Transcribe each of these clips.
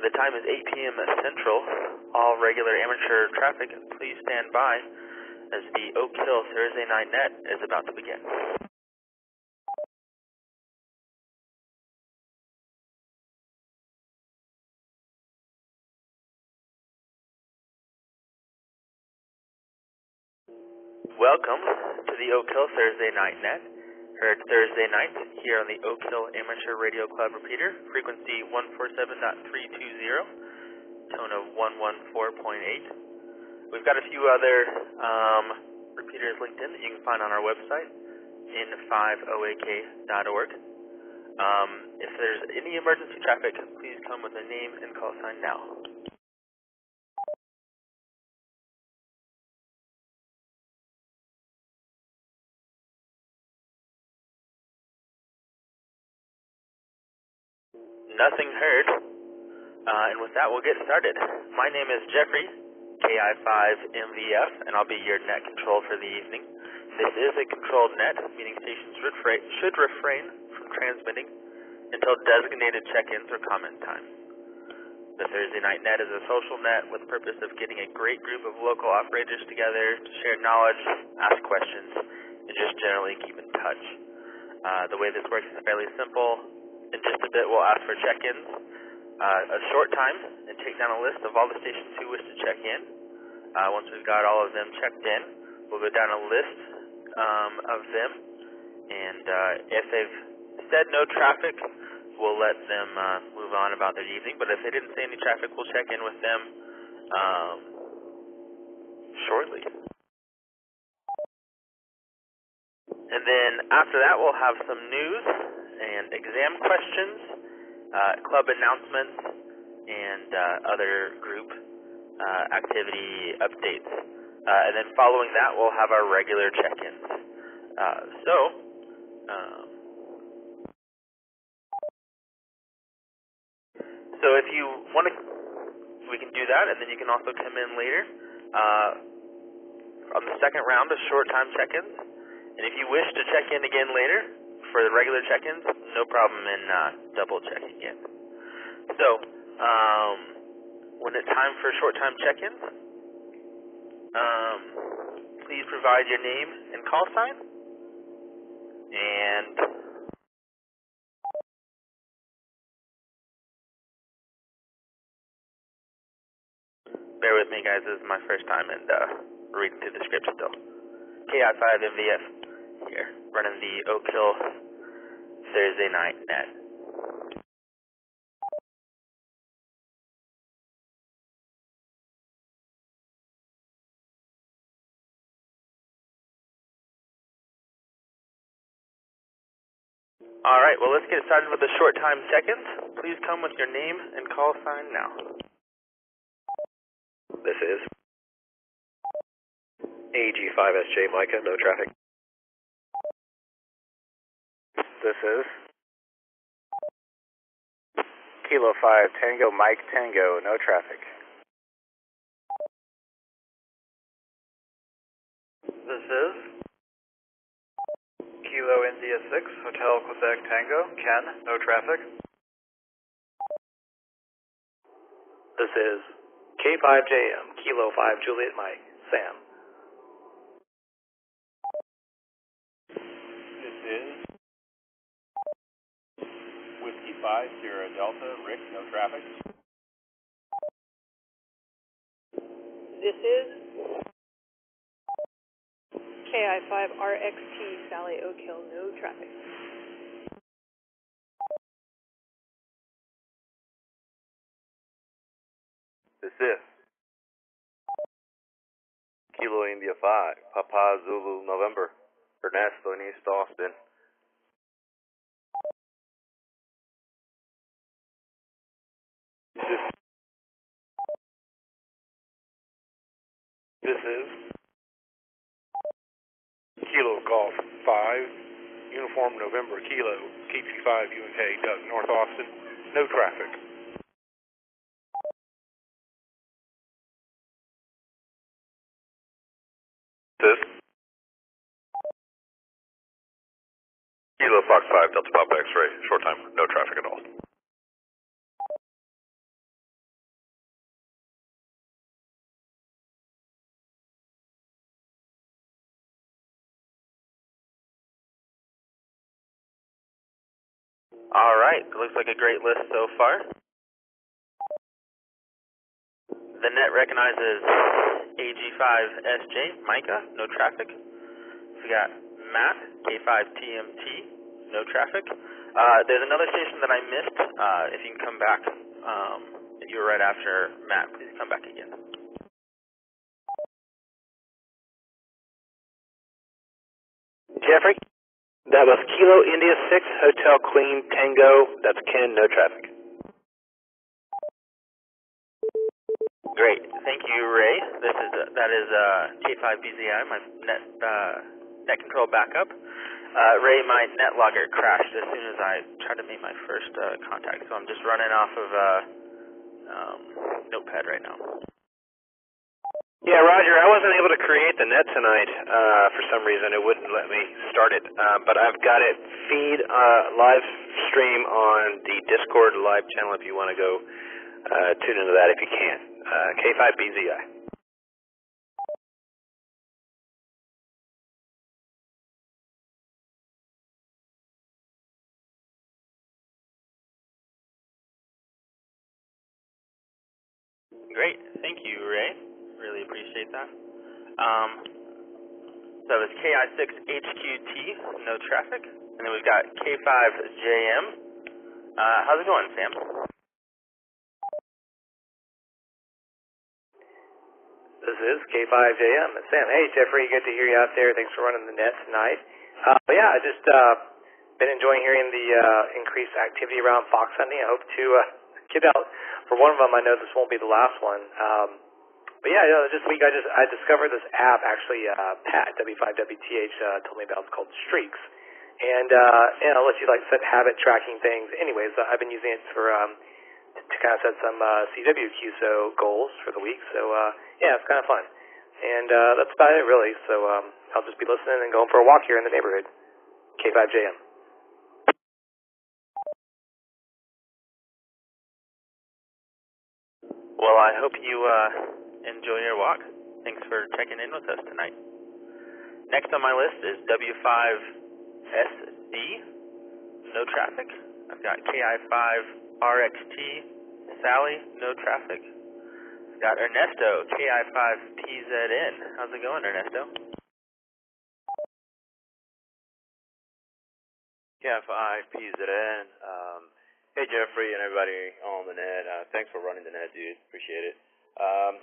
The time is 8 p.m. Central. All regular amateur traffic, please stand by as the Oak Hill Thursday Night Net is about to begin. Welcome to the Oak Hill Thursday Night Net, heard Thursday nights here on the Oak Hill Amateur Radio Club repeater, frequency 147.320, tone of 114.8. We've got a few other repeaters linked in that you can find on our website, AI5A.org. If there's any emergency traffic, please come with a name and call sign now. Nothing heard. And with that, we'll get started. My name is Jeffrey, AI5MVF, and I'll be your net control for the evening. This is a controlled net, meaning stations should refrain from transmitting until designated check-ins or comment time. The Thursday Night Net is a social net with the purpose of getting a great group of local operators together to share knowledge, ask questions, and just generally keep in touch. The way this works is fairly simple. In just a bit, we'll ask for check-ins, a short time, and take down a list of all the stations who wish to check in. Once we've got all of them checked in, we'll go down a list of them, and if they've said no traffic, we'll let them move on about their evening. But if they didn't say any traffic, we'll check in with them shortly. And then after that, we'll have some news and exam questions, club announcements, and other group activity updates. And then following that, we'll have our regular check-ins. So if you want to, we can do that, and then you can also come in later on the second round of short-time check-ins. And if you wish to check in again later for the regular check-ins, no problem in double-checking in. So, when it's time for short-time check-ins, please provide your name and call sign. And bear with me, guys. This is my first time and reading through the script still. AI5MVF here, running the Oak Hill Thursday Night Net. All right, well, let's get started with the short time check-ins. Please come with your name and call sign now. This is AG5SJ Micah, no traffic. This is Kilo 5 Tango Mike Tango, no traffic. This is Kilo India 6 Hotel Quebec Tango, Ken, no traffic. This is K5JM, Kilo 5 Juliet Mike, Sam. This is Whiskey 5 Sierra Delta, Rick, no traffic. This is KI5RXT Sally Oak Hill, no traffic. This is Kilo India 5 Papa Zulu November, Ernesto in East Austin. This is Kilo Golf 5 Uniform November Kilo KP5 UNK Duck North Austin, no traffic. This Kilo Fox 5 Delta Papa X-Ray, short time, no traffic at all. All right, it looks like a great list so far. The net recognizes AG5SJ, Micah, no traffic. We got Matt, K5TMT, no traffic. There's another station that I missed. If you can come back, if you were right after Matt, please come back again. Jeffrey, that was Kilo India 6, Hotel Queen Tango, that's Ken, no traffic. Great, thank you, Ray. That is K5BZI, my net control backup. Ray, my net logger crashed as soon as I tried to make my first contact, so I'm just running off of Notepad right now. Yeah, Roger, I wasn't able to create the net tonight for some reason. It wouldn't let me start it, but I've got it feed live stream on the Discord live channel if you want to go tune into that if you can. K5BZI. Great, thank you, Ray. Really appreciate that. So it was KI6HQT, no traffic, and then we've got K5JM. How's it going, Sam? This is K5JM. Sam, hey, Jeffrey, good to hear you out there. Thanks for running the net tonight. Yeah, I just been enjoying hearing the increased activity around fox hunting. I hope to get out for one of them. I know this won't be the last one. But yeah, this week I discovered this app, actually, Pat, W5WTH, told me about. It's called Streaks. And it lets you like set habit tracking things. Anyways, I've been using it for to kind of set some CWQSO goals for the week. So yeah, it's kind of fun. And that's about it, really. So I'll just be listening and going for a walk here in the neighborhood. K5JM. Well, I hope you enjoy your walk. Thanks for checking in with us tonight. Next on my list is W5SD, no traffic. I've got KI5RXT, Sally, no traffic. I've got Ernesto, KI5PZN. How's it going, Ernesto? KI5PZN. Hey, Jeffrey and everybody on the net. Thanks for running the net, dude. Appreciate it.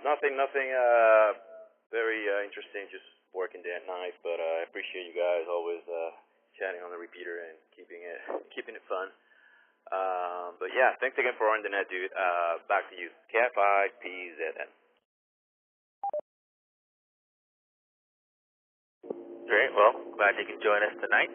Nothing very interesting, just working day and night, but I appreciate you guys always chatting on the repeater and keeping it fun. But yeah, thanks again for running the net, dude. Back to you. KI5PZN. Great, well, glad you can join us tonight.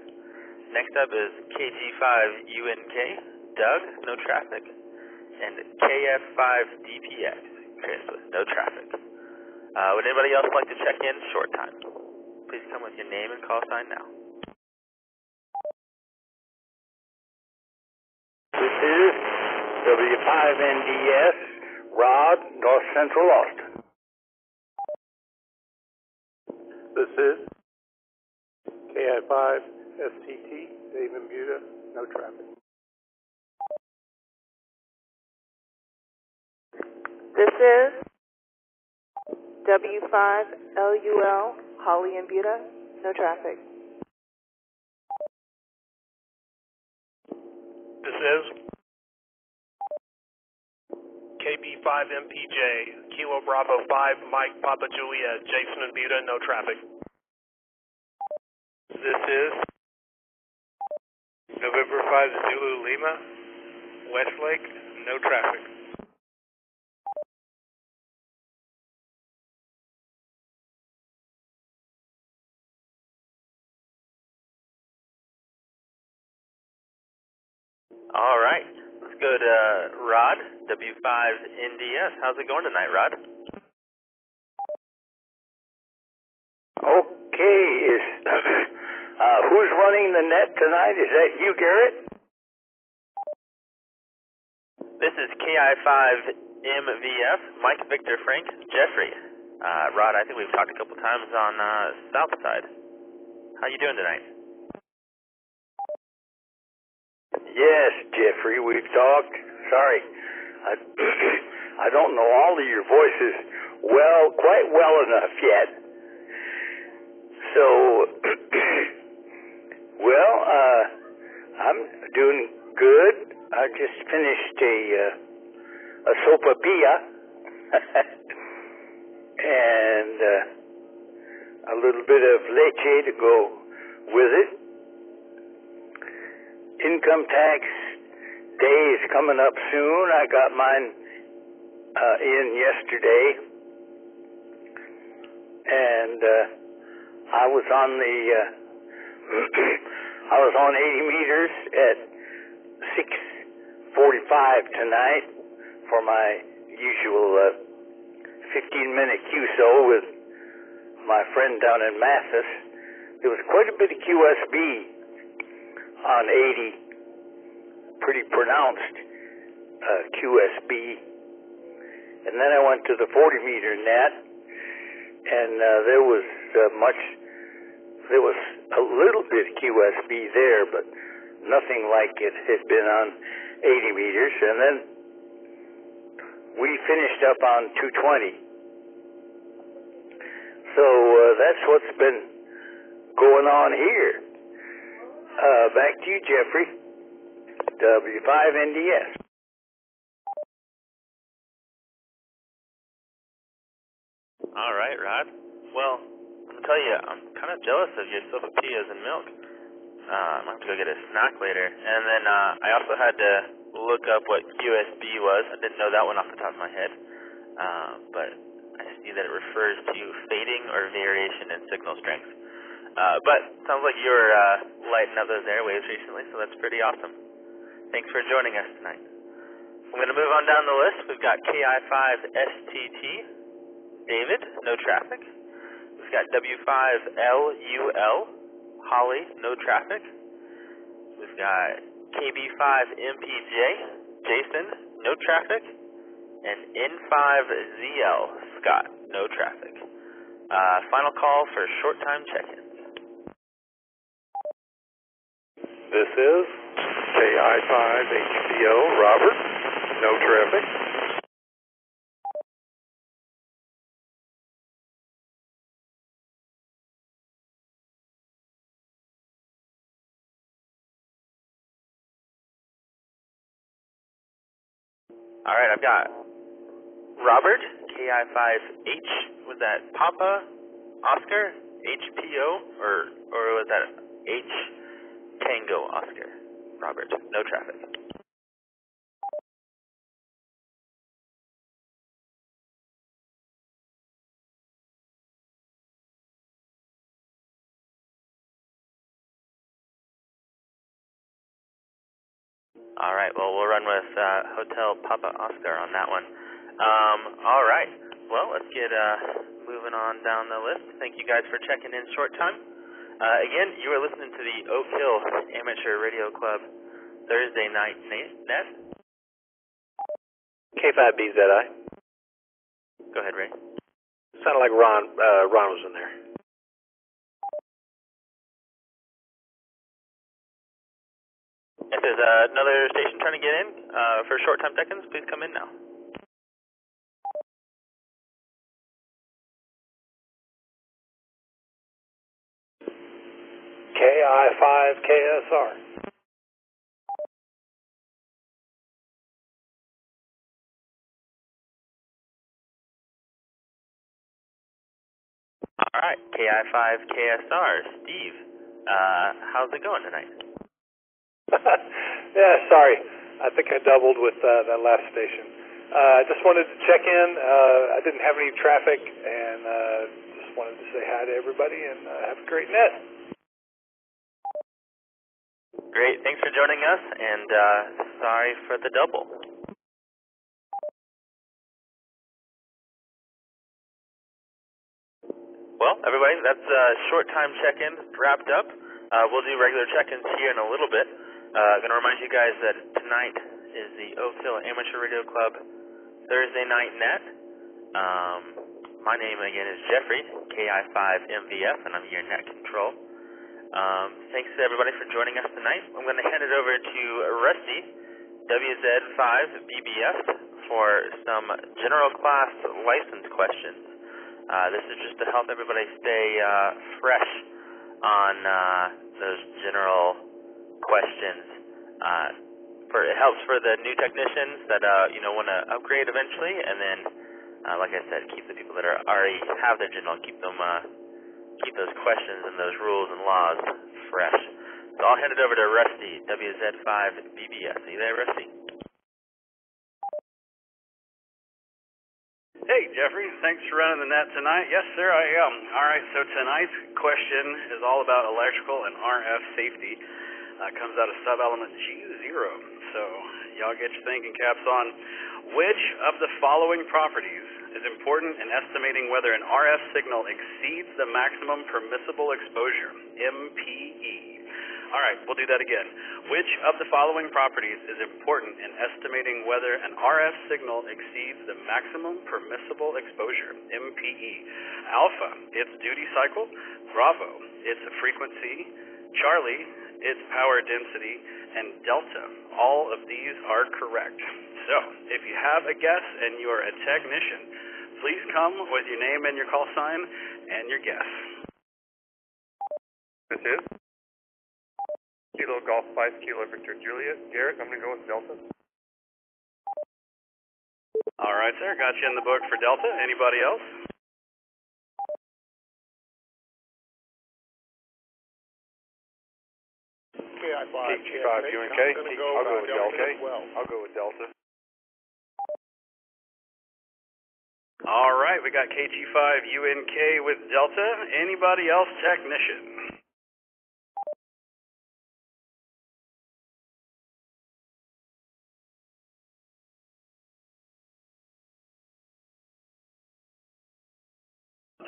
Next up is KG5UNK, Doug, no traffic, and KF5DPX, Chris, no traffic. Would anybody else like to check in? Short time. Please come with your name and call sign now. This is W5NDS, Rod, North Central Austin. This is KI5STT, Dave and Buda, no traffic. This is W5LUL, Holly and Buda, no traffic. This is KB5MPJ, Kilo Bravo 5, Mike Papa Juliet, Jason and Buda, no traffic. This is November 5 Zulu Lima, Westlake, no traffic. All right, let's go to Rod, W5NDS. How's it going tonight, Rod? Okay, who's running the net tonight? Is that you, Garrett? This is KI5MVF, Mike Victor Frank, Jeffrey. Rod, I think we've talked a couple times on South Side. How you doing tonight? Yes, Jeffrey, we've talked. Sorry, I don't know all of your voices quite well enough yet. So, well, I'm doing good. I just finished a sopapilla and a little bit of leche to go with it. Income tax day is coming up soon. I got mine in yesterday, and I was on the I was on 80 meters at 6:45 tonight for my usual 15-minute QSO with my friend down in Mathis. There was quite a bit of QSB on 80, pretty pronounced QSB. And then I went to the 40-meter net, and there was a little bit of QSB there, but nothing like it had been on 80 meters. And then we finished up on 220. So that's what's been going on here. Back to you, Jeffrey. W5NDS. All right, Rod. Well, I'm going to tell you, I'm kind of jealous of your sopapillas and milk. I'm going to have to go get a snack later. And then I also had to look up what QSB was. I didn't know that one off the top of my head. But I see that it refers to fading or variation in signal strength. But sounds like you were lighting up those airwaves recently, so that's pretty awesome. Thanks for joining us tonight. I'm going to move on down the list. We've got KI5STT, David, no traffic. We've got W5LUL, Holly, no traffic. We've got KB5MPJ, Jason, no traffic. And N5ZL, Scott, no traffic. Final call for short time check-ins. This is KI5HPO, Robert, no traffic. All right, I've got Robert, KI5H, was that Papa, Oscar, HPO, or was that H, Tango, Oscar? Robert, no traffic. All right, well, we'll run with Hotel Papa Oscar on that one. All right, well, let's get moving on down the list. Thank you guys for checking in short time. Again, you are listening to the Oak Hill Amateur Radio Club Thursday night net. K5BZI. Go ahead, Ray. Sounded like Ron was in there. If there's another station trying to get in for short time check-ins, please come in now. KI5KSR. All right, KI5KSR, Steve. How's it going tonight? Yeah, sorry. I think I doubled with that last station. I just wanted to check in. I didn't have any traffic, and just wanted to say hi to everybody and have a great net. Great, thanks for joining us, and sorry for the double. Well, everybody, that's short time check-in wrapped up. We'll do regular check-ins here in a little bit. Going to remind you guys that tonight is the Oak Hill Amateur Radio Club Thursday night net. My name again is Jeffrey, KI5MVF, and I'm your net control. Thanks to everybody for joining us tonight. I'm going to hand it over to Rusty, WZ5BBS, for some general class license questions. This is just to help everybody stay fresh on those general questions. It helps for the new technicians that want to upgrade eventually, and then, like I said, keep the people that are already have their general, keep those questions and those rules and laws fresh. So I'll hand it over to Rusty, WZ5BBS. Are you there, Rusty? Hey, Jeffrey. Thanks for running the net tonight. Yes, sir, I am. All right, so tonight's question is all about electrical and RF safety. Comes out of sub-element G0. So y'all get your thinking caps on. Which of the following properties is important in estimating whether an RF signal exceeds the maximum permissible exposure, MPE? All right, we'll do that again. Which of the following properties is important in estimating whether an RF signal exceeds the maximum permissible exposure, MPE? Alpha, its duty cycle. Bravo, its frequency. Charlie, its power density. And Delta, all of these are correct. So, if you have a guess and you are a technician, please come with your name and your call sign and your guess. This is Kilo Golf 5 Kilo Victor Juliet. Garrett, I'm going to go with Delta. All right, sir. Got you in the book for Delta. Anybody else? KG5 UNK. I'll go with Delta. I'll go with Delta. All right, we got KG5 UNK with Delta. Anybody else technician?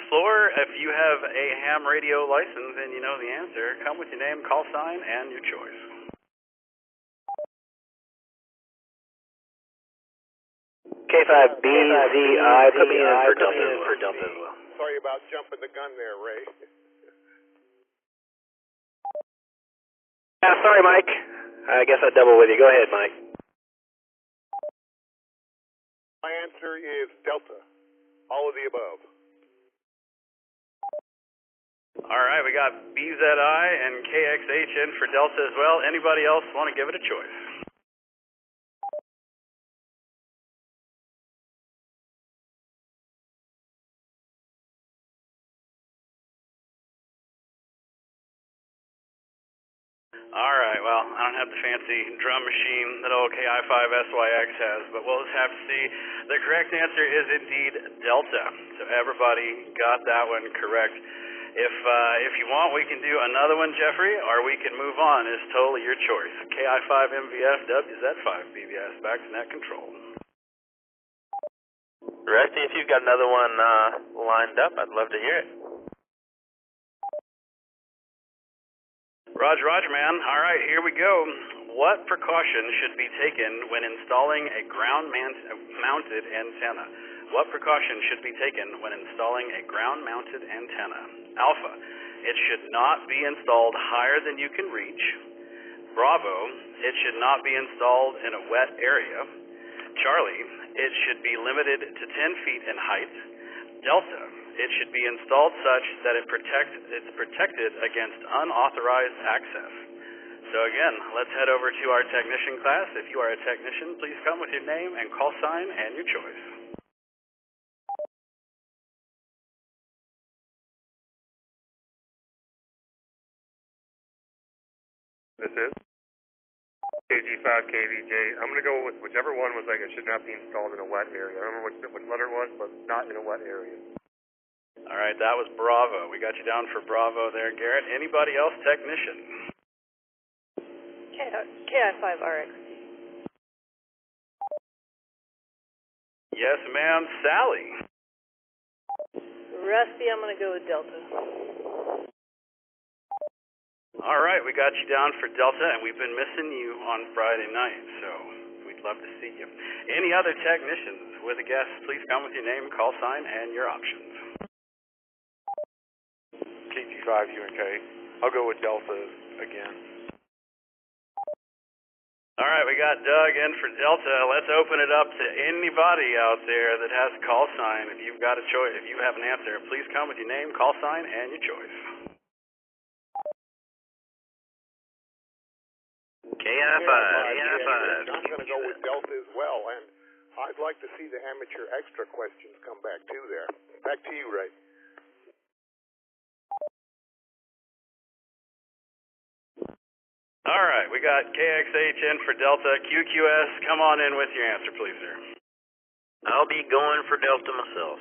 Floor, if you have a ham radio license and you know the answer, come with your name, call sign, and your choice. K5BZI, put me in for Delta. Sorry about jumping the gun there, Ray. Yeah, sorry, Mike. I guess I double with you. Go ahead, Mike. My answer is Delta. All of the above. All right, we got BZI and KXH in for Delta as well. Anybody else want to give it a choice? All right, well, I don't have the fancy drum machine that old KI5SYX has, but we'll just have to see. The correct answer is indeed Delta. So everybody got that one correct. If you want, we can do another one, Jeffrey, or we can move on. It's totally your choice. KI5MVF, WZ5BBS, back to net control. Rusty, if you've got another one lined up, I'd love to hear it. Roger, man. All right, here we go. What precaution should be taken when installing a ground-mounted antenna? What precaution should be taken when installing a ground-mounted antenna? Alpha, it should not be installed higher than you can reach. Bravo, it should not be installed in a wet area. Charlie, it should be limited to 10 feet in height. Delta, it should be installed such that it's protected against unauthorized access. So again, let's head over to our technician class. If you are a technician, please come with your name and call sign and your choice. This is KG5KVJ. I'm going to go with whichever one was like it should not be installed in a wet area. I don't remember which letter it was, but not in a wet area. All right, that was Bravo. We got you down for Bravo there, Garrett. Anybody else technician? KI5RX. Yes, ma'am. Sally. Rusty, I'm going to go with Delta. All right, we got you down for Delta, and we've been missing you on Friday night, so we'd love to see you. Any other technicians with a guess, please come with your name, call sign, and your options. KG5 UNK. I'll go with Delta again. All right, we got Doug in for Delta. Let's open it up to anybody out there that has a call sign. If you've got a choice, if you have an answer, please come with your name, call sign, and your choice. AI5. I'm going to go with Delta as well, and I'd like to see the amateur extra questions come back too there. Back to you, Ray. All right, we got KXH in for Delta. QQS, come on in with your answer, please, sir. I'll be going for Delta myself.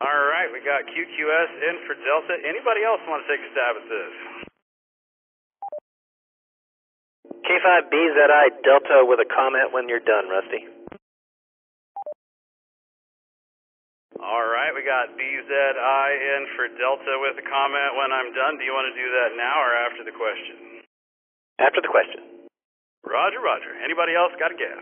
All right, we got QQS in for Delta. Anybody else want to take a stab at this? K5BZI Delta with a comment when you're done, Rusty. All right, we got BZI in for Delta with a comment when I'm done. Do you want to do that now or after the question? After the question. Roger, roger. Anybody else got a guess?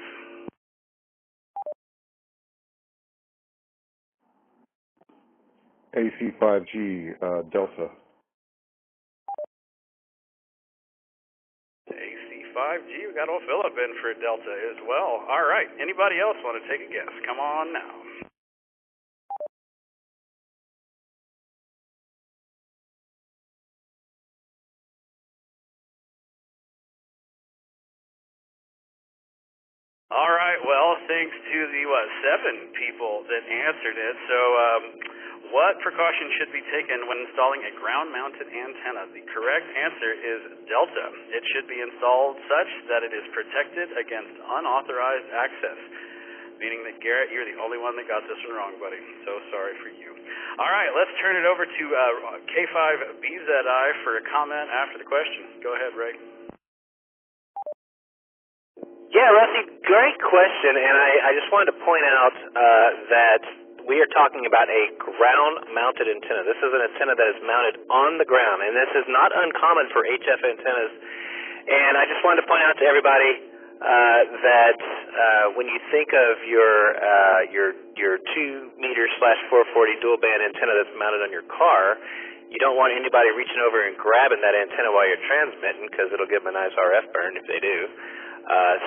AC5G Delta. AC5G, we got old Philip in for Delta as well. All right, anybody else want to take a guess? Come on now. All right, well, thanks to the, 7 people that answered it. So, what precautions should be taken when installing a ground-mounted antenna? The correct answer is Delta. It should be installed such that it is protected against unauthorized access. Meaning that, Garrett, you're the only one that got this one wrong, buddy. So sorry for you. All right, let's turn it over to K5BZI for a comment after the question. Go ahead, Ray. Yeah, Rusty, great question, and I just wanted to point out that we are talking about a ground-mounted antenna. This is an antenna that is mounted on the ground, and this is not uncommon for HF antennas. And I just wanted to point out to everybody that when you think of your 2 meter /440 dual band antenna that's mounted on your car, you don't want anybody reaching over and grabbing that antenna while you're transmitting because it'll give them a nice RF burn if they do.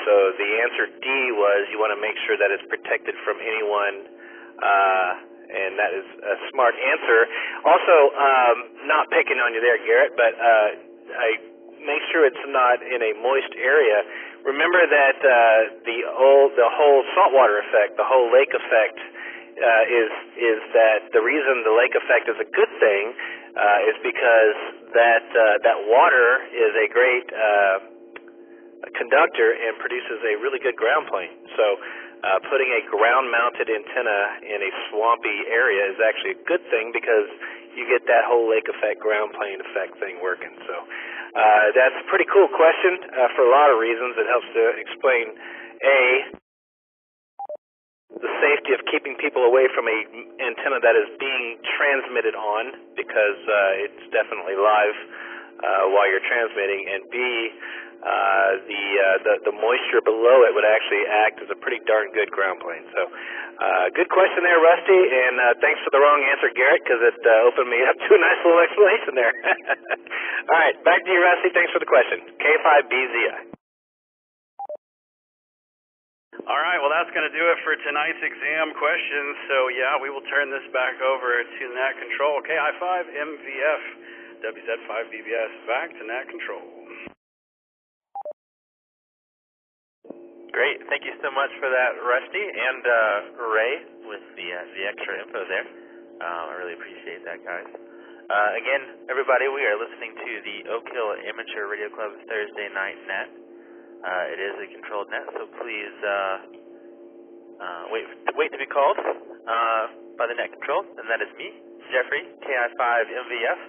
So the answer D was you want to make sure that it's protected from anyone, and that is a smart answer. Also, not picking on you there, Garrett, but I make sure it's not in a moist area. Remember that the whole saltwater effect, the whole lake effect, is that the reason the lake effect is a good thing is because that water is a great conductor and produces a really good ground plane. So putting a ground-mounted antenna in a swampy area is actually a good thing because you get that whole lake effect, ground plane effect thing working. So that's a pretty cool question for a lot of reasons. It helps to explain, A, the safety of keeping people away from a antenna that is being transmitted on because it's definitely live while you're transmitting, and B, the moisture below it would actually act as a pretty darn good ground plane. So good question there, Rusty, and thanks for the wrong answer, Garrett, because it opened me up to a nice little explanation there. All right, back to you, Rusty. Thanks for the question. K5BZI. All right, well, that's going to do it for tonight's exam questions. So, yeah, we will turn this back over to NAT Control. KI5MVF, WZ5BBS, back to NAT Control. Great. Thank you so much for that, Rusty and Ray, with the extra info there. I really appreciate that, guys. Again, everybody, we are listening to the Oak Hill Amateur Radio Club's Thursday Night Net. It is a controlled net, so please wait to be called by the net control, and that is me, Jeffrey, KI5MVF.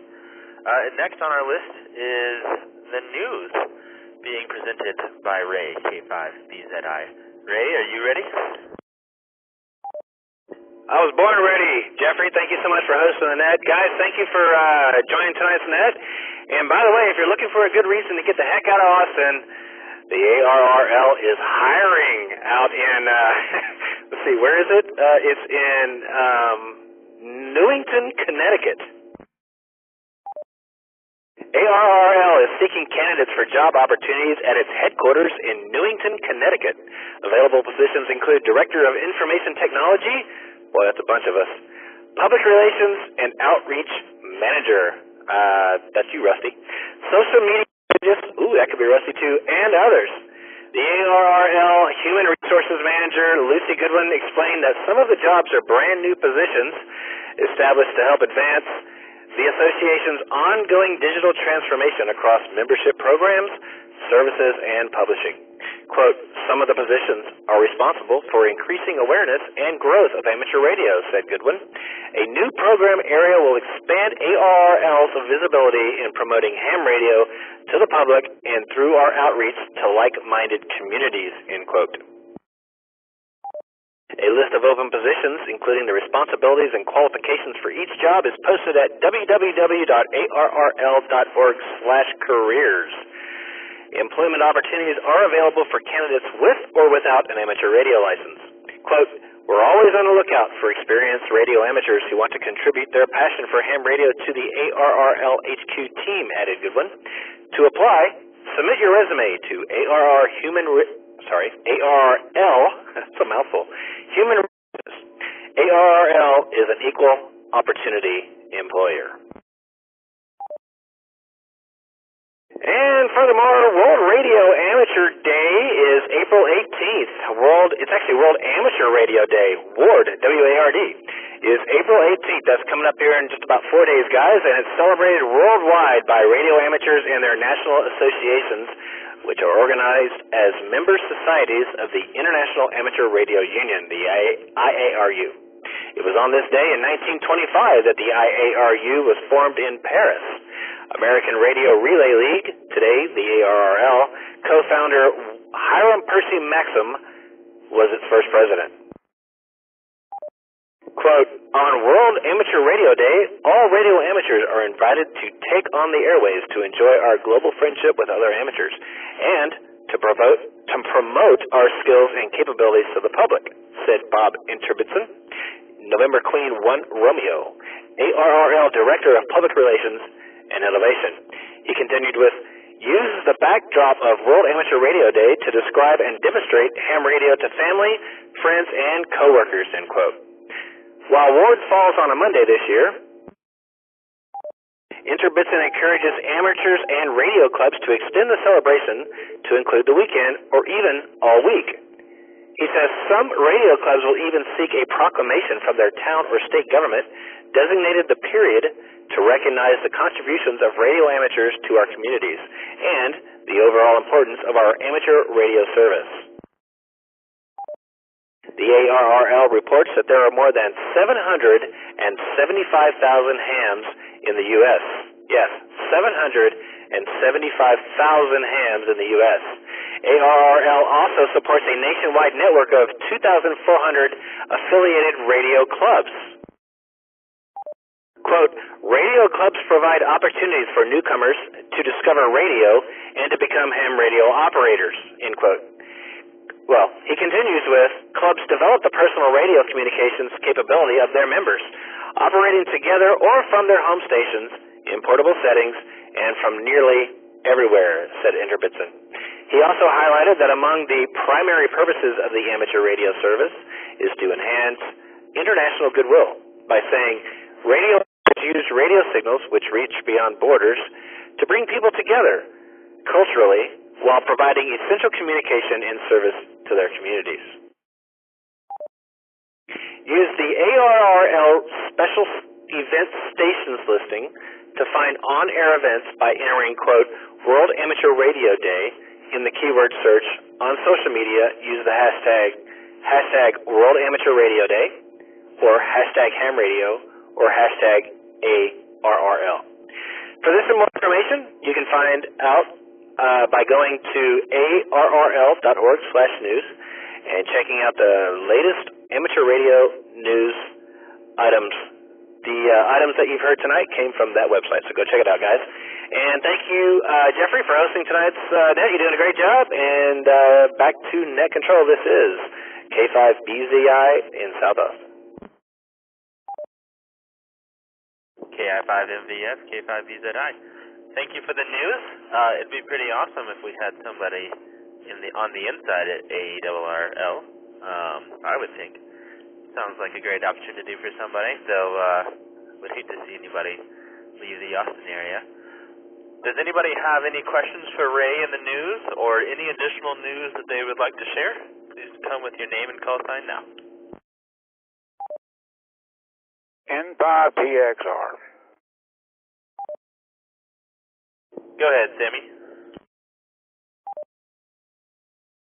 Next on our list is the news being presented by Ray, K5BZI. Ray, are you ready? I was born ready. Jeffrey, thank you so much for hosting the net. Guys, thank you for joining tonight's net. And by the way, if you're looking for a good reason to get the heck out of Austin, the ARRL is hiring out in, let's see, where is it? It's in Newington, Connecticut. ARRL is seeking candidates for job opportunities at its headquarters in Newington, Connecticut. Available positions include Director of Information Technology, boy, that's a bunch of us, Public Relations and Outreach Manager, that's you, Rusty, Social Media Strategist, ooh, that could be Rusty too, and others. The ARRL Human Resources Manager, Lucy Goodwin, explained that some of the jobs are brand new positions established to help advance the association's ongoing digital transformation across membership programs, services, and publishing. Quote, some of the positions are responsible for increasing awareness and growth of amateur radio, said Goodwin. A new program area will expand ARRL's visibility in promoting ham radio to the public and through our outreach to like-minded communities, end quote. A list of open positions, including the responsibilities and qualifications for each job, is posted at www.arrl.org/careers. Employment opportunities are available for candidates with or without an amateur radio license. Quote, we're always on the lookout for experienced radio amateurs who want to contribute their passion for ham radio to the ARRL HQ team, added Goodwin. To apply, submit your resume to ARRL, that's a mouthful, Human Resources. ARRL is an equal opportunity employer. And furthermore, World Radio Amateur Day is April 18th. It's actually World Amateur Radio Day. WARD, W-A-R-D, is April 18th. That's coming up here in just about 4 days, guys, and it's celebrated worldwide by radio amateurs and their national associations, which are organized as member societies of the International Amateur Radio Union, the IARU. It was on this day in 1925 that the IARU was formed in Paris. American Radio Relay League, today the ARRL, co-founder Hiram Percy Maxim was its first president. Quote, on World Amateur Radio Day, all radio amateurs are invited to take on the airwaves to enjoy our global friendship with other amateurs and to promote our skills and capabilities to the public, said Bob Interbitson, November Queen 1 Romeo, ARRL Director of Public Relations and Innovation. He continued with, use the backdrop of World Amateur Radio Day to describe and demonstrate ham radio to family, friends, and coworkers, end quote. While WARD falls on a Monday this year, Interbitson encourages amateurs and radio clubs to extend the celebration to include the weekend or even all week. He says some radio clubs will even seek a proclamation from their town or state government designated the period to recognize the contributions of radio amateurs to our communities and the overall importance of our amateur radio service. The ARRL reports that there are more than 775,000 hams in the U.S. Yes, 775,000 hams in the U.S. ARRL also supports a nationwide network of 2,400 affiliated radio clubs. Quote, radio clubs provide opportunities for newcomers to discover radio and to become ham radio operators, end quote. Well, he continues with, clubs develop the personal radio communications capability of their members, operating together or from their home stations, in portable settings, and from nearly everywhere, said Interbitson. He also highlighted that among the primary purposes of the amateur radio service is to enhance international goodwill by saying, radio use radio signals which reach beyond borders to bring people together culturally while providing essential communication and service to their communities. Use the ARRL Special Event Stations listing to find on-air events by entering, quote, World Amateur Radio Day in the keyword search. On social media, use the hashtag World Amateur Radio Day or hashtag ham radio or hashtag ARRL. For this and more information, you can find out by going to arrl.org/news and checking out the latest amateur radio news items. The items that you've heard tonight came from that website, so go check it out, guys. And thank you, Jeffrey, for hosting tonight's net. You're doing a great job. And back to net control. This is K5BZI in South Austin. KI5MVF, K5BZI. thank you for the news. It'd be pretty awesome if we had somebody on the inside at ARRL. I would think. Sounds like a great opportunity for somebody, so would hate to see anybody leave the Austin area. Does anybody have any questions for Ray in the news or any additional news that they would like to share? Please come with your name and call sign now. N5TXR. Go ahead, Sammy.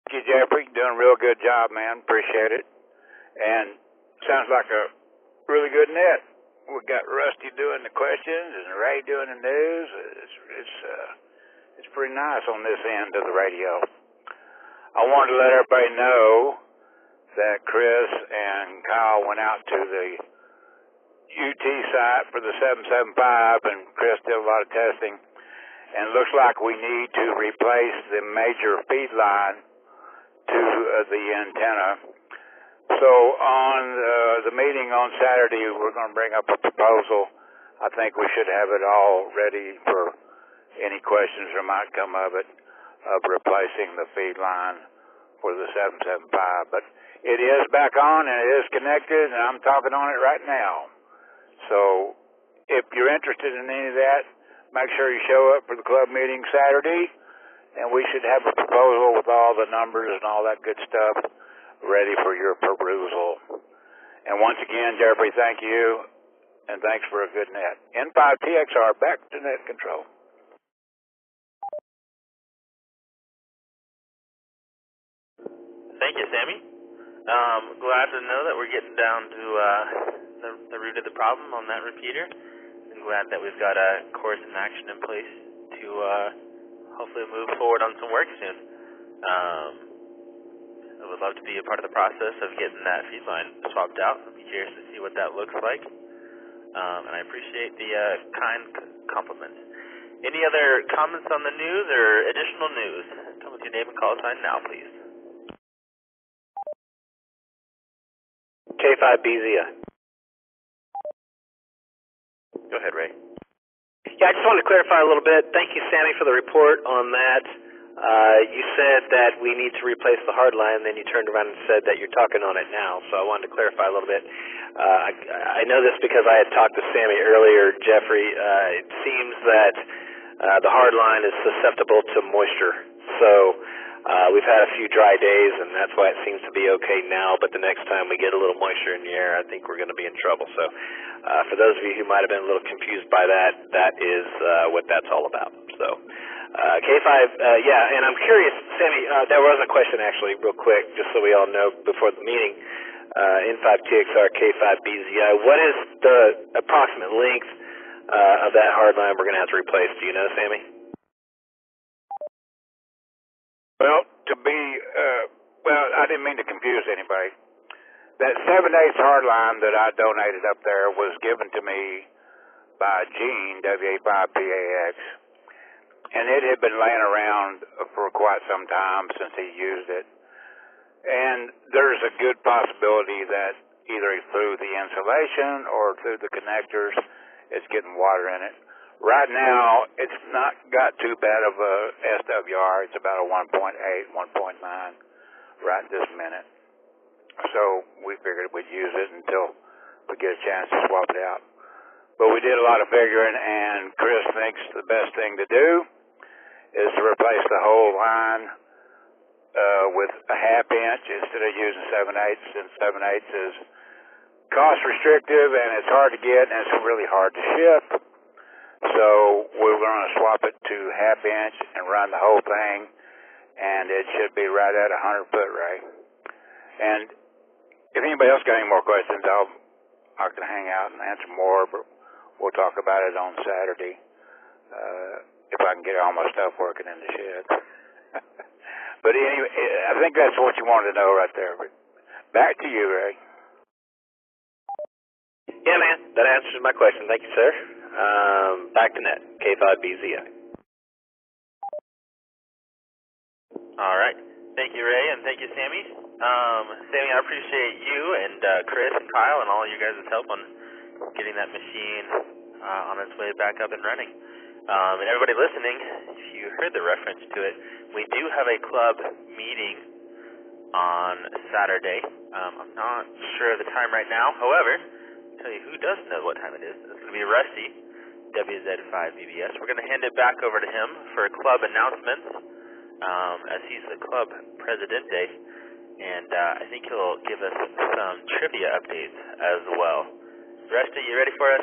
Thank you, Jeffrey. Doing a real good job, man. Appreciate it. And sounds like a really good net. We got Rusty doing the questions and Ray doing the news. It's pretty nice on this end of the radio. I wanted to let everybody know that Chris and Kyle went out to the UT site for the 775, and Chris did a lot of testing. And it looks like we need to replace the major feed line to the antenna. So on the meeting on Saturday, we're going to bring up a proposal. I think we should have it all ready for any questions that might come of it, of replacing the feed line for the 775. But it is back on and it is connected, and I'm talking on it right now. So if you're interested in any of that, make sure you show up for the club meeting Saturday, and we should have a proposal with all the numbers and all that good stuff ready for your perusal. And once again, Jeffrey, thank you, and thanks for a good net. N5TXR, back to net control. Thank you, Sammy. Glad to know that we're getting down to the root of the problem on that repeater. I'm glad that we've got a course and action in place to hopefully move forward on some work soon. I would love to be a part of the process of getting that feed line swapped out. I'd be curious to see what that looks like. And I appreciate the kind compliments. Any other comments on the news or additional news? Come with your name and call sign now, please. K5BZI. Go ahead, Ray. Yeah, I just wanted to clarify a little bit. Thank you, Sammy, for the report on that. You said that we need to replace the hard line, then you turned around and said that you're talking on it now, so I wanted to clarify a little bit. I know this because I had talked to Sammy earlier, Jeffrey. It seems that the hard line is susceptible to moisture, so we've had a few dry days, and that's why it seems to be okay now, but the next time we get a little moisture in the air, I think we're going to be in trouble. So for those of you who might have been a little confused by that, that is what that's all about. So K5, yeah, and I'm curious, Sammy, there was a question actually, real quick, just so we all know before the meeting. N5TXR K5BZI, what is the approximate length of that hard line we're going to have to replace? Do you know, Sammy? Well, I didn't mean to confuse anybody. That 7/8 hard line that I donated up there was given to me by Gene, W-A-5-P-A-X, and it had been laying around for quite some time since he used it. And there's a good possibility that either through the insulation or through the connectors, it's getting water in it. Right now, it's not got too bad of a SWR. It's about a 1.8, 1.9 right this minute. So we figured we'd use it until we get a chance to swap it out. But we did a lot of figuring, and Chris thinks the best thing to do is to replace the whole line with a half inch instead of using 7/8, since 7/8 is cost restrictive and it's hard to get and it's really hard to ship. So we're going to swap it to half inch and run the whole thing, and it should be right at 100 foot, Ray. And if anybody else got any more questions, I can hang out and answer more, but we'll talk about it on Saturday if I can get all my stuff working in the shed. But anyway, I think that's what you wanted to know right there. But back to you, Ray. Yeah, man, that answers my question. Thank you, sir. Back to net, K5BZI. All right. Thank you, Ray, and thank you, Sammy. Sammy, I appreciate you and Chris and Kyle and all you guys' help on getting that machine on its way back up and running. And everybody listening, if you heard the reference to it, we do have a club meeting on Saturday. I'm not sure of the time right now. However, I'll tell you who does know what time it is. It's going to be Rusty, WZ5BBS. We're going to hand it back over to him for club announcements, as he's the club presidente, and I think he'll give us some trivia updates as well. Rusty, you ready for us?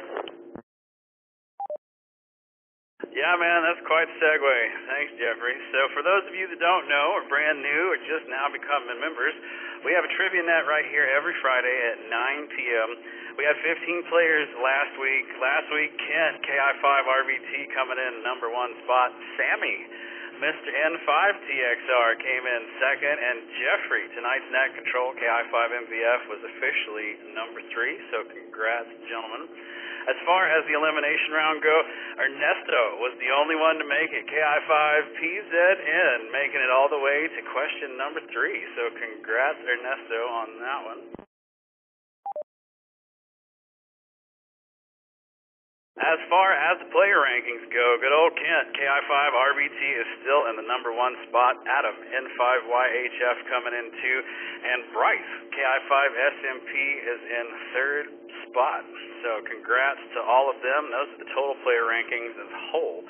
Yeah, man, that's quite a segue. Thanks, Jeffrey. So for those of you that don't know, or brand new, or just now becoming members, we have a trivia net right here every Friday at 9 p.m. We had 15 players last week. Last week, Kent, KI5RBT, coming in #1 spot. Sammy, Mr. N5TXR, came in second. And Jeffrey, tonight's net control, KI5MVF, was officially #3. So congrats, gentlemen. As far as the elimination round go, Ernesto was the only one to make it. KI5PZN, making it all the way to question #3. So congrats, Ernesto, on that one. As far as the player rankings go, good old Kent, KI5RBT, is still in the #1 spot. Adam, N5YHF, coming in 2. And Bryce, KI5SMP, is in 3rd spot. So congrats to all of them. Those are the total player rankings as a whole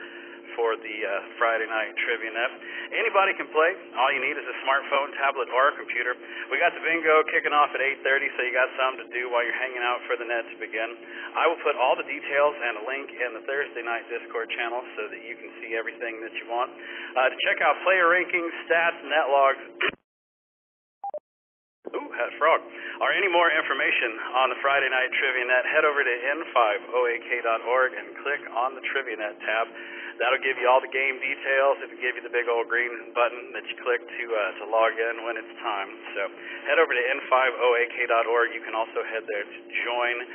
for the Friday night trivia net. Anybody can play. All you need is a smartphone, tablet, or a computer. We got the bingo kicking off at 8:30, so you got something to do while you're hanging out for the net to begin. I will put all the details and a link in the Thursday night Discord channel so that you can see everything that you want. To check out player rankings, stats, net logs, had a frog, or any more information on the Friday night trivia net, head over to n5oak.org and click on the trivia net tab. That'll give you all the game details. It'll give you the big old green button that you click to log in when it's time. So head over to n5oak.org. You can also head there to join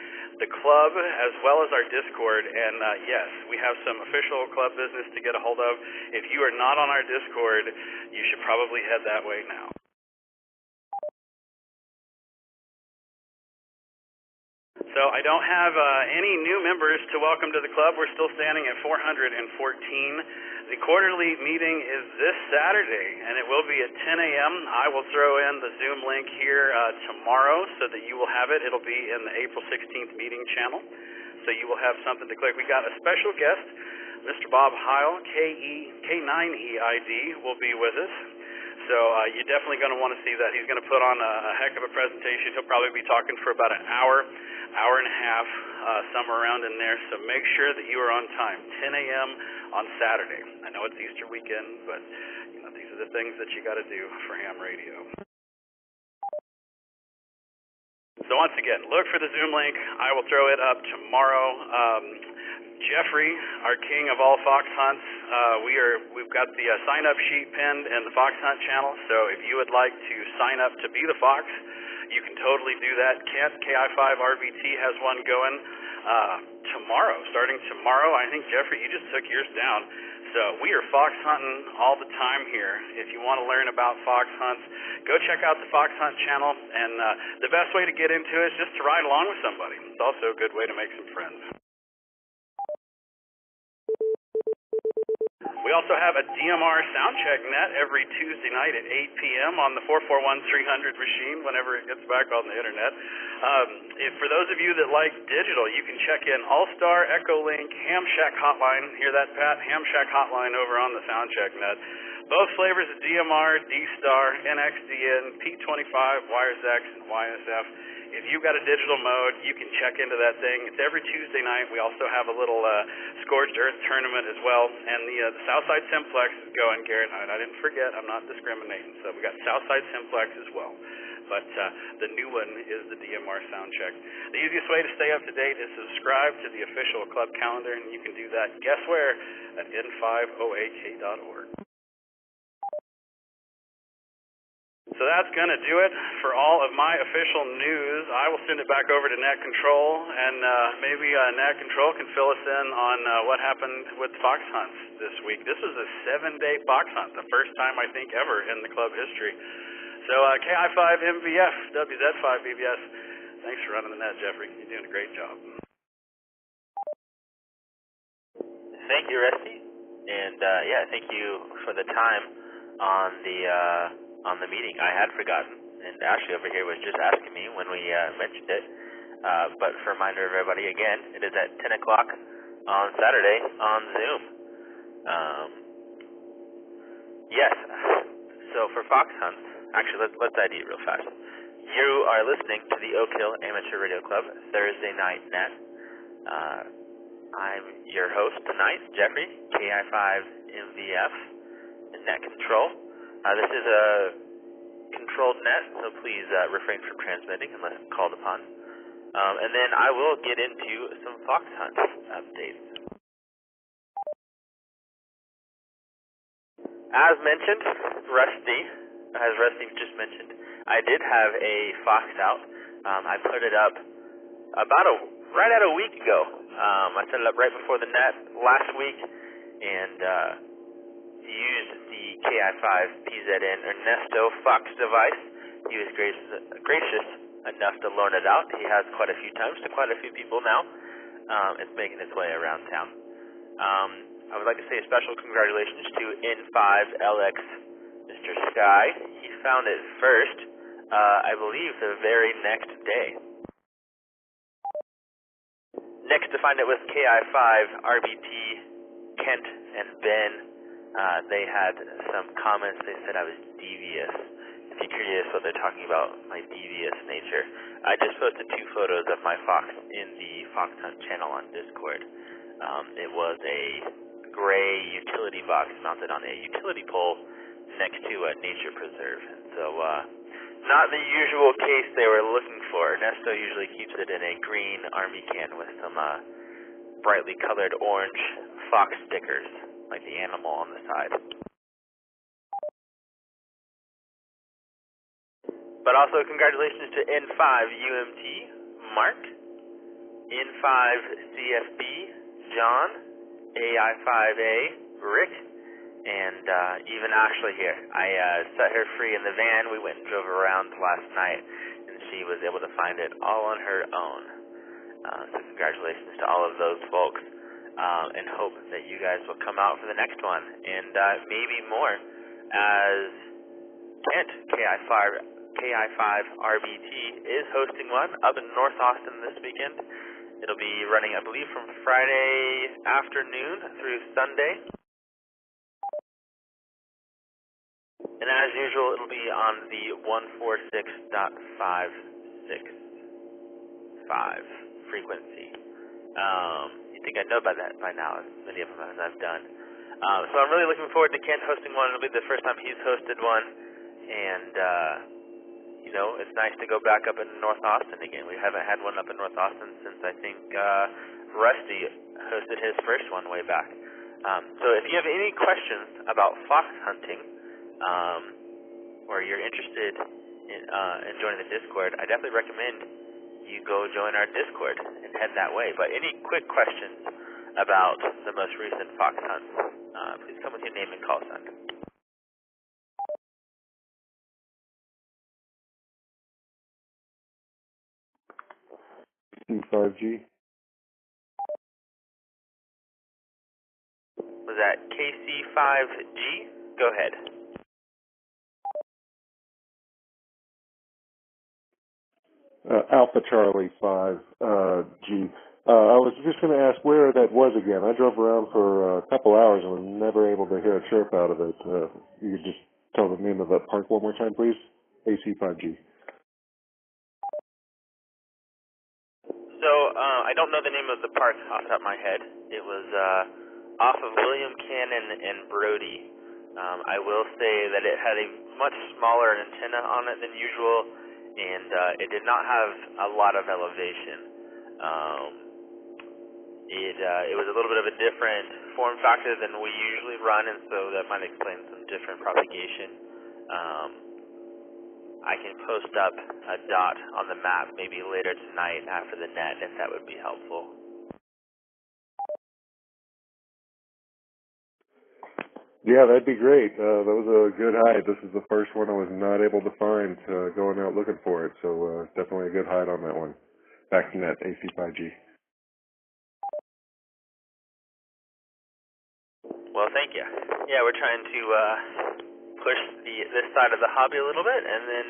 the club as well as our Discord. And yes, we have some official club business to get a hold of. If you are not on our Discord, you should probably head that way now. So I don't have any new members to welcome to the club. We're still standing at 414. The quarterly meeting is this Saturday, and it will be at 10 a.m. I will throw in the Zoom link here tomorrow so that you will have it. It'll be in the April 16th meeting channel, so you will have something to click. We got a special guest, Mr. Bob Heil, K9EID, will be with us. So you're definitely going to want to see that. He's going to put on a heck of a presentation. He'll probably be talking for about an hour and a half, somewhere around in there. So make sure that you are on time, 10 a.m. on Saturday. I know it's Easter weekend, but you know these are the things that you got to do for ham radio. So once again, look for the Zoom link. I will throw it up tomorrow. Jeffrey, our king of all fox hunts, we've got the sign-up sheet pinned in the Fox Hunt channel, so if you would like to sign up to be the fox, you can totally do that. Kent, KI5RBT, has one going tomorrow, starting tomorrow. I think, Jeffrey, you just took yours down. So we are fox hunting all the time here. If you want to learn about fox hunts, go check out the Fox Hunt channel, and the best way to get into it is just to ride along with somebody. It's also a good way to make some friends. We also have a DMR soundcheck net every Tuesday night at 8 p.m. on the 441-300 machine whenever it gets back on the internet. For those of you that like digital, you can check in All-Star, Echolink, Ham Shack Hotline. Hear that, Pat? Ham Shack Hotline over on the soundcheck net. Both flavors of DMR, D-Star, NXDN, P25, WiresX, and YSF. If you've got a digital mode, you can check into that thing. It's every Tuesday night. We also have a little Scorched Earth tournament as well. And the Southside Simplex is going, Garrett. I didn't forget. I'm not discriminating. So we got Southside Simplex as well. But the new one is the DMR Soundcheck. The easiest way to stay up to date is to subscribe to the official club calendar, and you can do that, guess where? At n5oak.org. So that's going to do it for all of my official news. I will send it back over to Net Control, and maybe Net Control can fill us in on what happened with fox hunts this week. This was a 7-day fox hunt, the first time I think ever in the club history. So KI5MVF, WZ5BBS, thanks for running the net, Jeffrey. You're doing a great job. thank you, Rusty, and yeah, thank you for the time on the meeting. I had forgotten, and Ashley over here was just asking me when we mentioned it. But for a reminder of everybody, again, it is at 10 o'clock on Saturday on Zoom. Yes. So for fox hunts, actually, let's ID it real fast. You are listening to the Oak Hill Amateur Radio Club Thursday Night Net. I'm your host tonight, Jeffrey, KI5MVF, in Net Control. This is a controlled net, so please refrain from transmitting unless called upon. And then I will get into some fox hunt updates. As mentioned, as Rusty just mentioned, I did have a fox out. I put it up right at a week ago. I set it up right before the net last week, and used the KI5PZN Ernesto Fox device. He was gracious enough to loan it out. He has quite a few times to quite a few people now. It's making its way around town. I would like to say a special congratulations to N5LX Mr. Sky. He found it first, I believe, the very next day. Next to find it was KI5 RBT, Kent, and Ben. They had some comments. They said I was devious. If you're curious what they're talking about, my devious nature, I just posted 2 photos of my fox in the Fox Hunt channel on Discord. It was a gray utility box mounted on a utility pole next to a nature preserve. So, not the usual case they were looking for. Ernesto usually keeps it in a green army can with some brightly colored orange fox stickers, like the animal on the side. But also congratulations to N5UMT Mark, N5CFB John, AI5A Rick, and even Ashley here. I set her free in the van. We went and drove around last night, and she was able to find it all on her own. So congratulations to all of those folks, and hope that you guys will come out for the next one, and maybe more, as Kent, KI5 RBT, is hosting one up in North Austin this weekend. It'll be running, I believe, from Friday afternoon through Sunday. And as usual, it'll be on the 146.565 frequency. You'd think I'd know about that by now, as many of them as I've done. So I'm really looking forward to Kent hosting one. It'll be the first time he's hosted one. And, you know, it's nice to go back up in North Austin again. We haven't had one up in North Austin since, I think, Rusty hosted his first one way back. So if you have any questions about fox hunting, or you're interested in joining the Discord, I definitely recommend you go join our Discord and head that way. But any quick questions about the most recent fox hunts, please come with your name and call sign. C5G. Was that KC5G? Go ahead. Alpha Charlie 5G. I was just going to ask where that was again. I drove around for a couple hours and was never able to hear a chirp out of it. You could just tell the name of that park one more time, please? AC5G. So, I don't know the name of the park off the top of my head. It was off of William Cannon and Brody. I will say that it had a much smaller antenna on it than usual, and it did not have a lot of elevation. It was a little bit of a different form factor than we usually run, and so that might explain some different propagation. I can post up a dot on the map maybe later tonight after the net, if that would be helpful. Yeah, that'd be great. That was a good hide. This is the first one I was not able to find going out looking for it, so definitely a good hide on that one. Back to net, AC5G. Well, thank you. Yeah, we're trying to push this side of the hobby a little bit, and then,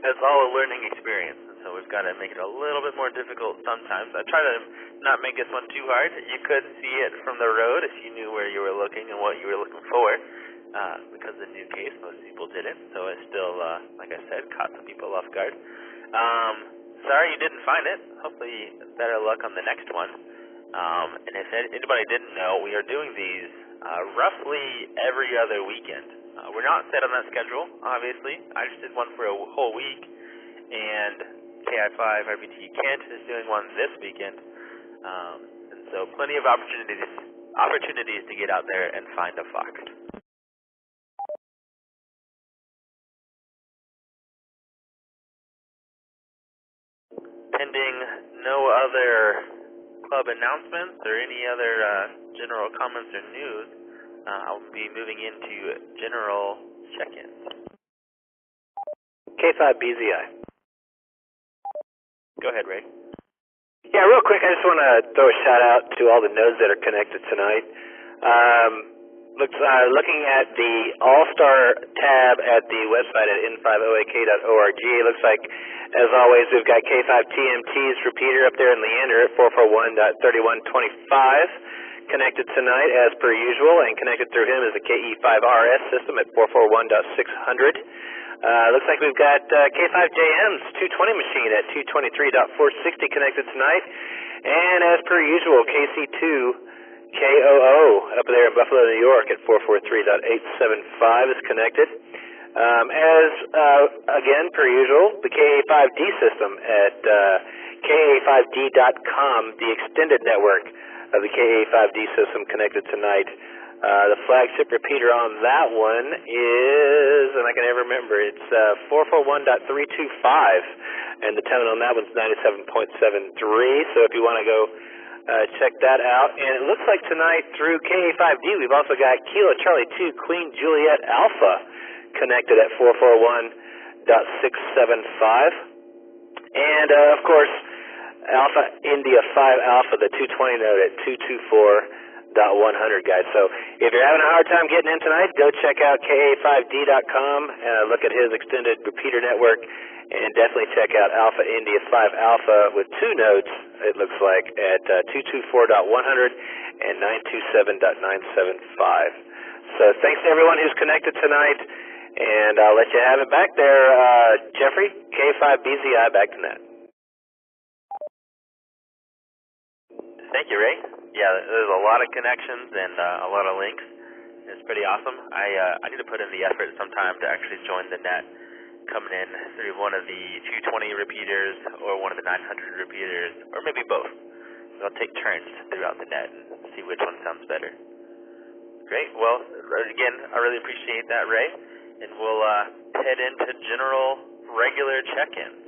it's all a learning experience. So we've got to make it a little bit more difficult sometimes. I try to not make this one too hard. You could see it from the road if you knew where you were looking and what you were looking for. Because of the new case, most people didn't. So it still, like I said, caught some people off guard. Sorry you didn't find it. Hopefully better luck on the next one. And if anybody didn't know, we are doing these roughly every other weekend. We're not set on that schedule, obviously. I just did one for a whole week, and KI5 RBT Kent is doing one this weekend. And so plenty of opportunities to get out there and find a fox. Pending no other club announcements or any other general comments or news, I'll be moving into general check-ins. K5BZI. Go ahead, Ray. Yeah, real quick, I just want to throw a shout out to all the nodes that are connected tonight. Looking at the All-Star tab at the website at n5oak.org, it looks like, as always, we've got K5TMT's repeater up there in Leander at 441.3125 connected tonight as per usual, and connected through him is the KE5RS system at 441.600. Looks like we've got K5JM's 220 machine at 223.460 connected tonight, and as per usual, KC2KOO up there in Buffalo, New York at 443.875 is connected. Again, per usual, the KA5D system at KA5D.com, the extended network of the KA5D system connected tonight. The flagship repeater on that one is, and I can never remember, it's 441.325, and the tone on that one's 97.73, so if you want to go check that out. And it looks like tonight through KA5D we've also got Kilo Charlie 2 Queen Juliet Alpha connected at 441.675, and of course Alpha India 5 Alpha, the 220 node at 224.100, guys. So if you're having a hard time getting in tonight, go check out KA5D.com, look at his extended repeater network, and definitely check out Alpha India 5 Alpha with 2 nodes, it looks like, at 224.100 and 927.975. So thanks to everyone who's connected tonight, and I'll let you have it back there. Jeffrey, K5BZI, back to net. Thank you, Ray. Yeah, there's a lot of connections and a lot of links. It's pretty awesome. I need to put in the effort sometime to actually join the net, coming in through one of the 220 repeaters or one of the 900 repeaters, or maybe both. I'll take turns throughout the net and see which one sounds better. Great. Well, again, I really appreciate that, Ray. And we'll head into general regular check-ins.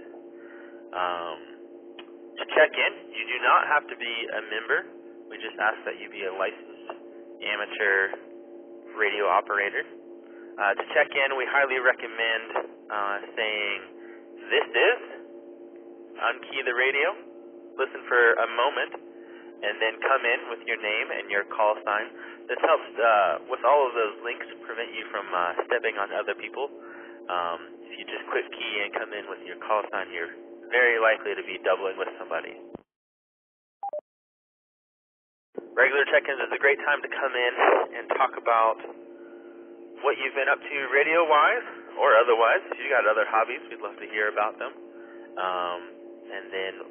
To check in, you do not have to be a member. We just ask that you be a licensed amateur radio operator. To check in, we highly recommend saying, "This is," unkey the radio, listen for a moment, and then come in with your name and your call sign. This helps with all of those links prevent you from stepping on other people. If you just quick key and come in with your call sign, you're very likely to be doubling with somebody. Regular check-ins is a great time to come in and talk about what you've been up to radio-wise or otherwise. If you've got other hobbies, we'd love to hear about them. And then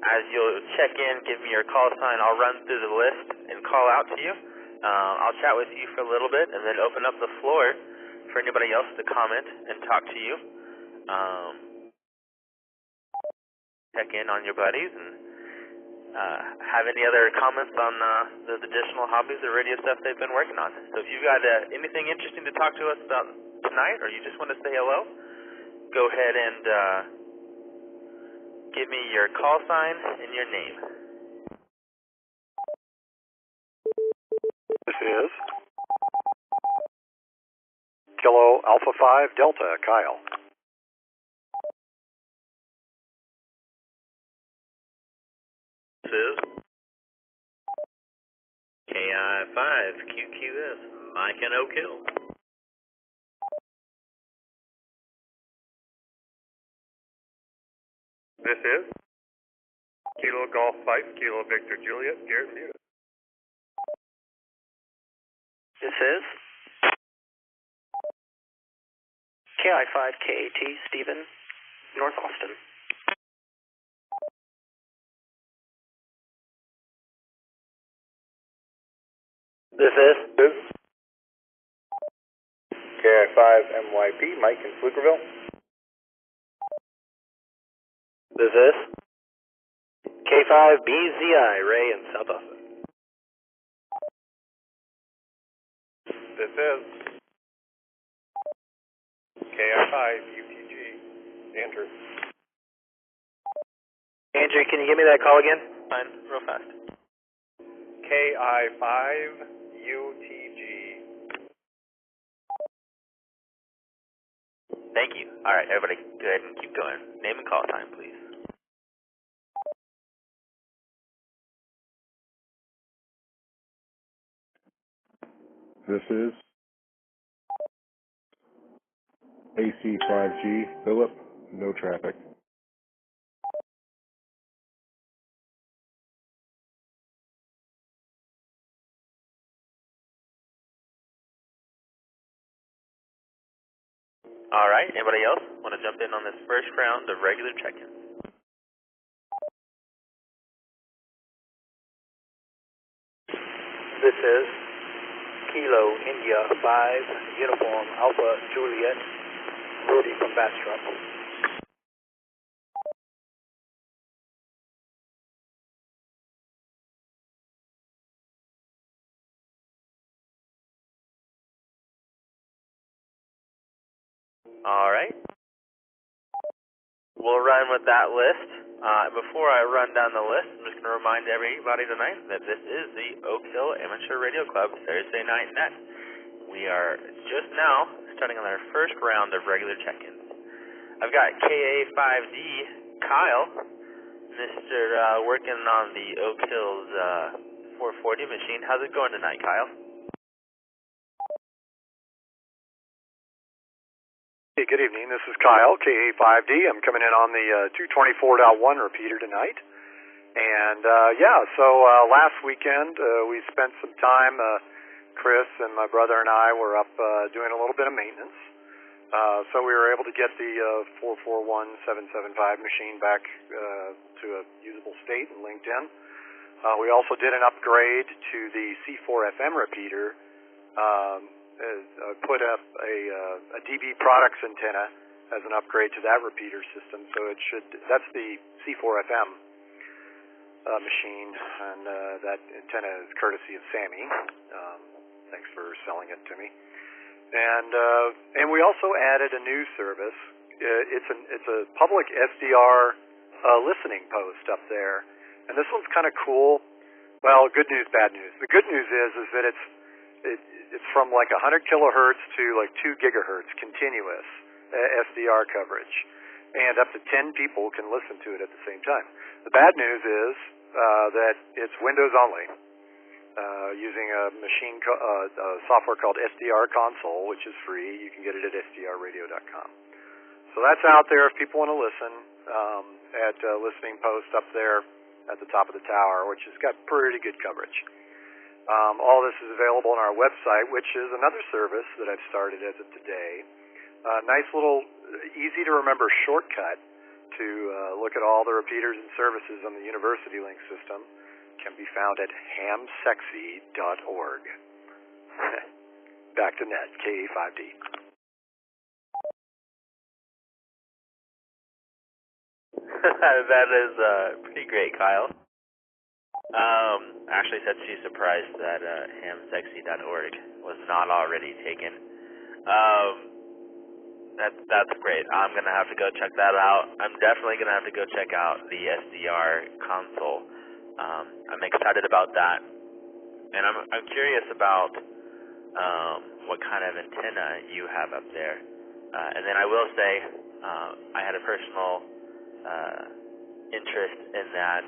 as you'll check in, give me your call sign, I'll run through the list and call out to you. I'll chat with you for a little bit and then open up the floor for anybody else to comment and talk to you. Check in on your buddies and have any other comments on the additional hobbies or radio stuff they've been working on. So if you've got anything interesting to talk to us about tonight, or you just want to say hello, go ahead and give me your call sign and your name. This is Kilo Alpha 5 Delta, Kyle. This is KI5 AI5QQS, Mike and Oak Hill. This is Kilo Golf Fife, Kilo Victor Juliet, Garrett Muta. This is KI5KAT, Stephen, North Austin. This is KI5MYP, Mike in Flukerville. This is K5BZI, Ray in South Austin. This is KI5UTG, Andrew. Andrew, can you give me that call again? Fine, real fast. KI5UTG. Thank you. All right, everybody, go ahead and keep going. Name and call time, please. This is AC5G, Philip, no traffic. All right, anybody else want to jump in on this first round of regular check-ins? This is Kilo India 5 Uniform Alpha Juliet, Rudy from Bastrop. All right. We'll run with that list. Before I run down the list, I'm just going to remind everybody tonight that this is the Oak Hill Amateur Radio Club Thursday Night Net. We are just now starting on our first round of regular check-ins. I've got KA5D, Kyle, Mr. Working on the Oak Hills 440 machine. How's it going tonight, Kyle? Hey, good evening. This is Kyle, KA5D. I'm coming in on the 224.1 repeater tonight. And, last weekend we spent some time, Chris and my brother and I were up doing a little bit of maintenance. So we were able to get the 441775 machine back to a usable state and linked in. We also did an upgrade to the C4FM repeater. Put up a DB Products antenna as an upgrade to that repeater system. So that's the C4FM machine, and that antenna is courtesy of Sammy. Thanks for selling it to me. And we also added a new service. It's a public SDR listening post up there, and this one's kind of cool. Well, good news, bad news. The good news is that it's from like 100 kilohertz to like 2 gigahertz continuous SDR coverage, and up to 10 people can listen to it at the same time. The bad news is that it's Windows only, using a machine software called SDR Console, which is free. You can get it at sdrradio.com. So that's out there if people want to listen at listening post up there at the top of the tower, which has got pretty good coverage. All this is available on our website, which is another service that I've started as of today. Nice little, easy to remember shortcut to look at all the repeaters and services on the University Link system. Can be found at hamsexy.org. Back to net, KA5D. That is pretty great, Kyle. Ashley said she's surprised that hamsexy.org was not already taken. That's great. I'm gonna have to go check that out. I'm definitely gonna have to go check out the SDR console. I'm excited about that, and I'm curious about what kind of antenna you have up there. And then I will say I had a personal interest in that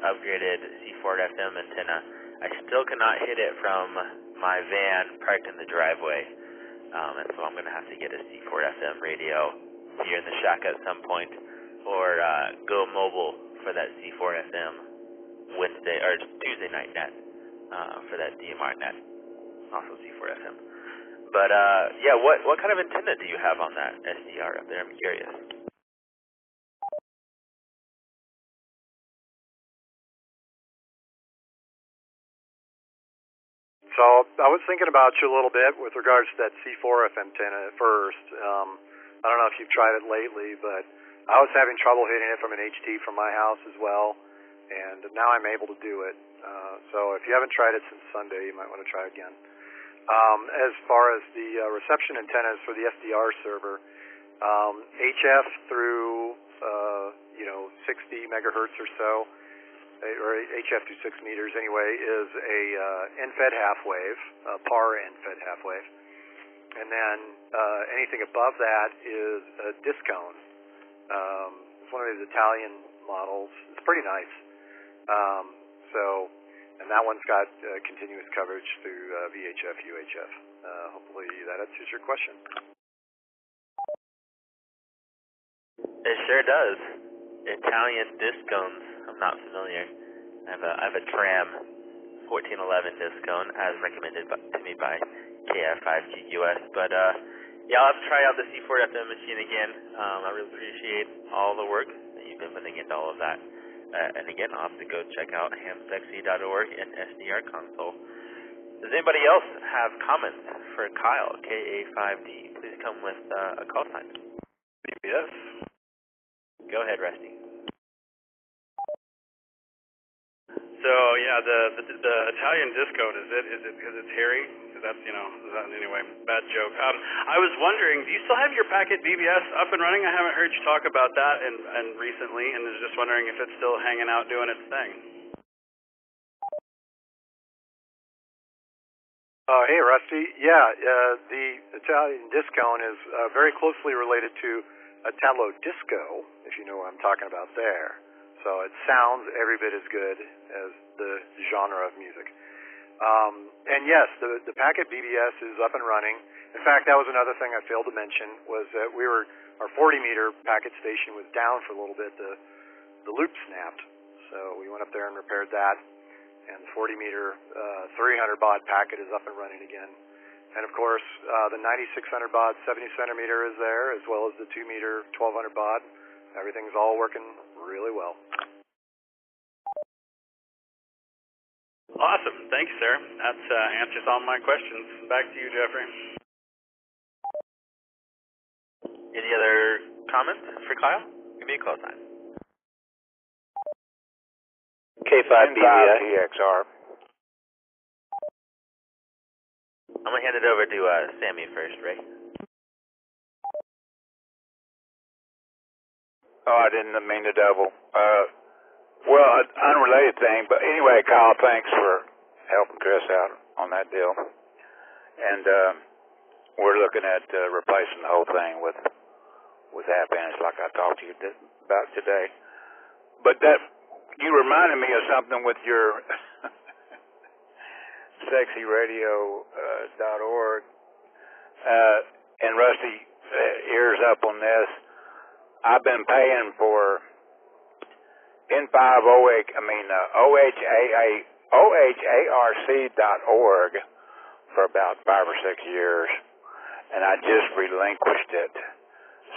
upgraded C4FM antenna I still cannot hit it from my van parked in the driveway, and so I'm going to have to get a C4FM radio here in the shack at some point, or go mobile for that C4FM Wednesday or Tuesday night net for that DMR net, also C4FM. But yeah, what kind of antenna do you have on that SDR up there? I'm curious. So I was thinking about you a little bit with regards to that C4F antenna at first. I don't know if you've tried it lately, but I was having trouble hitting it from an HT from my house as well, and now I'm able to do it. So if you haven't tried it since Sunday, you might want to try again. As far as the reception antennas for the SDR server, HF through 60 megahertz or so, or HF to 6 meters anyway, is a end-fed half wave, PAR end-fed half wave. And then anything above that is a discone. It's one of these Italian models. It's pretty nice. And that one's got continuous coverage through VHF, UHF. Hopefully that answers your question. It sure does. Italian discones. I'm not familiar. I have a Tram 1411 discone as recommended to me by KF5GQS. But yeah, I'll have to try out the C4FM machine again. I really appreciate all the work that you've been putting into all of that. And again, I'll have to go check out hamsexy.org and SDR console. Does anybody else have comments for Kyle, KA5D? Please come with a call sign. Yes. Go ahead, Rusty. So yeah, the Italian discone, is it because it's hairy? Because that's anyway, bad joke. I was wondering, do you still have your packet BBS up and running? I haven't heard you talk about that and recently, and was just wondering if it's still hanging out doing its thing. Hey, Rusty. Yeah, the Italian discone is very closely related to Italo disco, if you know what I'm talking about there. So it sounds every bit as good as the genre of music. And yes, the packet BBS is up and running. In fact, that was another thing I failed to mention, was that our 40-meter packet station was down for a little bit. The loop snapped. So we went up there and repaired that. And the 40-meter 300 baud packet is up and running again. And of course, the 9600 baud 70 centimeter is there, as well as the 2-meter 1200 baud. Everything's all working really well. Awesome. Thank you, sir. That answers all my questions. Back to you, Jeffrey. Any other comments for Kyle? Give me a call sign. K5BVXR. I'm going to hand it over to Sammy first, Ray. Oh, I didn't mean to double. Well, unrelated thing, but anyway, Kyle, thanks for helping Chris out on that deal. And we're looking at replacing the whole thing with half inch, like I talked to you about today. But you reminded me of something with your sexyradio.org. And Rusty, ears up on this. I've been paying for OHARC.org for about 5 or 6 years, and I just relinquished it.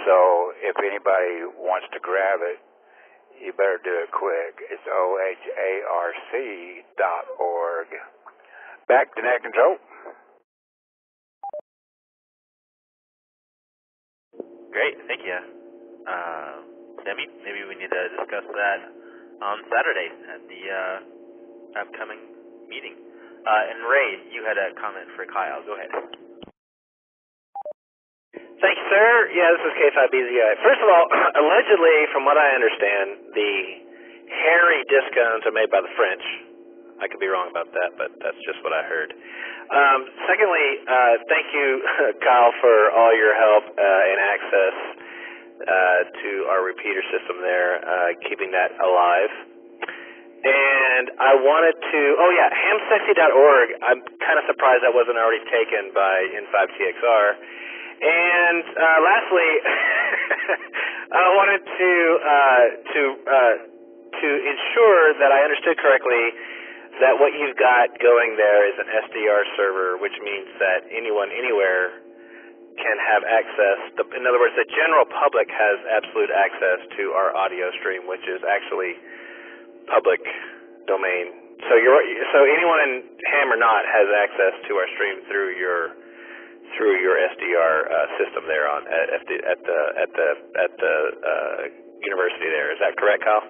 So if anybody wants to grab it, you better do it quick. It's OHARC.org. Back to net control. Great, thank you. Sammy, maybe we need to discuss that on Saturday at the upcoming meeting. And Ray, you had a comment for Kyle. Go ahead. Thank you, sir. Yeah, this is K5BZI. First of all, allegedly, from what I understand, the hairy discones are made by the French. I could be wrong about that, but that's just what I heard. Secondly, thank you, Kyle, for all your help and access to our repeater system there, keeping that alive. And I wanted to, hamsexy.org, I'm kind of surprised that wasn't already taken by N5TXR. And lastly, I wanted to ensure that I understood correctly that what you've got going there is an SDR server, which means that anyone, anywhere can have access. In other words, the general public has absolute access to our audio stream, which is actually public domain. So anyone in ham or not has access to our stream through your SDR system there at the university there. Is that correct, Kyle?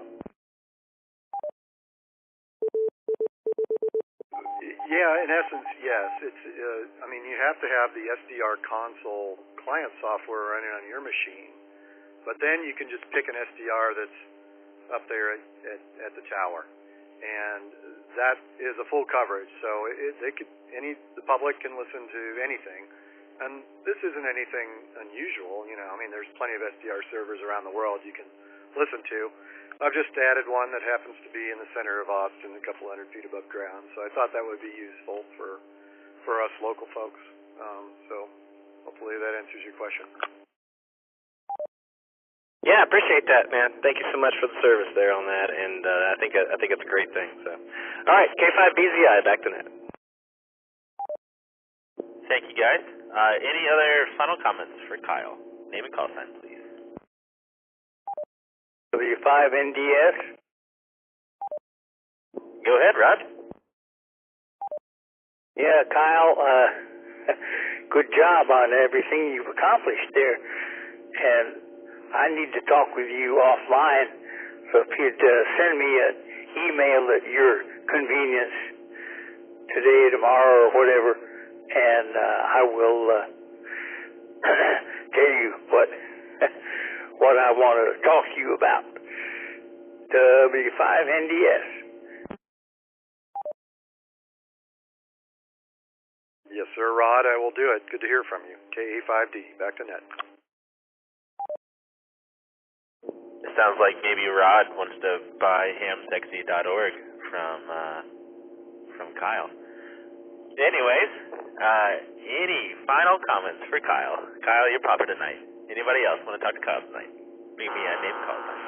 Yeah, in essence, yes. It's you have to have the SDR console client software running on your machine, but then you can just pick an SDR that's up there at the tower, and that is a full coverage. So the public can listen to anything, and this isn't anything unusual. There's plenty of SDR servers around the world you can listen to. I've just added one that happens to be in the center of Austin, a couple hundred feet above ground. So I thought that would be useful for us local folks. So hopefully that answers your question. Yeah, appreciate that, man. Thank you so much for the service there on that, and I think it's a great thing. So, all right, K5BZI, back to net. Thank you, guys. Any other final comments for Kyle? Name and call sign, please. W5NDS. Go ahead, Rod. Yeah, Kyle, good job on everything you've accomplished there. And I need to talk with you offline, so if you'd send me an email at your convenience today, tomorrow, or whatever, and I will tell you what I want to talk to you about. W5NDS. Yes, sir, Rod, I will do it. Good to hear from you. KA5D, back to net. It sounds like maybe Rod wants to buy hamsexy.org from Kyle. Anyways, any final comments for Kyle? Kyle, you're proper tonight. Anybody else want to talk to Kyle tonight? Meet me at name call time.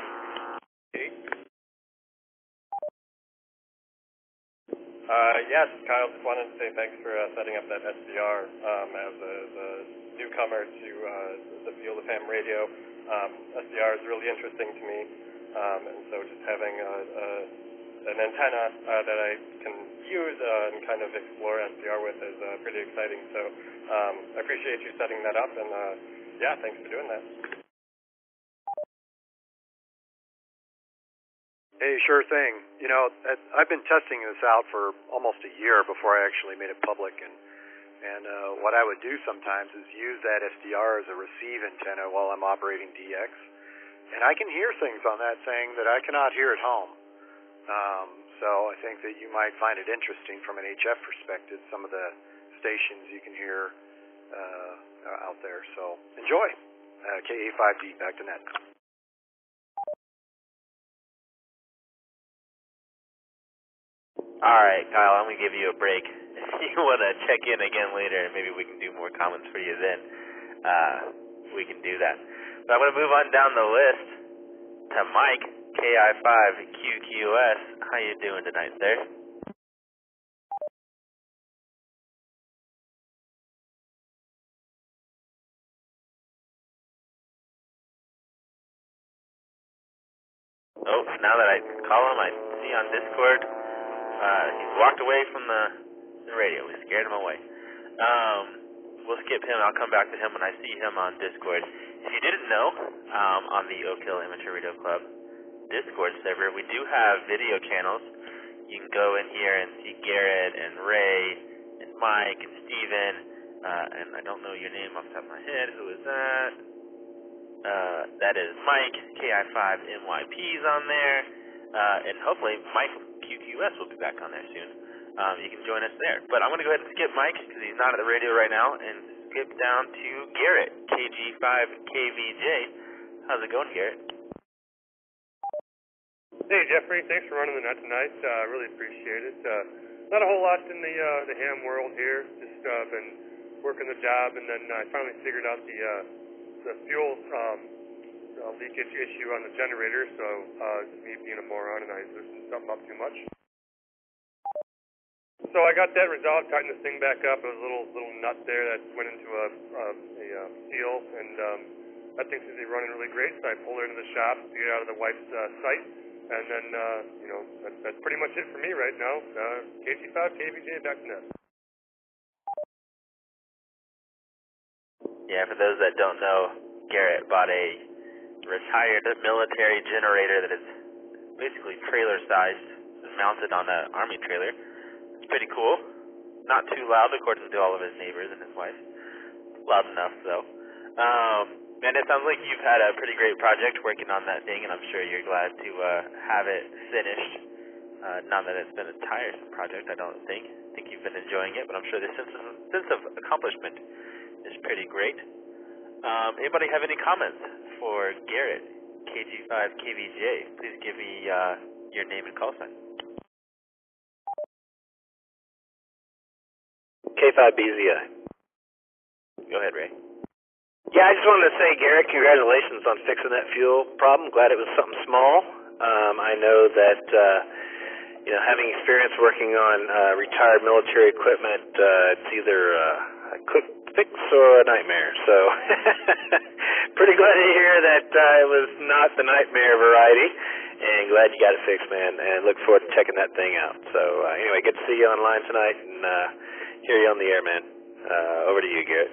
Just Kyle, just wanted to say thanks for setting up that SDR as a newcomer to the field of ham radio. SDR is really interesting to me, and so just having an antenna that I can use and kind of explore SDR with is pretty exciting. So I appreciate you setting that up, and thanks for doing that. Hey, sure thing. I've been testing this out for almost a year before I actually made it public, and what I would do sometimes is use that SDR as a receive antenna while I'm operating DX, and I can hear things on that saying that I cannot hear at home. So I think that you might find it interesting from an HF perspective, some of the stations you can hear out there. So enjoy. KA5D, back to net. All right, Kyle, I'm going to give you a break. If you want to check in again later, and maybe we can do more comments for you then, we can do that. But I'm going to move on down the list to Mike, KI5QQS. How you doing tonight, sir? Oh, now that I call him, I see on Discord, he's walked away from the radio. We scared him away. We'll skip him. I'll come back to him when I see him on Discord. If you didn't know, on the Oak Hill Amateur Radio Club Discord server, we do have video channels. You can go in here and see Garrett and Ray and Mike and Steven, and I don't know your name off the top of my head. Who is that? That is Mike, KI5NYP's on there, and hopefully Mike QQS will be back on there soon. You can join us there. But I'm going to go ahead and skip Mike because he's not at the radio right now, and skip down to Garrett, KG5KVJ. How's it going, Garrett? Hey, Jeffrey, thanks for running the net tonight. Really appreciate it. Not a whole lot in the ham world here. Just been working the job, and then I finally figured out the fuel leakage issue on the generator. So just me being a moron, and I loosened something up too much. So I got that resolved, tightened this thing back up. It was a little nut there that went into a seal, and that thing seems to be running really great. So I pulled her into the shop to get out of the wife's site, and then that's pretty much it for me right now. KC5, KVJ, back to net. Yeah, for those that don't know, Garrett bought a retired military generator that is basically trailer-sized, mounted on an army trailer. It's pretty cool. Not too loud, according to all of his neighbors and his wife. Loud enough, though. And it sounds like you've had a pretty great project working on that thing, and I'm sure you're glad to have it finished. Not that it's been a tiresome project, I don't think. I think you've been enjoying it, but I'm sure the sense of accomplishment is pretty great. Anybody have any comments for Garrett, KG5KVJ? Please give me your name and call sign. K5BZI. Go ahead, Ray. Yeah, I just wanted to say, Garrett, congratulations on fixing that fuel problem. Glad it was something small. I know that, having experience working on retired military equipment, it's either a quick fix or a nightmare. So, pretty glad to hear that it was not the nightmare variety, and glad you got it fixed, man, and look forward to checking that thing out. So, anyway, good to see you online tonight, and hear you on the air, man. Over to you, Garrett.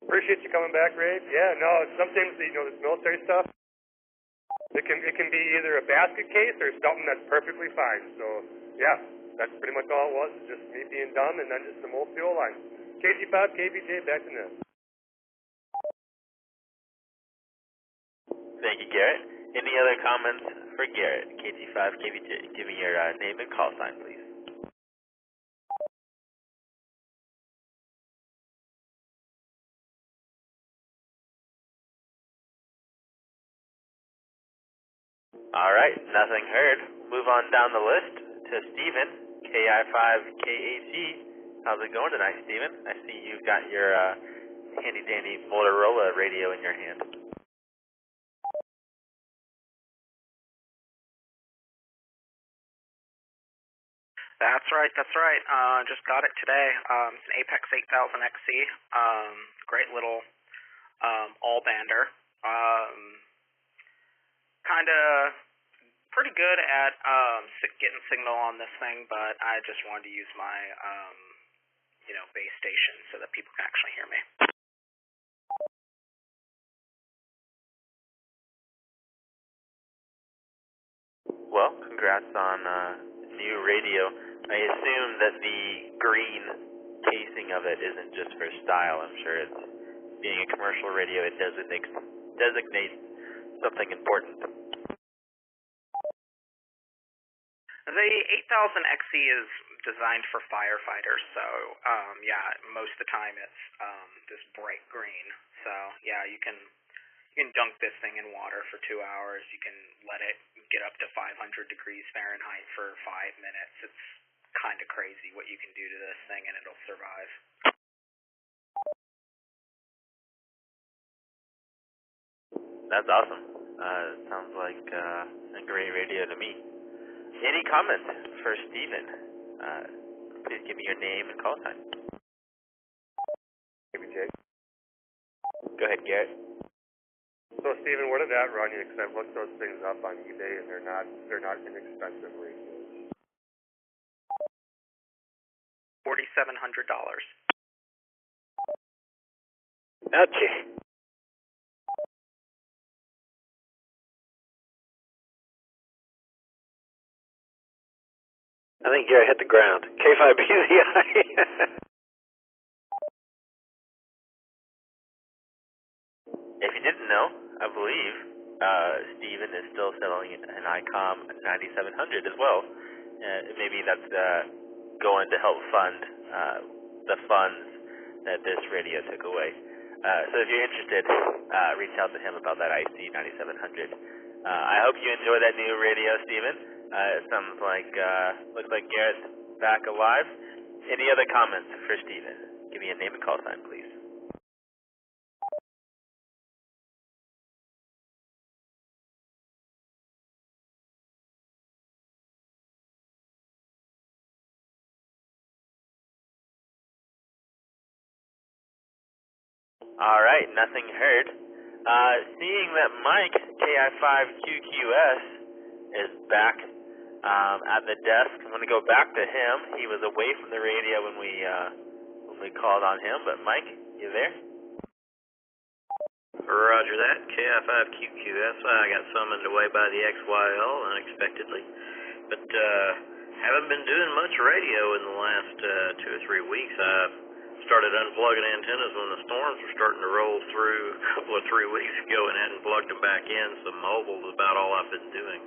Appreciate you coming back, Ray. Yeah, no, sometimes this military stuff, it can be either a basket case or something that's perfectly fine. So yeah, that's pretty much all it was. Just me being dumb and then just some old fuel line. KG5, KVJ, back to net. Thank you, Garrett. Any other comments for Garrett, KG5, KVJ? Give me your name and call sign, please. All right, nothing heard. Move on down the list to Steven, KI5KAG. How's it going tonight, Steven? I see you've got your handy-dandy Motorola radio in your hand. That's right. Just got it today. It's an Apex 8000 XC. Great little all-bander. Kind of pretty good at getting signal on this thing, but I just wanted to use my base station so that people can actually hear me. Well, congrats on new radio. I assume that the green casing of it isn't just for style. I'm sure it's, being a commercial radio, it designates something important. The 8000 XC is designed for firefighters, so most of the time it's this bright green. So yeah, you can dunk this thing in water for 2 hours. You can let it get up to 500 degrees Fahrenheit for 5 minutes. It's kind of crazy what you can do to this thing, and it'll survive. That's awesome. Sounds like a great radio to me. Any comments for Steven? Please give me your name and call sign. KVJ. Go ahead, Garrett. So Steven, what did that run you? Because I've looked those things up on eBay and they're not inexpensive radios. $4,700. Ouchie. I think Garrett hit the ground. K5BZI. If you didn't know, I believe Steven is still selling an ICOM 9700 as well. Maybe that's going to help fund the funds that this radio took away. So if you're interested, reach out to him about that IC 9700. I hope you enjoy that new radio, Steven. It sounds like, looks like Garrett's back alive. Any other comments for Steven? Give me a name and call sign, please. All right, nothing heard. Seeing that Mike, KI5QQS, is back at the desk, I'm going to go back to him. He was away from the radio when we called on him, but Mike, you there? Roger that. KI5QQS. I got summoned away by the XYL unexpectedly, but haven't been doing much radio in the last 2 or 3 weeks. I started unplugging antennas when the storms were starting to roll through a couple of 3 weeks ago and hadn't plugged them back in, so mobile is about all I've been doing.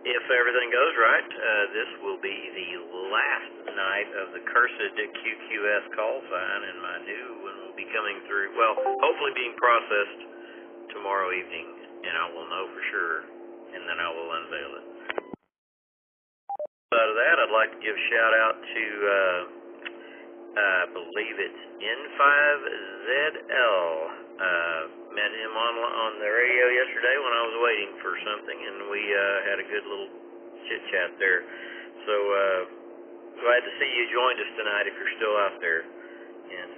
If everything goes right, this will be the last night of the cursed QQS call sign, and my new one will be coming through, well, hopefully being processed tomorrow evening, and I will know for sure, and then I will unveil it. Out of that, I'd like to give a shout out to I believe it's N5ZL. Met him on the radio yesterday when I was waiting for something, and we had a good little chit-chat there. So glad to see you joined us tonight if you're still out there. And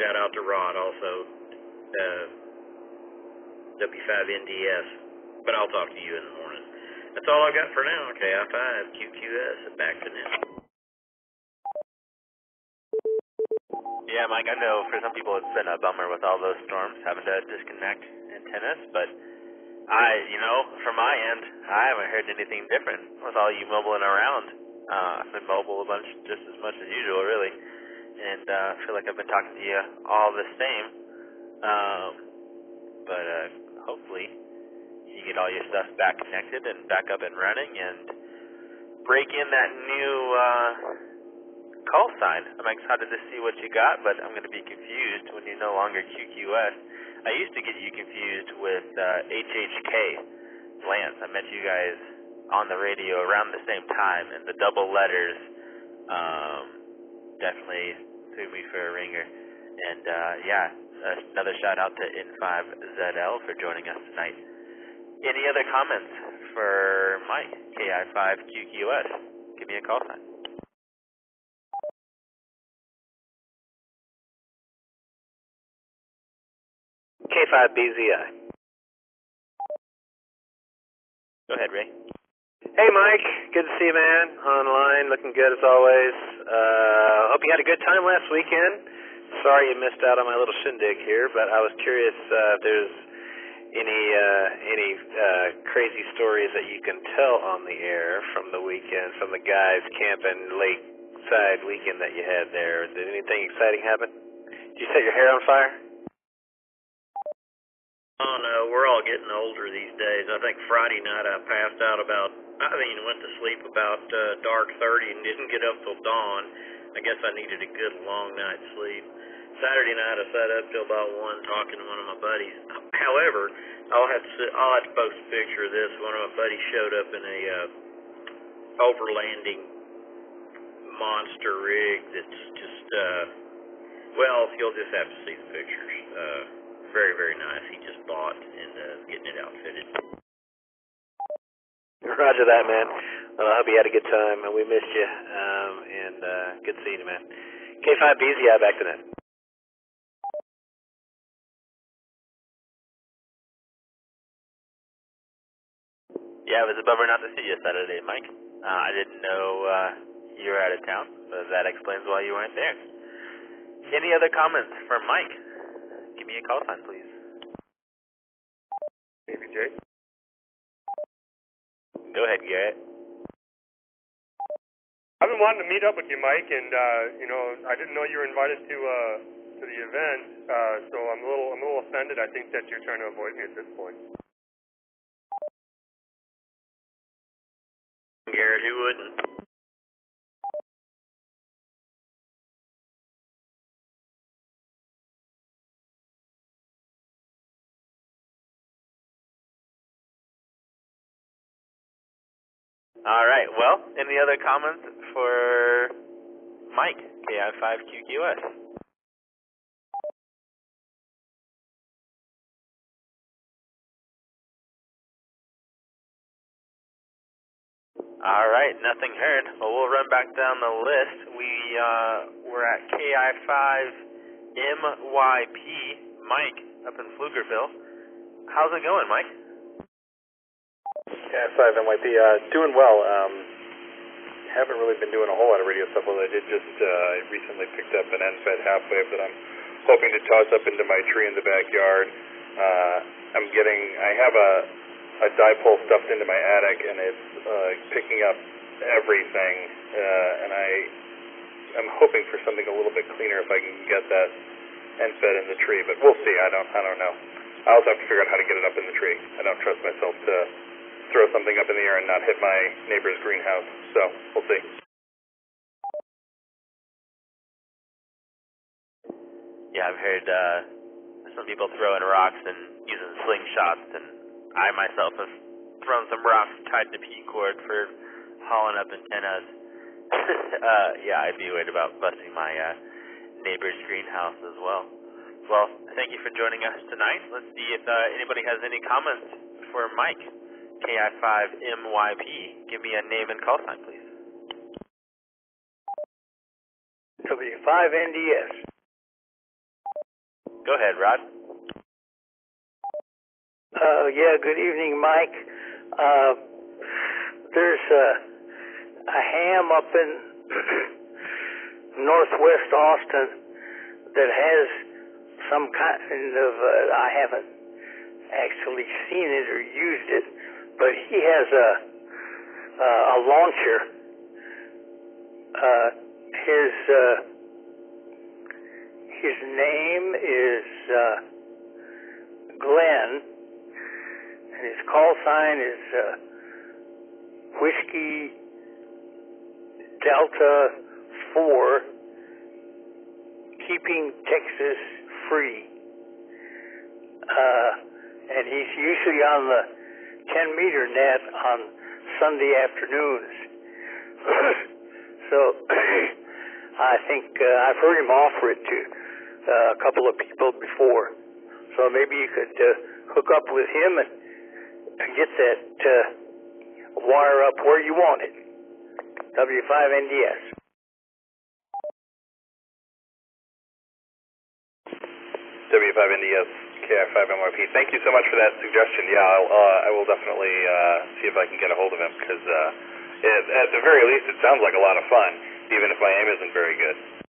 shout out to Rod also, W5NDS. But I'll talk to you in the morning. That's all I've got for now. KI5QQS, back to net. Yeah, Mike, I know for some people it's been a bummer with all those storms, having to disconnect antennas, but from my end, I haven't heard anything different with all you mobiling around. I've been mobile a bunch, just as much as usual, really, and I feel like I've been talking to you all the same, but hopefully you get all your stuff back connected and back up and running and break in that new call sign. I'm excited to see what you got, but I'm going to be confused when you're no longer QQS. I used to get you confused with HHK, Lance. I met you guys on the radio around the same time, and the double letters definitely threw me for a ringer. And another shout out to N5ZL for joining us tonight. Any other comments for Mike, KI5QQS? Give me a call sign. K5BZI. Go ahead, Ray. Hey, Mike. Good to see you, man. Online, looking good as always. Hope you had a good time last weekend. Sorry you missed out on my little shindig here, but I was curious if there's any crazy stories that you can tell on the air from the weekend, from the guys camping lakeside weekend that you had there. Did anything exciting happen? Did you set your hair on fire? Oh no, we're all getting older these days. I think Friday night I passed out went to sleep about dark 30 and didn't get up till dawn. I guess I needed a good long night's sleep. Saturday night I sat up till about 1 talking to one of my buddies. However, I'll have to post a picture of this. One of my buddies showed up in a overlanding monster rig that's just you'll just have to see the pictures. Very, very nice. He just bought and getting it outfitted. Roger that, man. Well, I hope you had a good time, and we missed you. Good seeing you, man. K5BZI, back to net. Yeah, it was a bummer not to see you Saturday, Mike. I didn't know you were out of town, but that explains why you weren't there. Any other comments from Mike? Give me a call sign, please. Maybe Jay. Go ahead, Garrett. I've been wanting to meet up with you, Mike, and I didn't know you were invited to the event, so I'm a little offended. I think that you're trying to avoid me at this point. Garrett, who wouldn't? All right. Well, any other comments for Mike, KI5QQS? All right, nothing heard. Well, we'll run back down the list. We're at KI5MYP, Mike, up in Pflugerville. How's it going, Mike? KI5MYP, doing well. Haven't really been doing a whole lot of radio stuff, although I did just recently picked up an end-fed half wave that I'm hoping to toss up into my tree in the backyard. I have a dipole stuffed into my attic, and it's picking up everything, and I'm hoping for something a little bit cleaner if I can get that end fed in the tree, but we'll see. I don't know. I also have to figure out how to get it up in the tree. I don't trust myself to throw something up in the air and not hit my neighbor's greenhouse, so we'll see. Yeah, I've heard some people throwing rocks and using slingshots, and I myself have thrown some rocks tied to P-cord for hauling up antennas. Yeah, I'd be worried about busting my neighbor's greenhouse as well. Well, thank you for joining us tonight. Let's see if anybody has any comments for Mike, KI5MYP. Give me a name and call sign, please. W5NDS. Go ahead, Rod. Yeah, good evening, Mike. There's a ham up in northwest Austin that has some kind of, I haven't actually seen it or used it, but he has a launcher. His name is Glenn, and his call sign is Whiskey Delta 4, keeping Texas free. And he's usually on the 10-meter net on Sunday afternoons. So I think I've heard him offer it to a couple of people before. So maybe you could hook up with him and get that wire up where you want it. W5NDS. W5NDS, KI5MRP. Thank you so much for that suggestion. Yeah, I will definitely see if I can get a hold of him, because at the very least it sounds like a lot of fun, even if my aim isn't very good.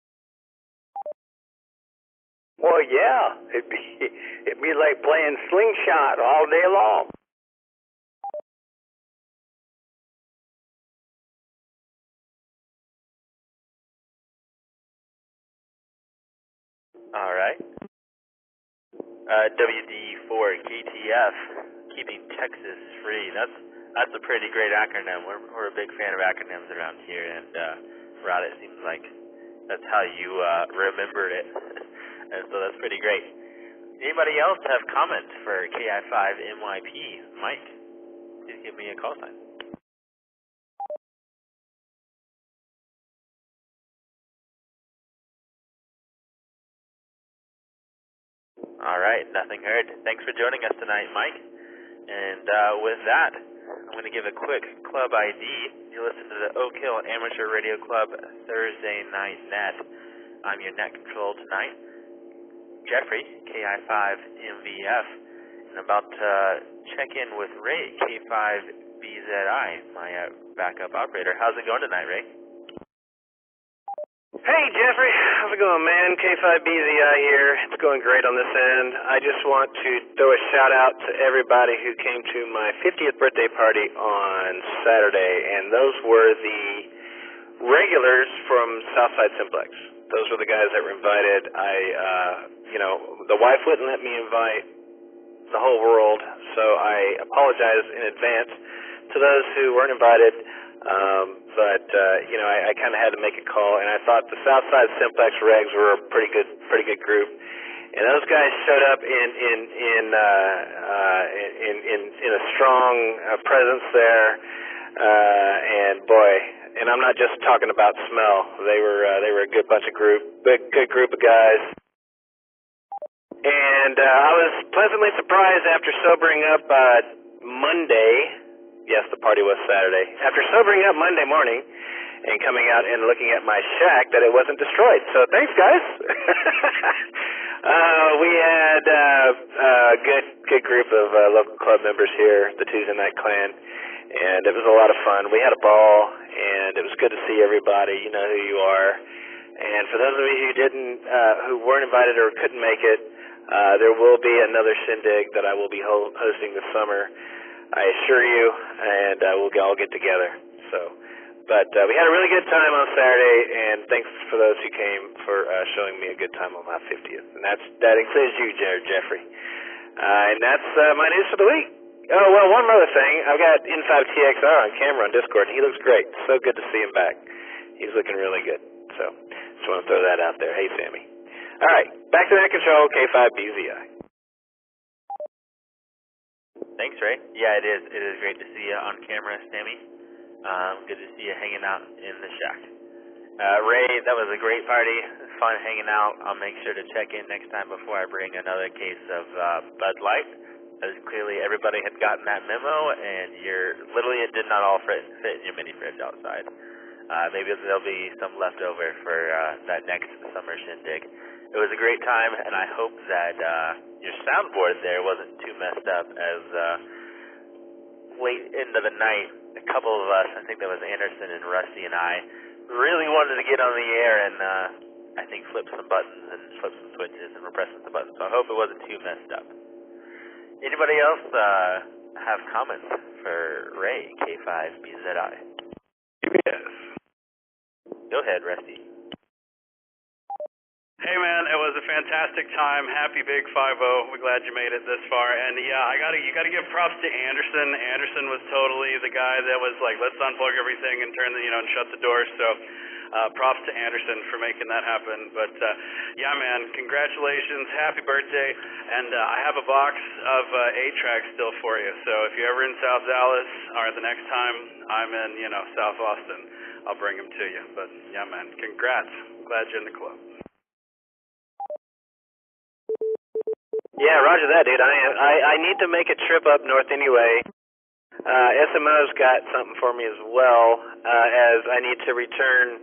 Well, yeah, it'd be like playing slingshot all day long. All right. WD4 KTF, keeping Texas free. That's a pretty great acronym. We're a big fan of acronyms around here, and Rod, it seems like that's how you remembered it. And so that's pretty great. Anybody else have comments for KI5MYP? Mike, please give me a call sign. All right, nothing heard. Thanks for joining us tonight, Mike. And with that, I'm going to give a quick club ID. You listen to the Oak Hill Amateur Radio Club Thursday Night Net. I'm your net control tonight, Jeffrey, KI5MVF, and about to check in with Ray, K5BZI, my backup operator. How's it going tonight, Ray? Hey, Jeffrey. How's it going, man? K5BZI here. It's going great on this end. I just want to throw a shout-out to everybody who came to my 50th birthday party on Saturday, and those were the regulars from Southside Simplex. Those were the guys that were invited. The wife wouldn't let me invite the whole world, so I apologize in advance to those who weren't invited. I kind of had to make a call, and I thought the Southside Simplex regs were a pretty good group, and those guys showed up in a strong presence there. And boy, and I'm not just talking about smell. They were a good bunch of good group of guys. And I was pleasantly surprised after sobering up Monday. Yes, the party was Saturday. After sobering up Monday morning and coming out and looking at my shack, that it wasn't destroyed. So thanks, guys. We had a good group of local club members here, the Tuesday Night Clan, and it was a lot of fun. We had a ball, and it was good to see everybody. You know who you are. And for those of you who weren't invited or couldn't make it, there will be another shindig that I will be hosting this summer, I assure you, and we'll all get together. But we had a really good time on Saturday, and thanks for those who came for showing me a good time on my 50th. And that includes you, Jeffrey. And that's my news for the week. Oh, well, one other thing. I've got N5TXR on camera on Discord. He looks great. So good to see him back. He's looking really good. So just want to throw that out there. Hey, Sammy. All right, back to net control, K5BZI. Thanks, Ray. Yeah, it is. It is great to see you on camera, Sammy. Good to see you hanging out in the shack. Ray, that was a great party. It was fun hanging out. I'll make sure to check in next time before I bring another case of Bud Light. As clearly everybody had gotten that memo, and literally it did not all fit in your mini fridge outside. Maybe there'll be some left over for that next summer shindig. It was a great time, and I hope that your soundboard there wasn't too messed up, as late into the night, a couple of us, I think that was Anderson and Rusty and I, really wanted to get on the air and I think flip some buttons and flip some switches, and we're pressing some buttons, so I hope it wasn't too messed up. Anybody else have comments for Ray, K5BZI? Yes. Go ahead, Rusty. Hey man, it was a fantastic time. Happy Big 5-0. We're glad you made it this far. And yeah, you gotta give props to Anderson. Anderson was totally the guy that was like, let's unplug everything and turn and shut the doors. So props to Anderson for making that happen. But yeah man, congratulations, happy birthday. And I have a box of 8-tracks still for you. So if you're ever in South Dallas, or the next time I'm in, South Austin, I'll bring them to you. But yeah man, congrats. Glad you're in the club. Yeah, roger that, dude. I need to make a trip up north anyway. SMO's got something for me as well, as I need to return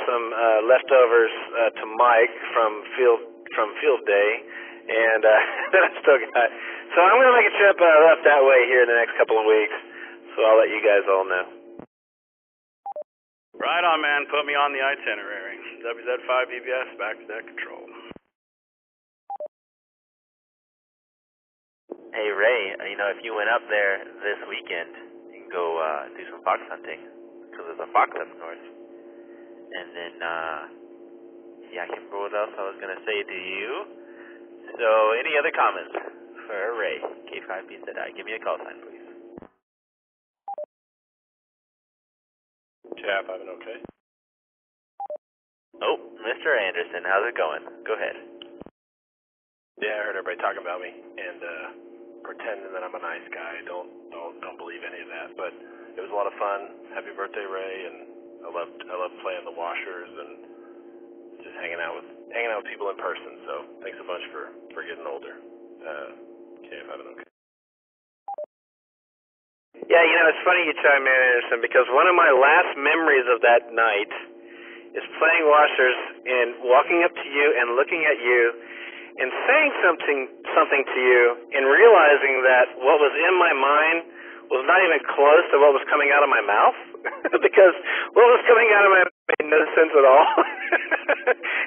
some leftovers to Mike from field day, and that I still got. So I'm gonna make a trip up that way here in the next couple of weeks. So I'll let you guys all know. Right on, man. Put me on the itinerary. WZ5EBS, back to net control. Hey Ray, if you went up there this weekend, you can go do some fox hunting, because there's a fox up north. And then, I can't remember what else I was going to say to you. So, any other comments for Ray, K5BZI? Give me a call sign, please. Chap, I'm okay. Oh, Mr. Anderson, how's it going? Go ahead. Yeah, I heard everybody talking about me, and pretending that I'm a nice guy. Don't believe any of that. But it was a lot of fun. Happy birthday, Ray, and I loved playing the washers and just hanging out with people in person. So thanks a bunch for getting older. Okay. Yeah, it's funny you chime in, Anderson, because one of my last memories of that night is playing washers and walking up to you and looking at you and saying something to you and realizing that what was in my mind was not even close to what was coming out of my mouth, because what was coming out of my mouth made no sense at all.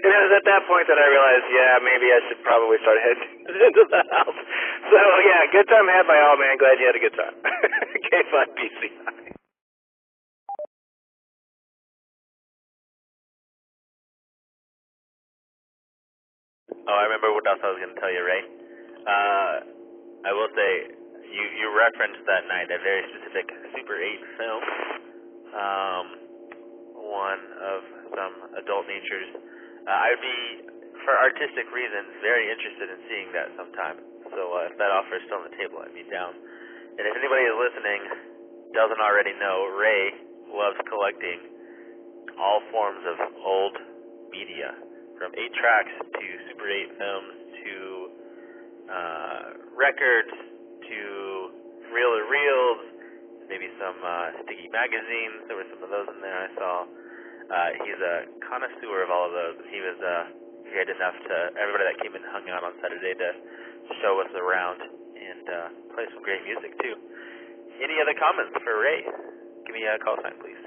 And it was at that point that I realized, maybe I should probably start heading into the house. So yeah, good time had by all, man. Glad you had a good time. K5BZI. Oh, I remember what else I was going to tell you, Ray. I will say, you referenced that night a very specific Super 8 film, one of some adult natures. I would be, for artistic reasons, very interested in seeing that sometime. So if that offer is still on the table, I'd be down. And if anybody is listening, doesn't already know, Ray loves collecting all forms of old media, from 8 tracks to Super 8 films to records to reel-to-reels, maybe some sticky magazines. There were some of those in there I saw. He's a connoisseur of all of those. He was great enough to everybody that came and hung out on Saturday to show us around and play some great music too. Any other comments for Ray? Give me a call sign, please.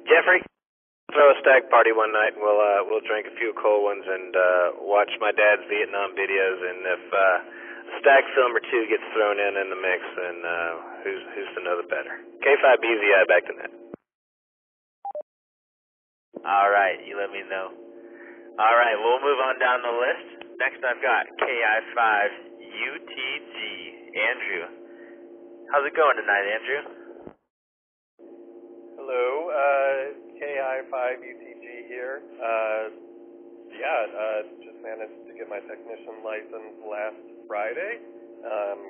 Jeffrey, throw a stag party one night and we'll drink a few cold ones and watch my dad's Vietnam videos, and if a stag film or two gets thrown in the mix, then who's to know the better. K5BZI back to net. All right, you let me know. All right, we'll move on down the list. Next I've got KI5UTG, Andrew. How's it going tonight, Andrew? Hello, KI5UTG here. Just managed to get my technician license last Friday.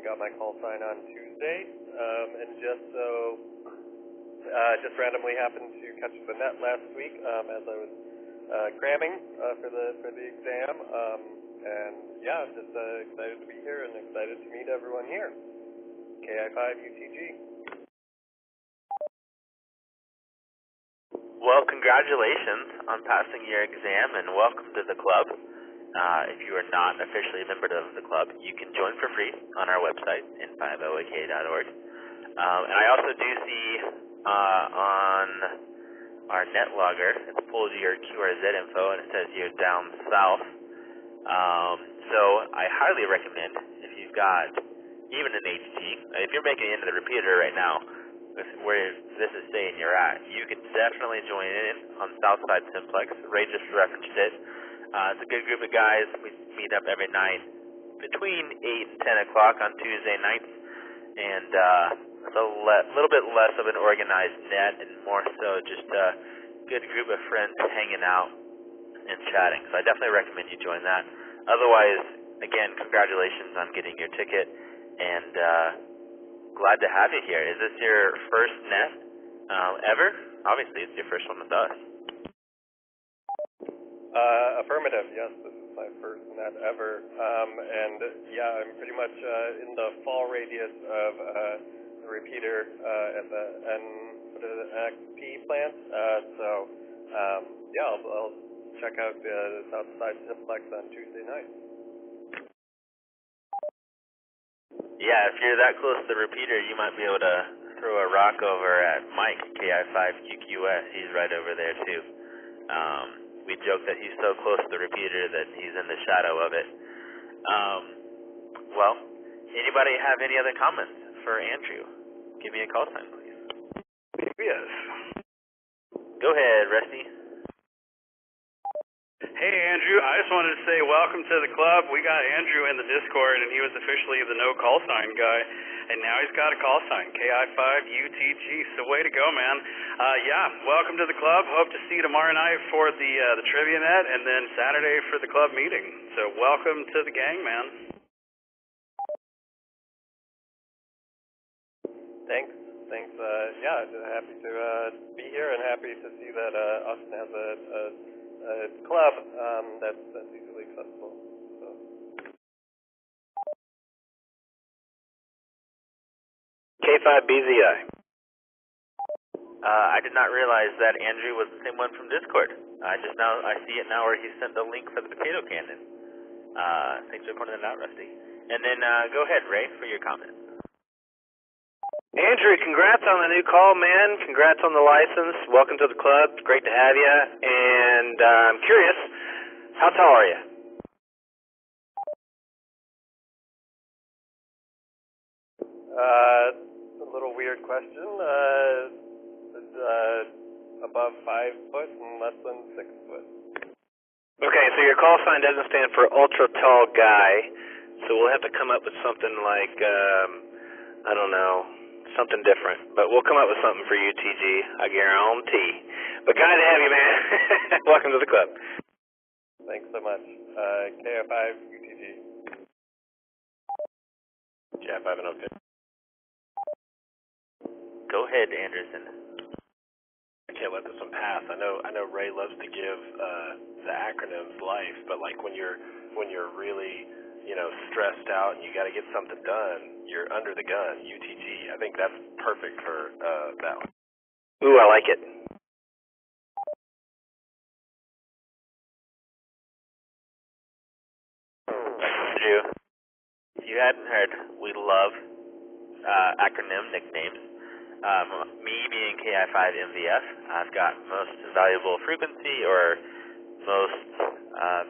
Got my call sign on Tuesday, and just randomly happened to catch the net last week as I was cramming for the exam. Just excited to be here and excited to meet everyone here. KI5UTG. Well, congratulations on passing your exam and welcome to the club. If you are not officially a member of the club, you can join for free on our website, in50ak.org. And I also do see on our net logger, it's pulled your QRZ info and it says you're down south. So I highly recommend, if you've got even an HG, if you're making it into the repeater right now, where this is saying you're at, you can definitely join in on Southside Simplex. Ray just referenced it. It's a good group of guys. We meet up every night between 8 and 10 o'clock on Tuesday nights, and it's a little bit less of an organized net and more so just a good group of friends hanging out and chatting. So I definitely recommend you join that. Otherwise, again, congratulations on getting your ticket, and glad to have you here. Is this your first net ever? Obviously, it's your first one with us. Affirmative, yes, this is my first net ever. I'm pretty much in the fall radius of the repeater at the NXP plant. I'll check out the Southside Simplex on Tuesday night. Yeah, if you're that close to the repeater, you might be able to throw a rock over at Mike, KI5QQS. He's right over there, too. We joke that he's so close to the repeater that he's in the shadow of it. Well, anybody have any other comments for Andrew? Give me a call sign, please. Yes. Go ahead, Rusty. Hey, Andrew, I just wanted to say welcome to the club. We got Andrew in the Discord, and he was officially the no call sign guy, and now he's got a call sign, KI5UTG, so way to go, man. Welcome to the club. Hope to see you tomorrow night for the trivia net, and then Saturday for the club meeting. So welcome to the gang, man. Thanks. Happy to be here and happy to see that Austin has a club that's easily accessible. So. K5BZI. I did not realize that Andrew was the same one from Discord. I see it now where he sent the link for the potato cannon. Thanks for pointing that out, Rusty. And then go ahead, Ray, for your comment. Andrew, congrats on the new call, man. Congrats on the license. Welcome to the club. It's great to have you. And I'm curious, how tall are you? A little weird question. Above 5 foot and less than 6 foot. Okay, so your call sign doesn't stand for ultra tall guy, so we'll have to come up with something like, I don't know, something different. But we'll come up with something for you, TG, I guarantee. But glad to have you, man. Welcome to the club. Thanks so much. KI5 UTG. KI5 and OK. Go ahead, Anderson. I can't let this one pass. I know Ray loves to give the acronyms life, but like when you're really, stressed out and you got to get something done, you're under the gun. UTG. I think that's perfect for that one. Ooh, I like it. Drew, if you hadn't heard, we love acronym nicknames. Me being KI5 MVF, I've got most valuable frequency or most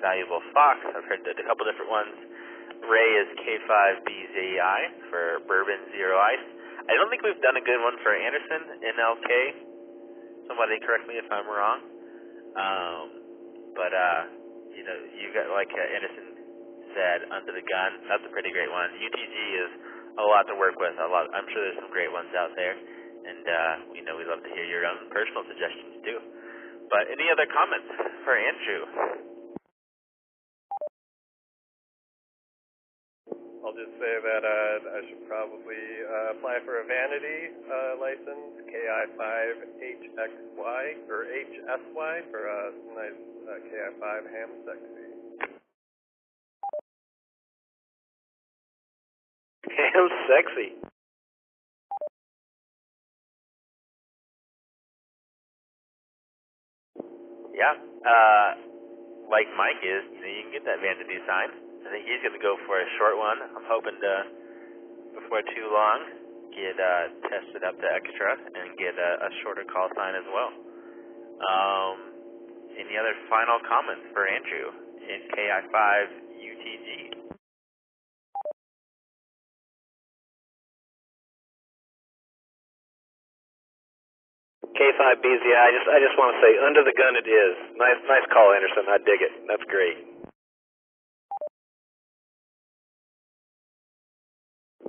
valuable Fox. I've heard a couple different ones. Ray is K5BZI for Bourbon Zero Ice. I don't think we've done a good one for Anderson, NLK. Somebody correct me if I'm wrong. But you got, like Anderson said, Under the Gun. That's a pretty great one. UTG is a lot to work with. I'm sure there's some great ones out there. And, we'd love to hear your own personal suggestions, too. But any other comments for Andrew? I'll just say that I should probably apply for a vanity license, KI5HXY, or HSY, for a nice KI5 ham sexy. Ham sexy. Yeah, like Mike is, you can get that vanity sign. I think he's going to go for a short one. I'm hoping to, before too long, get tested up to extra and get a shorter call sign as well. Any other final comments for Andrew in KI5 UTG? K5BZI, I just want to say, under the gun it is. Nice call, Anderson. I dig it. That's great.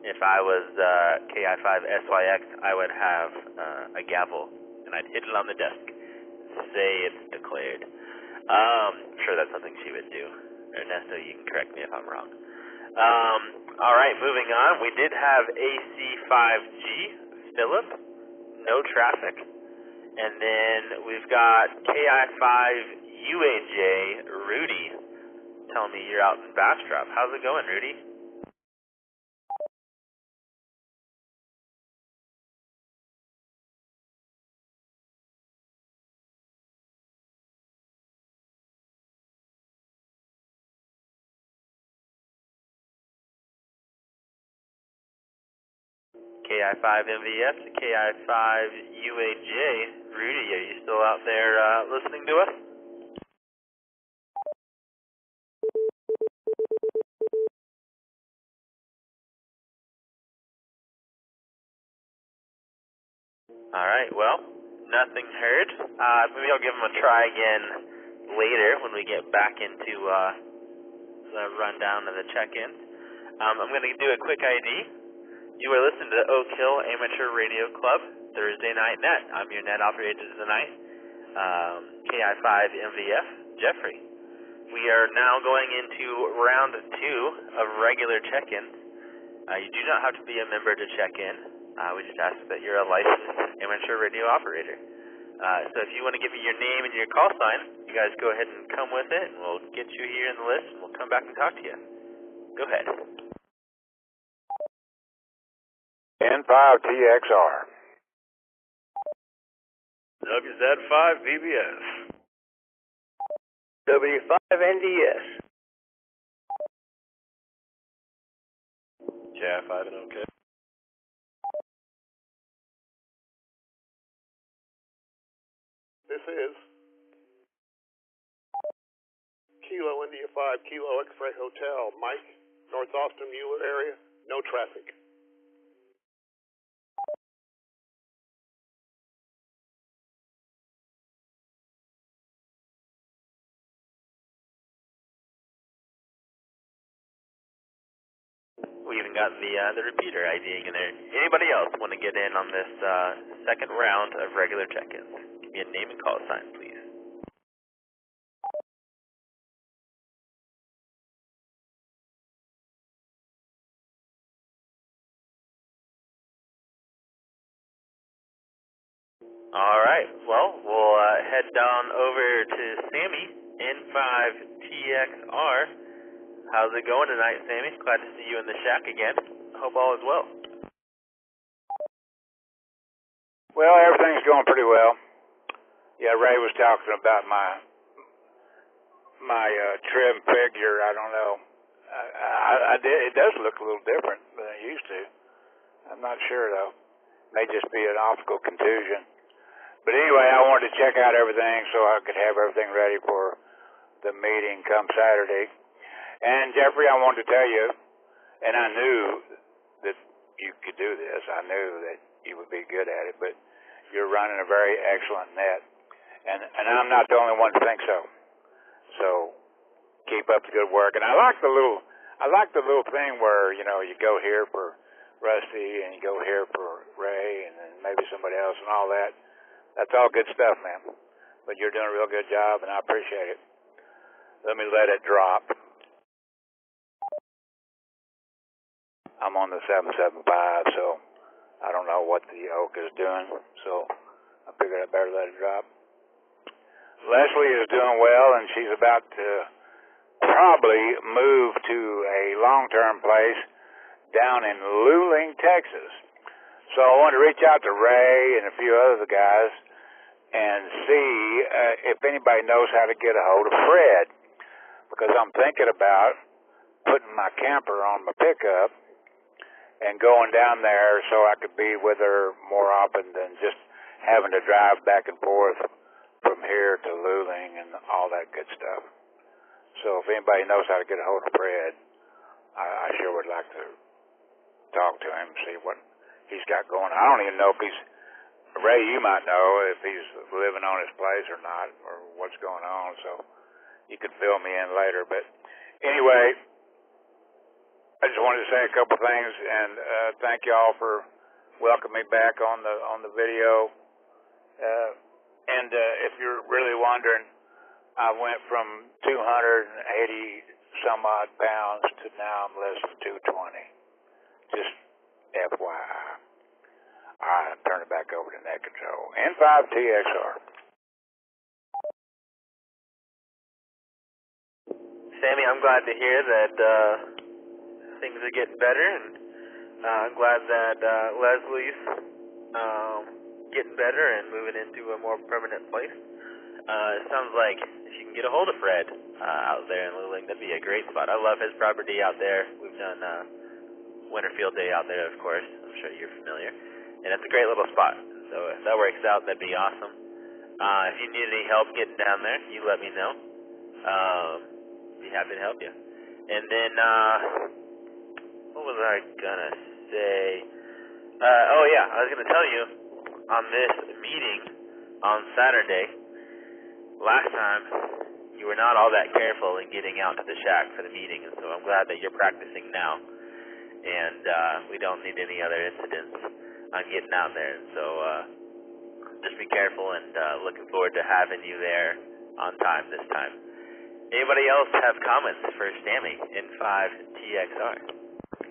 If I was KI5SYX, I would have a gavel, and I'd hit it on the desk. Say it's declared. I'm sure that's something she would do. Ernesto, you can correct me if I'm wrong. All right, moving on. We did have AC5G, Philip, no traffic. And then we've got KI5UAJ, Rudy, telling me you're out in Bastrop. How's it going, Rudy? KI5MVS, KI5UAJ. Rudy, are you still out there listening to us? All right, well, nothing heard. Maybe I'll give him a try again later when we get back into the rundown of the check-ins. I'm going to do a quick ID. You are listening to Oak Hill Amateur Radio Club, Thursday Night Net. I'm your net operator tonight, KI5MVF, Jeffrey. We are now going into round 2 of regular check-ins. You do not have to be a member to check in. We just ask that you're a licensed amateur radio operator. So if you want to give me your name and your call sign, you guys go ahead and come with it, and we'll get you here in the list, and we'll come back and talk to you. Go ahead. N5TXR. WZ5VBS. W5NDS. KI5 and OK. This is Kilo India 5, Kilo X-Ray Hotel, Mike, North Austin, Mueller area, no traffic. We even got the repeater IDing in there. Anybody else want to get in on this second round of regular check-ins? Give me a name and call sign, please. All right. Well, we'll head down over to Sammy, N5TXR. How's it going tonight, Sammy? Glad to see you in the shack again. Hope all is well. Well, everything's going pretty well. Yeah, Ray was talking about my trim figure. I don't know. It does look a little different than it used to. I'm not sure though. May just be an optical contusion. But anyway, I wanted to check out everything so I could have everything ready for the meeting come Saturday. And Jeffrey, I wanted to tell you, and I knew that you could do this. I knew that you would be good at it, but you're running a very excellent net. And I'm not the only one to think so. So keep up the good work. And I like the little thing where, you know, you go here for Rusty and you go here for Ray and then maybe somebody else and all that. That's all good stuff, man. But you're doing a real good job, and I appreciate it. Let me let it drop. I'm on the 775, so I don't know what the Oak is doing, so I figured I better let it drop. Leslie is doing well, and she's about to probably move to a long-term place down in Luling, Texas. So I wanted to reach out to Ray and a few other guys and see if anybody knows how to get a hold of Fred, because I'm thinking about putting my camper on my pickup and going down there so I could be with her more often than just having to drive back and forth from here to Luling and all that good stuff. So if anybody knows how to get a hold of Fred, I sure would like to talk to him, see what he's got going. I don't even know if he's, Ray, you might know if he's living on his place or not, or what's going on, so you could fill me in later. But anyway, I just wanted to say a couple things, and thank you all for welcoming me back on the video. And if you're really wondering, I went from 280 some odd pounds to now I'm less than 220. Just FYI. All right, I'll turn it back over to net control. N5TXR. Sammy, I'm glad to hear that things are getting better, and I'm glad that Leslie's getting better and moving into a more permanent place. It sounds like if you can get a hold of Fred out there in Luling, that'd be a great spot. I love his property out there. We've done Winterfield Day out there, of course. I'm sure you're familiar. And it's a great little spot. So if that works out, that'd be awesome. If you need any help getting down there, you let me know. Be happy to help you. And then, what was I gonna say? Oh yeah, I was gonna tell you, on this meeting on Saturday, last time, you were not all that careful in getting out to the shack for the meeting, and so I'm glad that you're practicing now. And we don't need any other incidents on getting out there. So just be careful, and looking forward to having you there on time this time. Anybody else have comments for Sammy in 5TXR?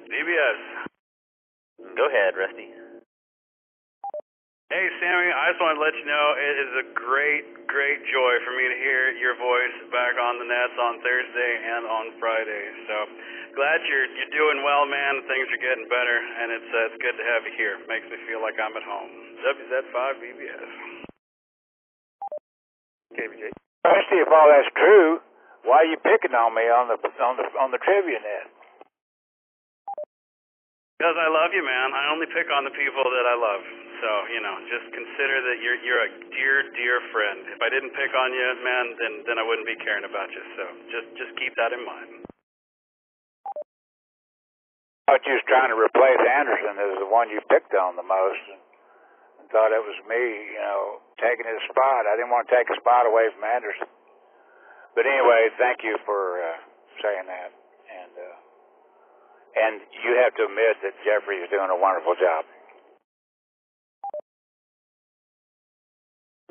DBS. Go ahead, Rusty. Hey, Sammy, I just want to let you know it is a great joy for me to hear your voice back on the nets on Thursday and on Friday. So glad you're doing well, man. Things are getting better, and it's good to have you here. Makes me feel like I'm at home. WZ5BBS. KBJ. Rusty, if all that's true, why are you picking on me on the trivia net? Because I love you, man. I only pick on the people that I love. So, you know, just consider that you're a dear friend. If I didn't pick on you, man, then I wouldn't be caring about you. So just keep that in mind. I thought you was trying to replace Anderson as the one you picked on the most, and thought it was me, you know, taking his spot. I didn't want to take a spot away from Anderson. But anyway, thank you for saying that. And you have to admit that Jeffrey is doing a wonderful job.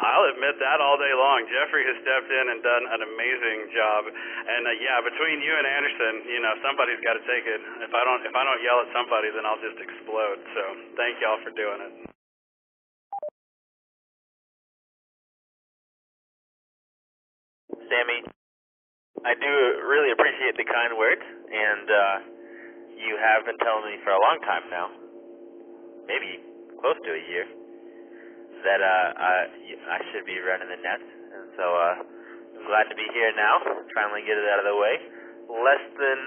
I'll admit that all day long. Jeffrey has stepped in and done an amazing job. And yeah, between you and Anderson, you know, somebody's got to take it. If I don't yell at somebody, then I'll just explode. So thank y'all for doing it. Sammy, I do really appreciate the kind words, and you have been telling me for a long time now, maybe close to a year, that I should be running the nets, and so I'm glad to be here now, finally get it out of the way. Less than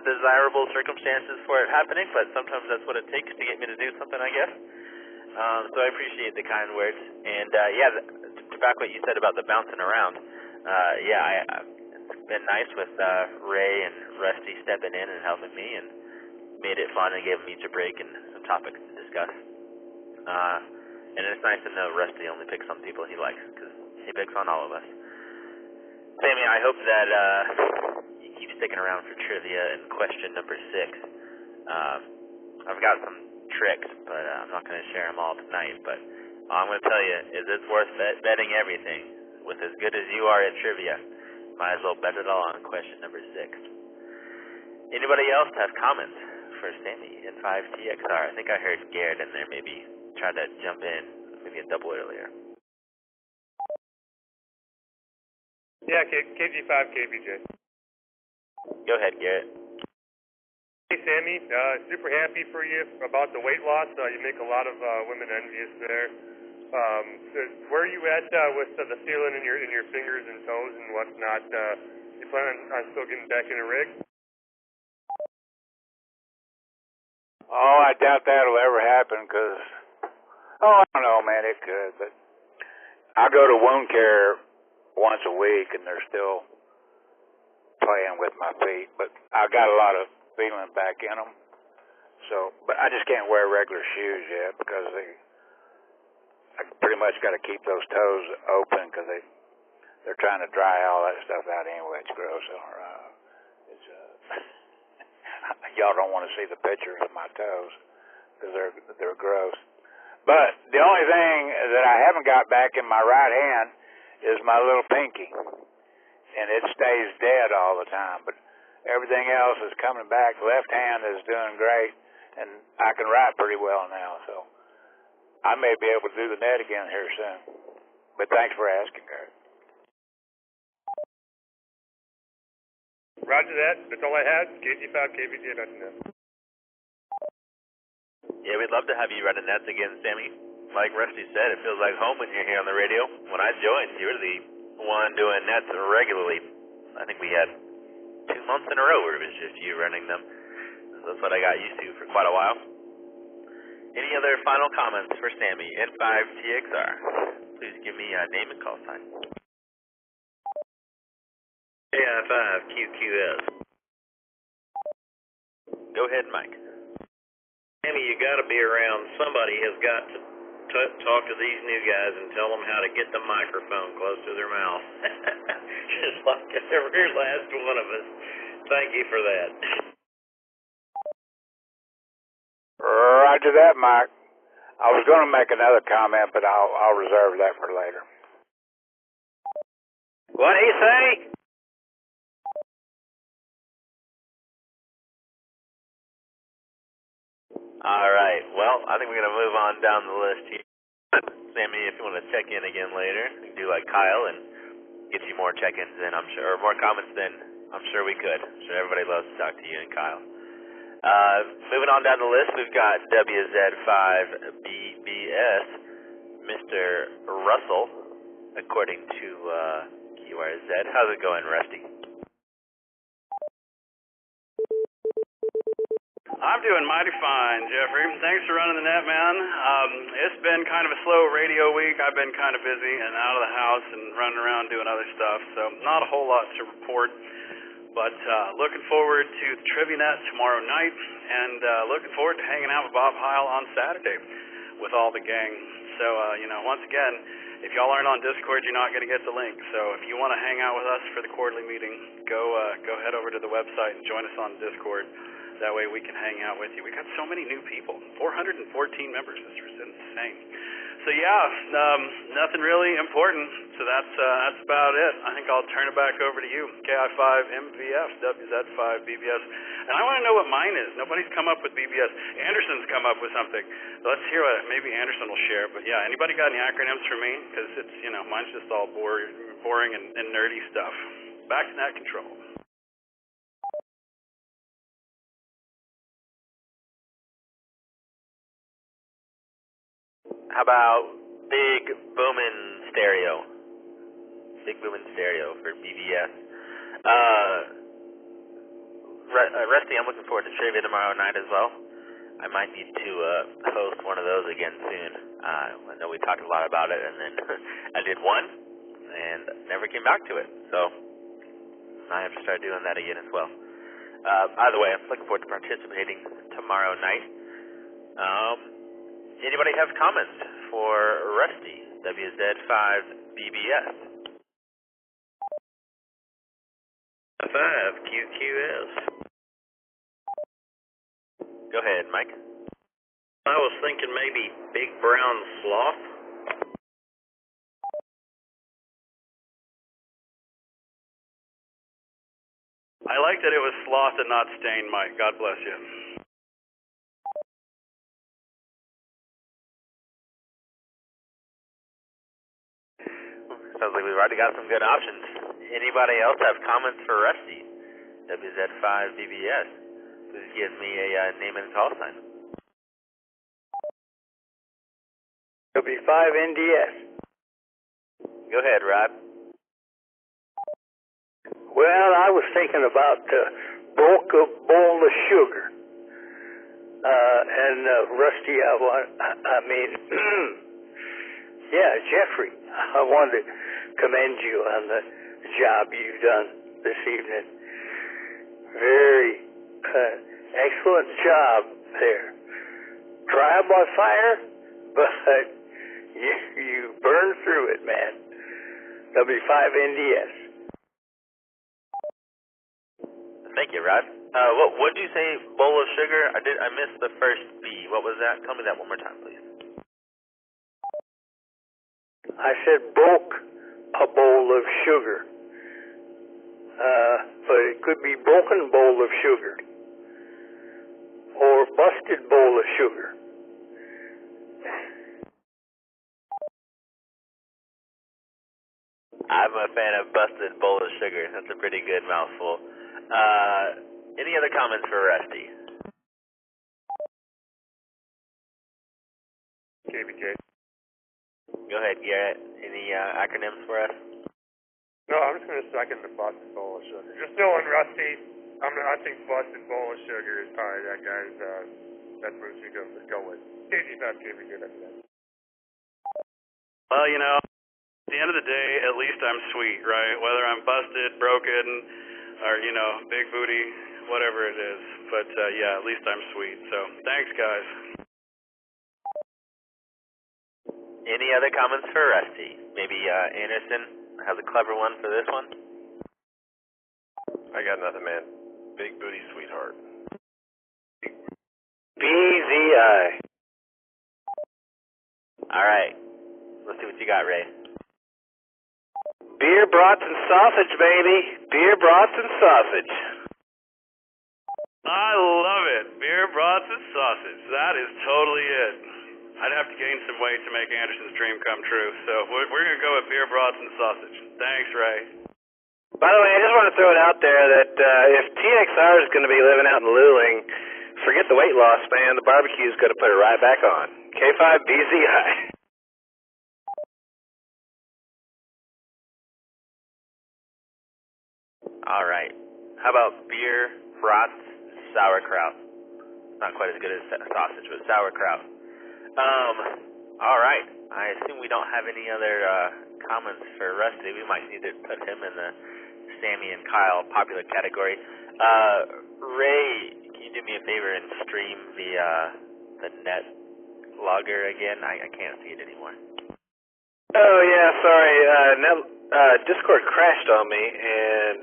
desirable circumstances for it happening, but sometimes that's what it takes to get me to do something, I guess. So I appreciate the kind words, and to back what you said about the bouncing around, it's been nice with Ray and Rusty stepping in and helping me, and made it fun and gave them each a break and some topics to discuss. And it's nice to know Rusty only picks on people he likes, because he picks on all of us. Sammy, I hope that you keep sticking around for trivia and question number 6. I've got some tricks, but I'm not going to share them all tonight. But all I'm going to tell you is it's worth betting everything. With as good as you are at trivia, might as well bet it all on question number 6. Anybody else have comments for Sammy in 5TXR? I think I heard Garrett in there maybe try to jump in, maybe a double earlier. Yeah, KG5, KBJ. Go ahead, Garrett. Hey, Sammy, super happy for you about the weight loss. You make a lot of women envious there. Where are you at with the feeling in your fingers and toes and whatnot? You plan on still getting back in a rig? Oh, I doubt that'll ever happen because, I don't know, man, it could. But I go to wound care once a week, and they're still playing with my feet. But I got a lot of feeling back in them. So, but I just can't wear regular shoes yet because I pretty much got to keep those toes open because they're trying to dry all that stuff out anyway. It's gross. Y'all don't want to see the pictures of my toes because they're gross. But the only thing that I haven't got back in my right hand is my little pinky, and it stays dead all the time. But everything else is coming back. Left hand is doing great, and I can write pretty well now. So I may be able to do the net again here soon. But thanks for asking, Kurt. Roger that. That's all I had. KG5, KBJ.net. Yeah, we'd love to have you running nets again, Sammy. Like Rusty said, it feels like home when you're here on the radio. When I joined, you were the one doing nets regularly. I think we had 2 months in a row where it was just you running them. That's what I got used to for quite a while. Any other final comments for Sammy in 5TXR? Please give me a name and call sign. AI5 QQS. Go ahead, Mike. Sammy, you got to be around. Somebody has got to talk to these new guys and tell them how to get the microphone close to their mouth. Just like every last one of us. Thank you for that. Roger that, Mike. I was going to make another comment, but I'll reserve that for later. What do you say? All right. Well, I think we're going to move on down the list here. Sammy, if you want to check in again later, you can do like Kyle and get you more check-ins in, I'm sure, or more comments than I'm sure we could. I'm sure everybody loves to talk to you and Kyle. Moving on down the list, we've got WZ5BBS, Mr. Russell, according to QRZ. How's it going, Rusty? I'm doing mighty fine, Jeffrey. Thanks for running the net, man. It's been kind of a slow radio week. I've been kind of busy and out of the house and running around doing other stuff, so not a whole lot to report. But looking forward to the Trivia Net tomorrow night, and looking forward to hanging out with Bob Heil on Saturday with all the gang. So, once again, if y'all aren't on Discord, you're not going to get the link. So if you want to hang out with us for the quarterly meeting, go head over to the website and join us on Discord. That way we can hang out with you. We got so many new people, 414 members. This is insane. So yeah, nothing really important. So that's about it. I think I'll turn it back over to you. KI5MVF, WZ5BBS. And I want to know what mine is. Nobody's come up with BBS. Anderson's come up with something. So let's hear what maybe Anderson will share. But yeah, anybody got any acronyms for me? Because it's, mine's just all boring and nerdy stuff. Back to net control. How about big boomin' stereo? Big boomin' stereo for BBS. Rusty, I'm looking forward to trivia tomorrow night as well. I might need to host one of those again soon. I know we talked a lot about it, and then I did one and never came back to it. So I have to start doing that again as well. Either way, I'm looking forward to participating tomorrow night. Anybody have comments for Rusty, WZ5BBS? 5QQS. Go ahead, Mike. I was thinking maybe Big Brown Sloth. I like that it was sloth and not stain, Mike. God bless you. Sounds like we've already got some good options. Anybody else have comments for Rusty, WZ5BBS? Please give me a name and call sign. W5NDS. Go ahead, Rod. Well, I was thinking about bulk of bowl of sugar. And Rusty, yeah, Jeffrey, I wanted to commend you on the job you've done this evening. Very excellent job there. Trial by fire, but you burned through it, man. W5NDS. Thank you, Rod. What did you say? Bowl of sugar? I missed the first B. What was that? Tell me that one more time, please. I said bulk a bowl of sugar. But it could be broken bowl of sugar. Or busted bowl of sugar. I'm a fan of busted bowl of sugar. That's a pretty good mouthful. Any other comments for Rusty? KBJ. Go ahead, Garrett. Any acronyms for us? No, I'm just going to second the busted bowl of sugar. Just knowing Rusty, I think busted bowl of sugar is probably that guy's best move to go with. KBJ, that's that. Well, at the end of the day, at least I'm sweet, right? Whether I'm busted, broken, or, big booty, whatever it is. But, yeah, at least I'm sweet. So, thanks, guys. Any other comments for Rusty? Maybe Anderson has a clever one for this one? I got nothing, man. Big booty sweetheart. BZI. All right. Let's see what you got, Ray. Beer, brats, and sausage, baby. Beer, brats, and sausage. I love it. Beer, brats, and sausage. That is totally it. I'd have to gain some weight to make Anderson's dream come true. So we're going to go with beer, brats, and sausage. Thanks, Ray. By the way, I just want to throw it out there that if TXR is going to be living out in Luling, forget the weight loss, man. The barbecue's going to put it right back on. K5BZI. All right. How about beer, brats, sauerkraut? Not quite as good as sausage, but sauerkraut. All right. I assume we don't have any other comments for Rusty. We might need to put him in the Sammy and Kyle popular category. Ray, can you do me a favor and stream the net logger again? I can't see it anymore. Oh, yeah, sorry. Discord crashed on me, and,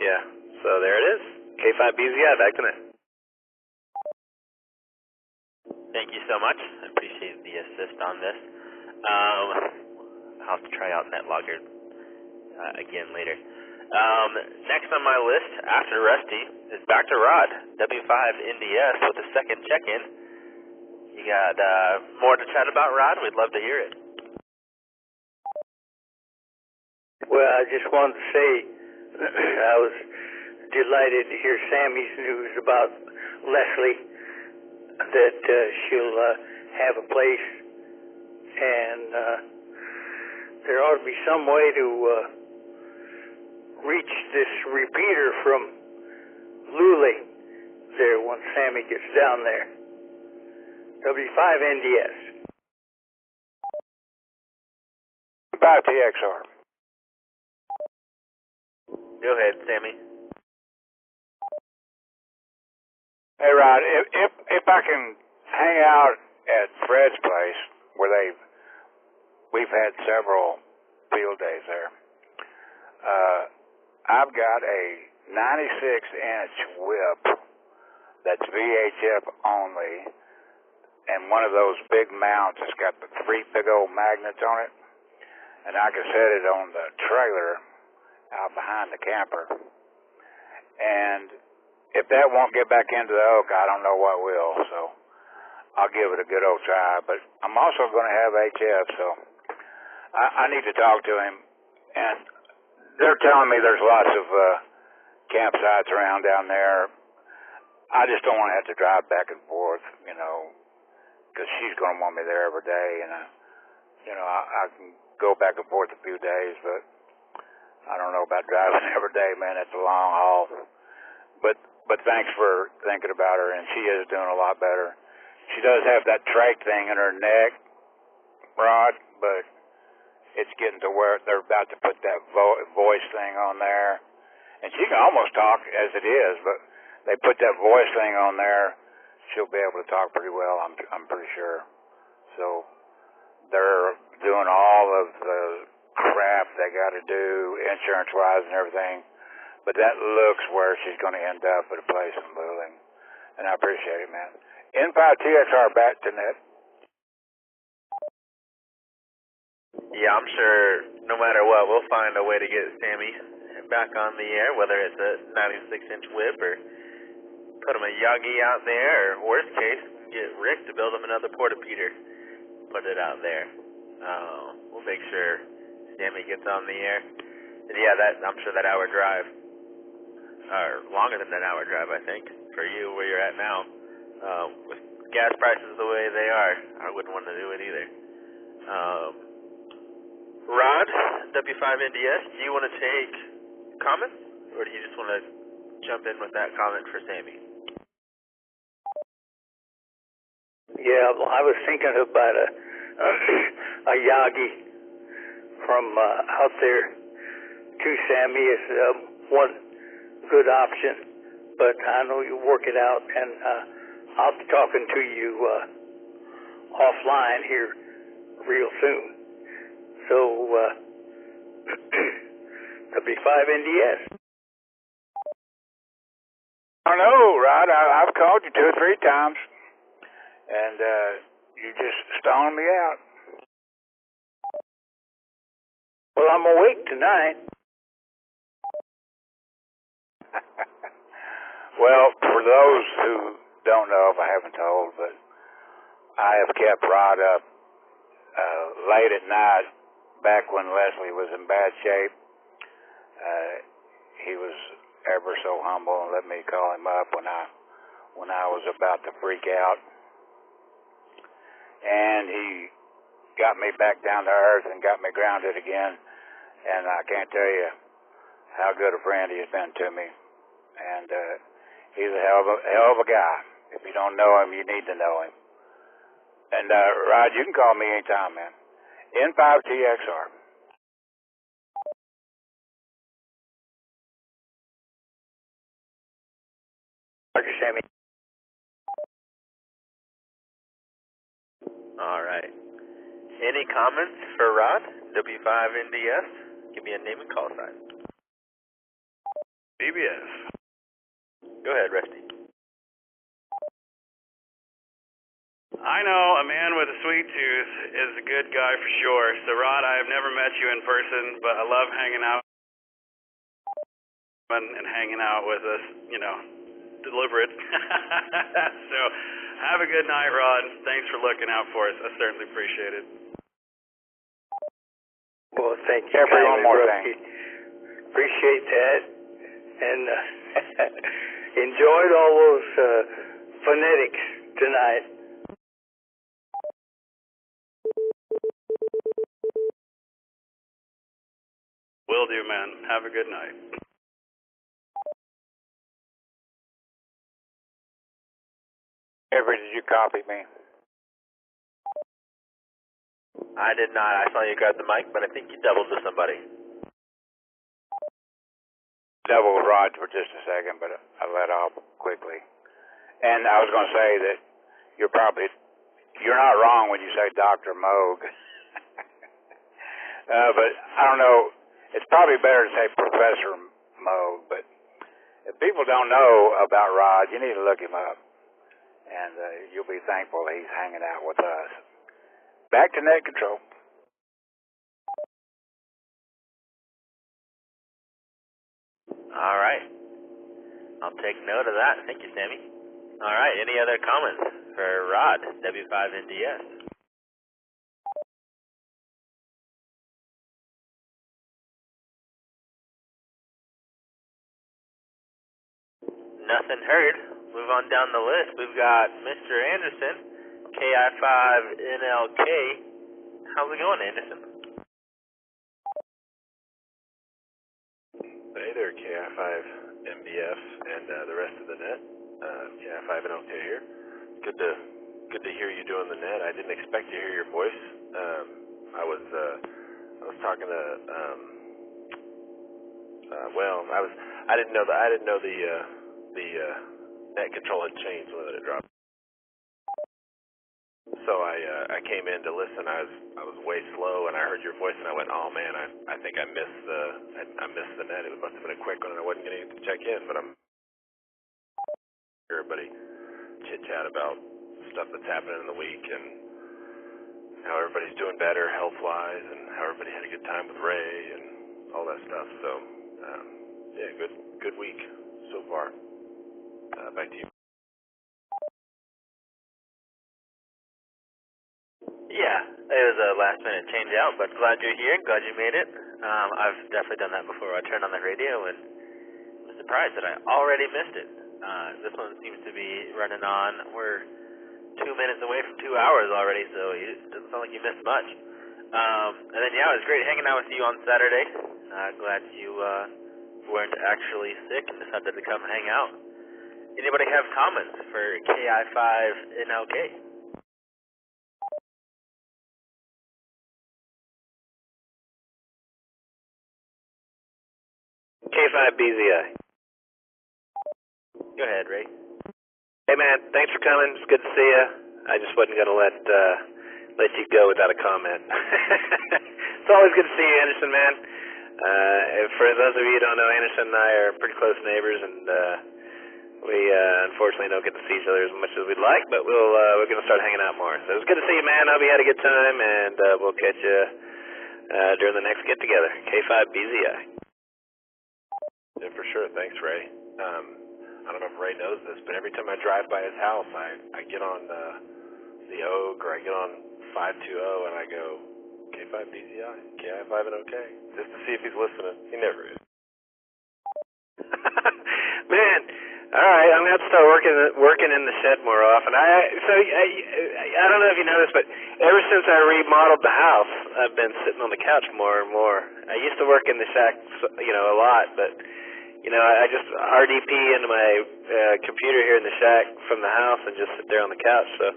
yeah. So there it is. K5BZI, back to net. Thank you so much. I appreciate the assist on this. I'll have to try out NetLogger again later. Next on my list, after Rusty, is back to Rod, W5NDS, with a second check-in. You got more to chat about, Rod? We'd love to hear it. Well, I just wanted to say I was delighted to hear Sammy's news about Leslie, that she'll have a place, and there ought to be some way to reach this repeater from Luley there once Sammy gets down there. W5NDS. 5TXR. Go ahead, Sammy. Hey, Rod, if I can hang out at Fred's place, where we've had several field days there. I've got a 96-inch whip that's VHF only, and one of those big mounts that's got the 3 big old magnets on it, and I can set it on the trailer out behind the camper. And if that won't get back into the oak, I don't know what will, so I'll give it a good old try. But I'm also going to have HF, so I need to talk to him. And they're telling me there's lots of campsites around down there. I just don't want to have to drive back and forth, because she's going to want me there every day. And, I can go back and forth a few days, but I don't know about driving every day, man. It's a long haul. But thanks for thinking about her, and she is doing a lot better. She does have that trach thing in her neck, Rod, but it's getting to where they're about to put that voice thing on there. And she can almost talk as it is, but they put that voice thing on there, she'll be able to talk pretty well, I'm pretty sure. So they're doing all of the crap they got to do, insurance-wise and everything. But that looks where she's going to end up at a place in Luling. And I appreciate it, man. N5TXR back to net. Yeah, I'm sure no matter what, we'll find a way to get Sammy back on the air, whether it's a 96-inch whip or put him a Yagi out there, or worst case, get Rick to build him another porta-peter, put it out there. We'll make sure Sammy gets on the air. And yeah, I'm sure that hour drive, or longer than an hour drive, I think, for you where you're at now. With gas prices the way they are, I wouldn't want to do it either. Rod, W5NDS, do you want to take comments, or do you just want to jump in with that comment for Sammy? Yeah, well, I was thinking about a Yagi from out there to Sammy is one good option, but I know you work it out, and I'll be talking to you offline here real soon. So, W5NDS. I know, Rod. I've called you 2 or 3 times, and you just stoned me out. Well, I'm awake tonight. Well, for those who don't know, if I haven't told, but I have kept Rod up late at night back when Leslie was in bad shape. He was ever so humble and let me call him up when I was about to freak out. And he got me back down to earth and got me grounded again. And I can't tell you how good a friend he has been to me. And he's a hell of a guy. If you don't know him, you need to know him. And Rod, you can call me anytime, man. N5TXR. Roger, Sammy. All right. Any comments for Rod, W5NDS? Give me a name and call sign. BBS. Go ahead, Rusty. I know a man with a sweet tooth is a good guy for sure. So, Rod, I have never met you in person, but I love hanging out and hanging out with us, deliberate. So, have a good night, Rod. Thanks for looking out for us. I certainly appreciate it. Well, thank you. Jeffrey, one more thing. Appreciate that. And enjoyed all those phonetics tonight. Will do, man. Have a good night. Jeffrey, did you copy me? I did not. I saw you grab the mic, but I think you doubled to somebody. Double Rod for just a second, but I let off quickly. And I was going to say that you're not wrong when you say Dr. Moog. But I don't know, it's probably better to say Professor Moog, but if people don't know about Rod, you need to look him up. And you'll be thankful he's hanging out with us. Back to net control. All right. I'll take note of that. Thank you, Sammy. All right. Any other comments for Rod, W5NDS? Nothing heard. Move on down the list. We've got Mr. Anderson, KI5NLK. How's it going, Anderson? Hey there, KI5MBF and the rest of the net. KI5NLK here. Good to hear you doing the net. I didn't expect to hear your voice. I was talking to I didn't know the net control had changed when it dropped. So I came in to listen. I was way slow, and I heard your voice, and I went, "Oh man, I think I missed the net. It must have been a quick one, and I wasn't getting to check in." But I'm everybody chit chat about stuff that's happening in the week and how everybody's doing better health wise, and how everybody had a good time with Ray and all that stuff. So yeah, good week so far. Back to you. Yeah, it was a last minute change out, but glad you're here. Glad you made it. I've definitely done that before. I turned on the radio and was surprised that I already missed it. This one seems to be running on. We're 2 minutes away from 2 hours already, so it doesn't sound like you missed much. And then, yeah, it was great hanging out with you on Saturday. Glad you weren't actually sick and decided to come hang out. Anybody have comments for KI5NLK? K5BZI. Go ahead, Ray. Hey man, thanks for coming. It's good to see you. I just wasn't gonna let you go without a comment. It's always good to see you, Anderson, man. For those of you who don't know, Anderson and I are pretty close neighbors, and we unfortunately don't get to see each other as much as we'd like, but we're gonna start hanging out more. So it was good to see you, man. Hope you had a good time, and we'll catch you during the next get together. K5BZI. Yeah, for sure. Thanks, Ray. I don't know if Ray knows this, but every time I drive by his house, I get on the Oak or I get on 520 and I go, K5BZI, KI5NOK, just to see if he's listening. He never is. Man, all right, I'm gonna have to start working in the shed more often. I don't know if you know this, but ever since I remodeled the house, I've been sitting on the couch more and more. I used to work in the shack, a lot, but I just RDP into my computer here in the shack from the house and just sit there on the couch. So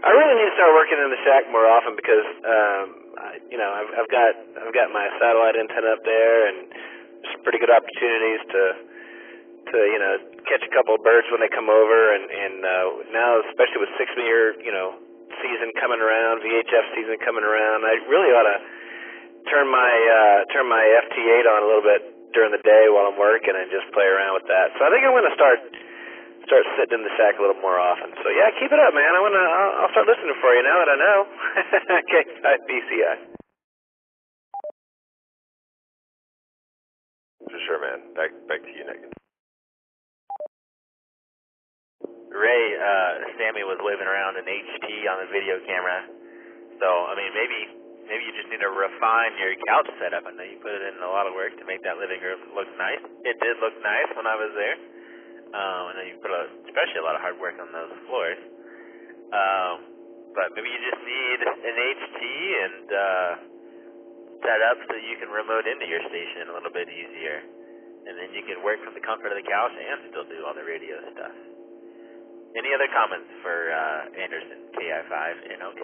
I really need to start working in the shack more often because I've got my satellite antenna up there and some pretty good opportunities to catch a couple of birds when they come over, and now especially with 6-year season coming around, VHF season coming around, I really ought to turn my FT8 on a little bit during the day while I'm working and just play around with that. So I think I'm going to start start sitting in the shack a little more often. So yeah, keep it up, man. I'll start listening for you now that I know. K5BCI. For sure, man. Back to you, Nick. Ray, Sammy was waving around an HT on the video camera. So, I mean, maybe you just need to refine your couch setup. I know you put in a lot of work to make that living room look nice. It did look nice when I was there. I know you put especially a lot of hard work on those floors. But maybe you just need an HT and set up so you can remote into your station a little bit easier. And then you can work from the comfort of the couch and still do all the radio stuff. Any other comments for Anderson, KI5 and OK?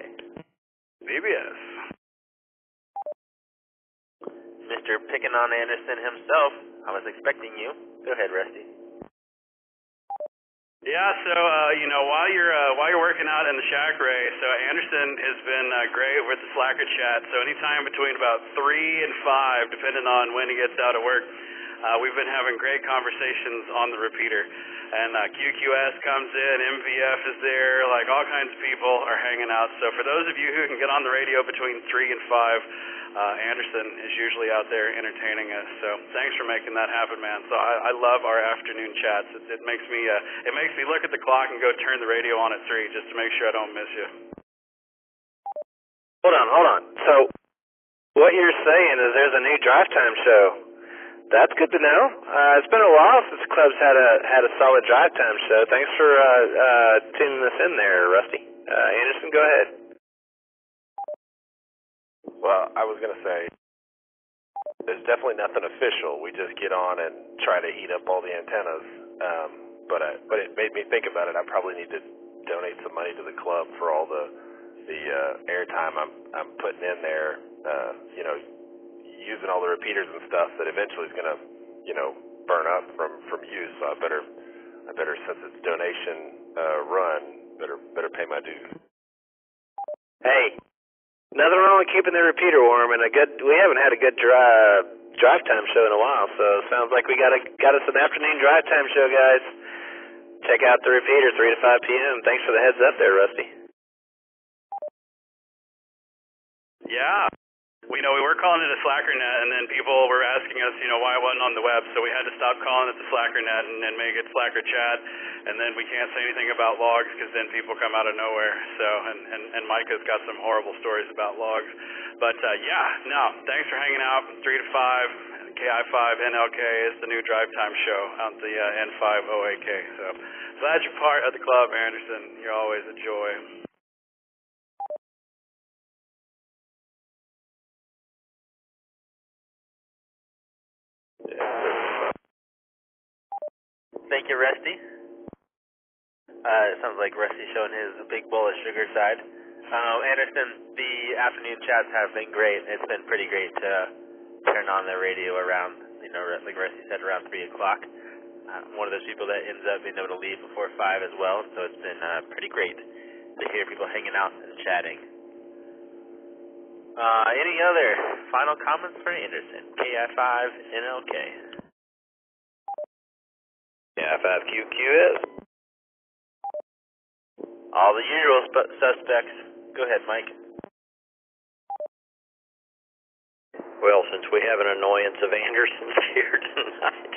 BBS. Mr. Pickin' on Anderson himself, I was expecting you. Go ahead, Rusty. Yeah, so while you're working out in the shack, Ray, so Anderson has been great with the Slacker chat. So anytime between about 3 and 5, depending on when he gets out of work, we've been having great conversations on the repeater. And QQS comes in, MVF is there, like all kinds of people are hanging out. So for those of you who can get on the radio between 3 and 5, Anderson is usually out there entertaining us. So thanks for making that happen, man. So I love our afternoon chats. It makes me look at the clock and go turn the radio on at 3 just to make sure I don't miss you. Hold on. So what you're saying is there's a new drive time show. That's good to know. It's been a while since the club's had a solid drive time show. Thanks for tuning us in there, Rusty. Anderson, go ahead. Well, I was going to say, there's definitely nothing official. We just get on and try to eat up all the antennas. But it made me think about it. I probably need to donate some money to the club for all the airtime I'm putting in there. Using all the repeaters and stuff that eventually is going to, burn up from use. So I better, since it's donation run, better pay my dues. Hey, nothing wrong with keeping the repeater warm, and we haven't had a good drive time show in a while. So it sounds like we got us an afternoon drive time show, guys. Check out the repeater 3 to 5 p.m. Thanks for the heads up there, Rusty. Yeah. We were calling it a Slacker net, and then people were asking us, why it wasn't on the web, so we had to stop calling it the Slacker net and then make it Slacker chat, and then we can't say anything about logs because then people come out of nowhere. So, and Micah's got some horrible stories about logs. But thanks for hanging out. 3 to 5, KI5 NLK is the new drive time show on the N5OAK. So glad you're part of the club, Anderson. You're always a joy. Thank you, Rusty. It sounds like Rusty's showing his big bowl of sugar side. Anderson, the afternoon chats have been great. It's been pretty great to turn on the radio around, like Rusty said, around 3 o'clock. I'm one of those people that ends up being able to leave before 5 as well, so it's been pretty great to hear people hanging out and chatting. Any other final comments for Anderson? KI5 NLK. KI5QQS. All the usual suspects. Go ahead, Mike. Well, since we have an annoyance of Anderson's here tonight,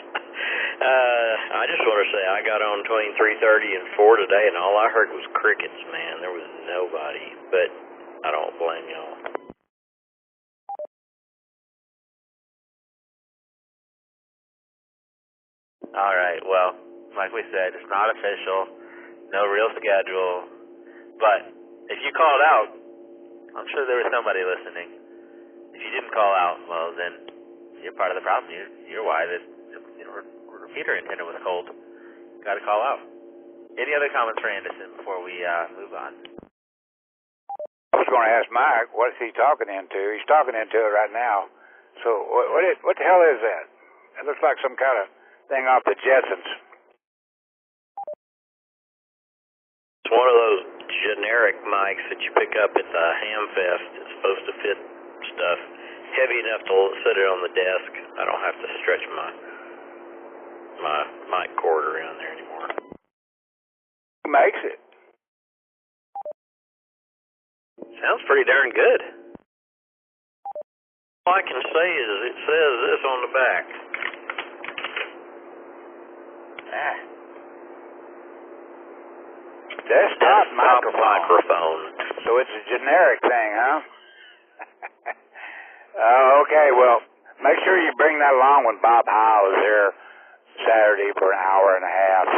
I just want to say I got on between 3:30 and 4 today, and all I heard was crickets, man. There was nobody, but I don't blame y'all. All right, well, like we said, it's not official, no real schedule, but if you called out, I'm sure there was somebody listening. If you didn't call out, well, then you're part of the problem. You're why the repeater antenna was cold. Got to call out. Any other comments for Anderson before we move on? I was going to ask Mike, what is he talking into? He's talking into it right now. So what the hell is that? It looks like some kind of thing off the Jetsons. It's one of those generic mics that you pick up at the Ham Fest. It's supposed to fit stuff heavy enough to sit it on the desk. I don't have to stretch my mic cord around there anymore. likes it. Sounds pretty darn good. All I can say is it says this on the back. Desktop microphone. So it's a generic thing, huh? Okay, well, make sure you bring that along when Bob Howe is there Saturday for an hour and a half.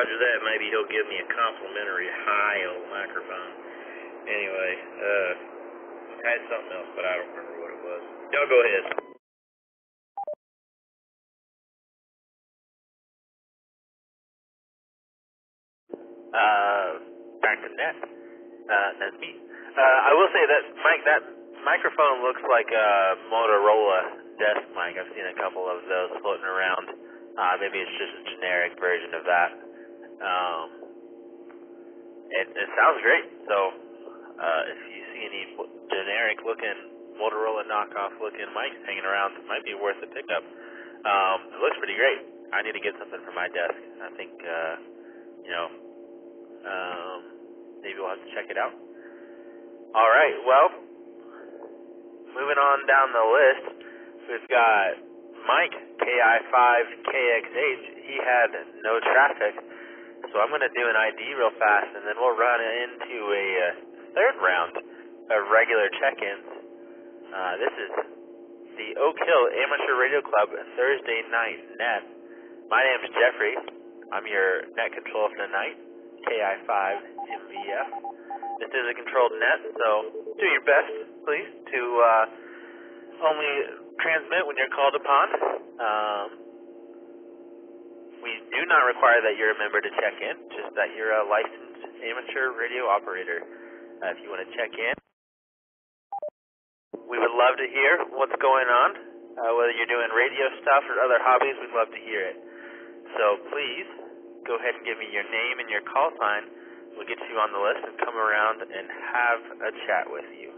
Roger that, maybe he'll give me a complimentary high-old microphone. Anyway, I had something else, but I don't remember what it was. Y'all go ahead. Back to net. That's me. I will say that, Mike, that microphone looks like a Motorola desk mic. I've seen a couple of those floating around. Maybe it's just a generic version of that. It sounds great. So, if you see any generic-looking Motorola knockoff-looking mics hanging around, it might be worth a pickup. It looks pretty great. I need to get something for my desk. I think, maybe we'll have to check it out. All right, well, moving on down the list, we've got Mike, KI5KXH. He had no traffic, so I'm going to do an ID real fast, and then we'll run into a third round of regular check-ins. This is the Oak Hill Amateur Radio Club Thursday night net. My name's Jeffrey. I'm your net controller for the night. KI5MVF. This is a controlled net, so do your best, please, to only transmit when you're called upon. We do not require that you're a member to check in, just that you're a licensed amateur radio operator. If you want to check in, we would love to hear what's going on. Whether you're doing radio stuff or other hobbies, we'd love to hear it. So please, go ahead and give me your name and your call sign. We'll get you on the list and come around and have a chat with you.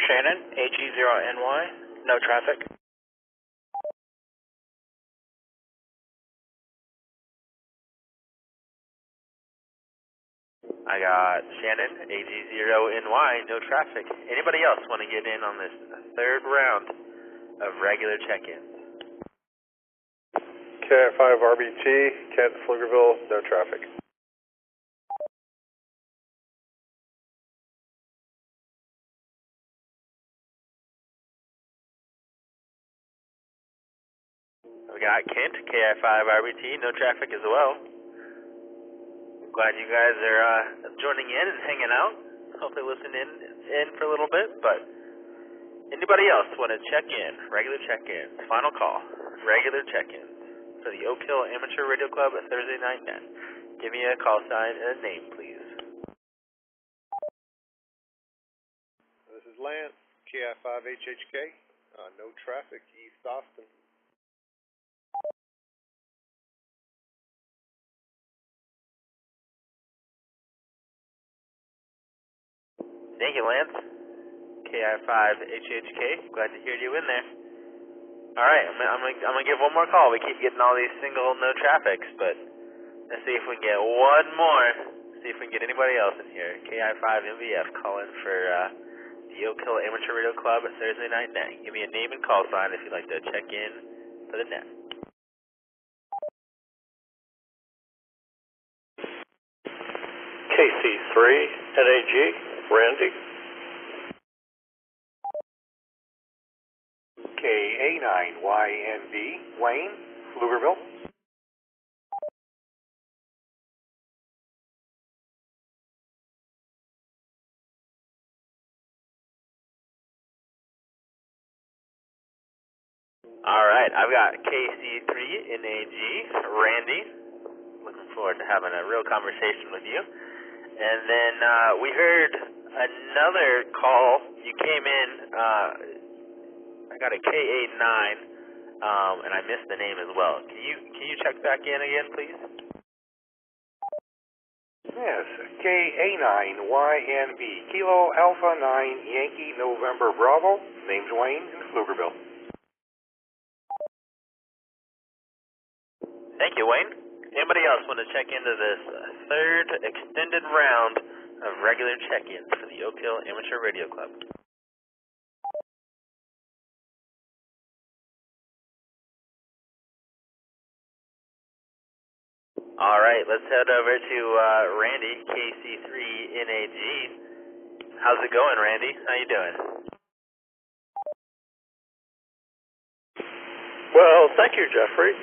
Shannon, AG0NY, no traffic. I got Shannon, AG0NY, no traffic. Anybody else want to get in on this third round of regular check-ins? KI5RBT, Kent, Pflugerville, no traffic. We got Kent, KI5RBT, no traffic as well. Glad you guys are joining in and hanging out. Hopefully listening in for a little bit, but anybody else want to check in? Regular check-ins, final call, regular check-ins for the Oak Hill Amateur Radio Club Thursday night net. Give me a call sign and a name, please. This is Lance, KI5HHK, no traffic, East Austin. Thank you, Lance. KI5HHK. Glad to hear you in there. All right, I'm gonna give one more call. We keep getting all these single no traffics, but let's see if we can get one more. See if we can get anybody else in here. KI5MVF calling for the Oak Hill Amateur Radio Club Thursday night net. Give me a name and call sign if you'd like to check in for the net. KC3 NAG, Randy. KA9YNV, Wayne, Pflugerville. All right, I've got KC3 NAG, Randy. Looking forward to having a real conversation with you. And then we heard another call. You came in, I got a KA9. and I missed the name as well. Can you check back in again, please? Yes, KA9YNB, Kilo Alpha 9 Yankee November Bravo. Name's Wayne in Pflugerville. Thank you, Wayne. Anybody else want to check into this third extended round of regular check-ins for the Oak Hill Amateur Radio Club? All right, let's head over to Randy, KC3NAG. How's it going, Randy? How you doing? Well, thank you, Jeffrey.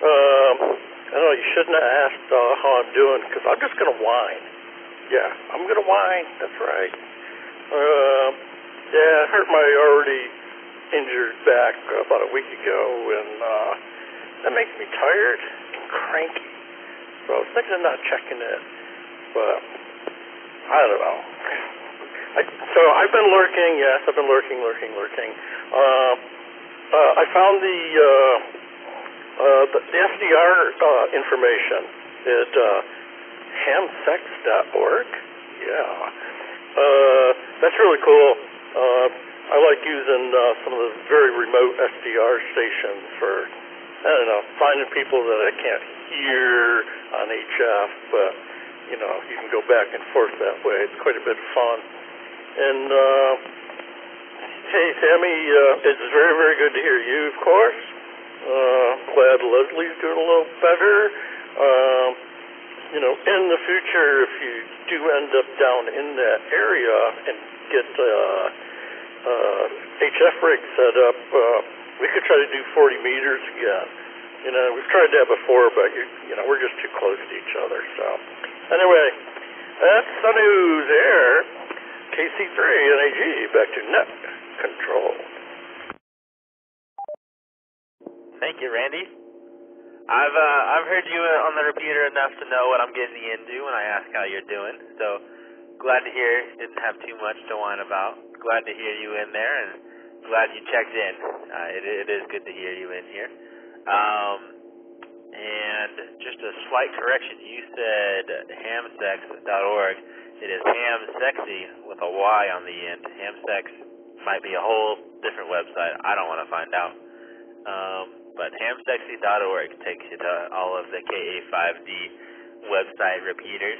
I know you shouldn't have asked how I'm doing, because I'm just going to whine. Yeah, I'm going to whine. That's right. Yeah, I hurt my already injured back about a week ago, and that makes me tired and cranky. So I was thinking of not checking it, but I don't know. So I've been lurking. Yes, I've been lurking. I found the SDR information at hamsex.org. Yeah, that's really cool. I like using some of the very remote SDR stations for, I don't know, finding people that I can't hear on HF, but you know, you can go back and forth that way. It's quite a bit of fun. And hey, Sammy, it's very, very good to hear you, of course. Glad Leslie's doing a little better. You know, in the future, if you do end up down in that area and get HF rig set up, we could try to do 40 meters again. You know, we've tried that before, but you know, we're just too close to each other. So, anyway, that's the news there. KC3 NAG, back to net control. Thank you, Randy. I've heard you on the repeater enough to know what I'm getting into when I ask how you're doing. So glad to hear you didn't have too much to whine about. Glad to hear you in there, and glad you checked in. It is good to hear you in here. And just a slight correction, you said hamsex.org. It is hamsexy with a Y on the end. Hamsex might be a whole different website. I don't want to find out. But hamsexy.org takes you to all of the KA5D website repeaters.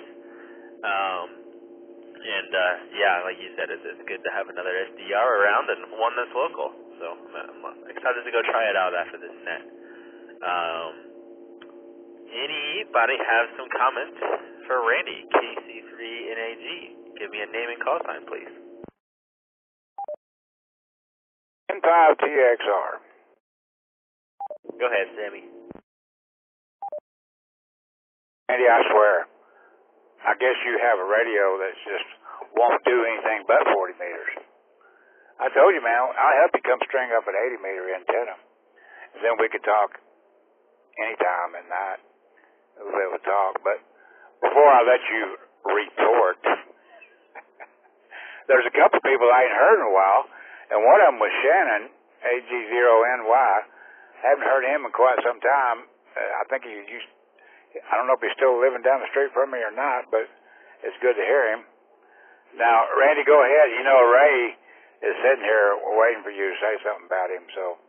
Yeah, like you said, it's good to have another SDR around and one that's local. So I'm excited to go try it out after this net. Anybody have some comments for Randy, KC3NAG? Give me a name and call sign, please. N5TXR. Go ahead, Sammy. Andy, I swear, I guess you have a radio that just won't do anything but 40 meters. I told you, man, I'll help you come string up an 80-meter antenna. And then we could talk anytime at night. We'll be able to talk. But before I let you retort, there's a couple people I ain't heard in a while, and one of them was Shannon, AG0NY. Haven't heard him in quite some time. I think I don't know if he's still living down the street from me or not, but it's good to hear him. Now, Randy, go ahead. You know, Ray is sitting here waiting for you to say something about him, so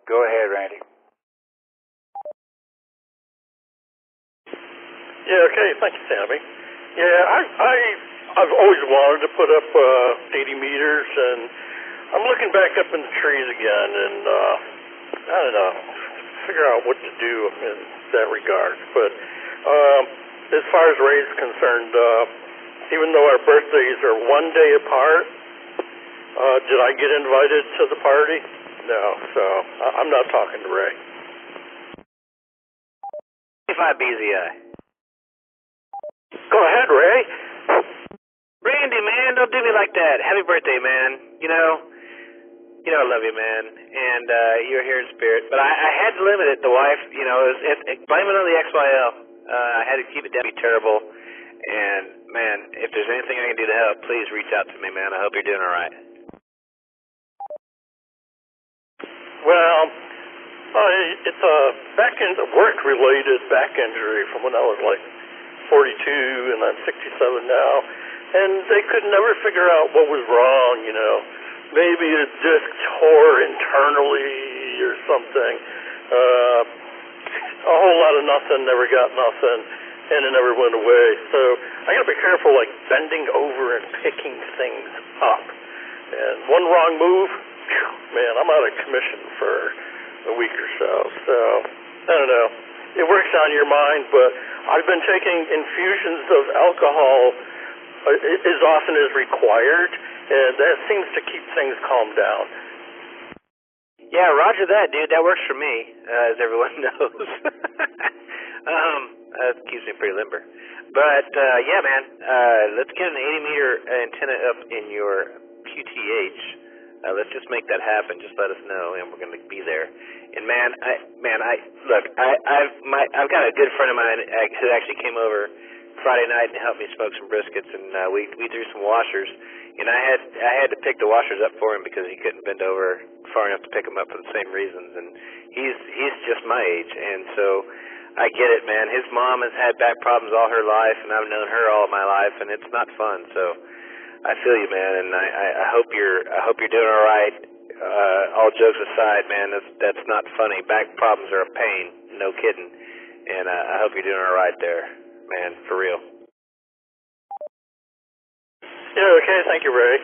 go ahead, Randy. Yeah, okay, thank you, Sammy. Yeah, I've always wanted to put up 80 meters, and I'm looking back up in the trees again, and I don't know, figure out what to do in that regard. But as far as Ray's concerned, even though our birthdays are one day apart, did I get invited to the party? No, so I'm not talking to Ray. AI5A. Go ahead, Ray. Randy, man, don't do me like that. Happy birthday, man. You know I love you, man, and you're here in spirit. But I had to limit it. The wife, you know, blame it on the XYL. I had to keep it down. Be terrible. And man, if there's anything I can do to help, please reach out to me, man. I hope you're doing all right. Well, It's a work-related back injury from when I was like 42 and I'm 67 now, and they could never figure out what was wrong, you know. Maybe a disc tore internally or something. A whole lot of nothing, never got nothing, and it never went away. So I gotta be careful, like bending over and picking things up. And one wrong move, man, I'm out of commission for a week or so. So I don't know. It works on your mind, but I've been taking infusions of alcohol as often as required, and that seems to keep things calmed down. Yeah, roger that, dude. That works for me, as everyone knows. That keeps me pretty limber. But, yeah, man, let's get an 80-meter antenna up in your QTH. Let's just make that happen. Just let us know, and we're going to be there. And, I've got a good friend of mine who actually came over Friday night and helped me smoke some briskets, and we threw some washers. And I had to pick the washers up for him because he couldn't bend over far enough to pick them up for the same reasons. And he's just my age, and so I get it, man. His mom has had back problems all her life, and I've known her all my life, and it's not fun. So I feel you, man, and I hope you're doing all right. All jokes aside, man, that's not funny. Back problems are a pain, no kidding. And I hope you're doing all right there, man, for real. Yeah, okay, thank you, Ray.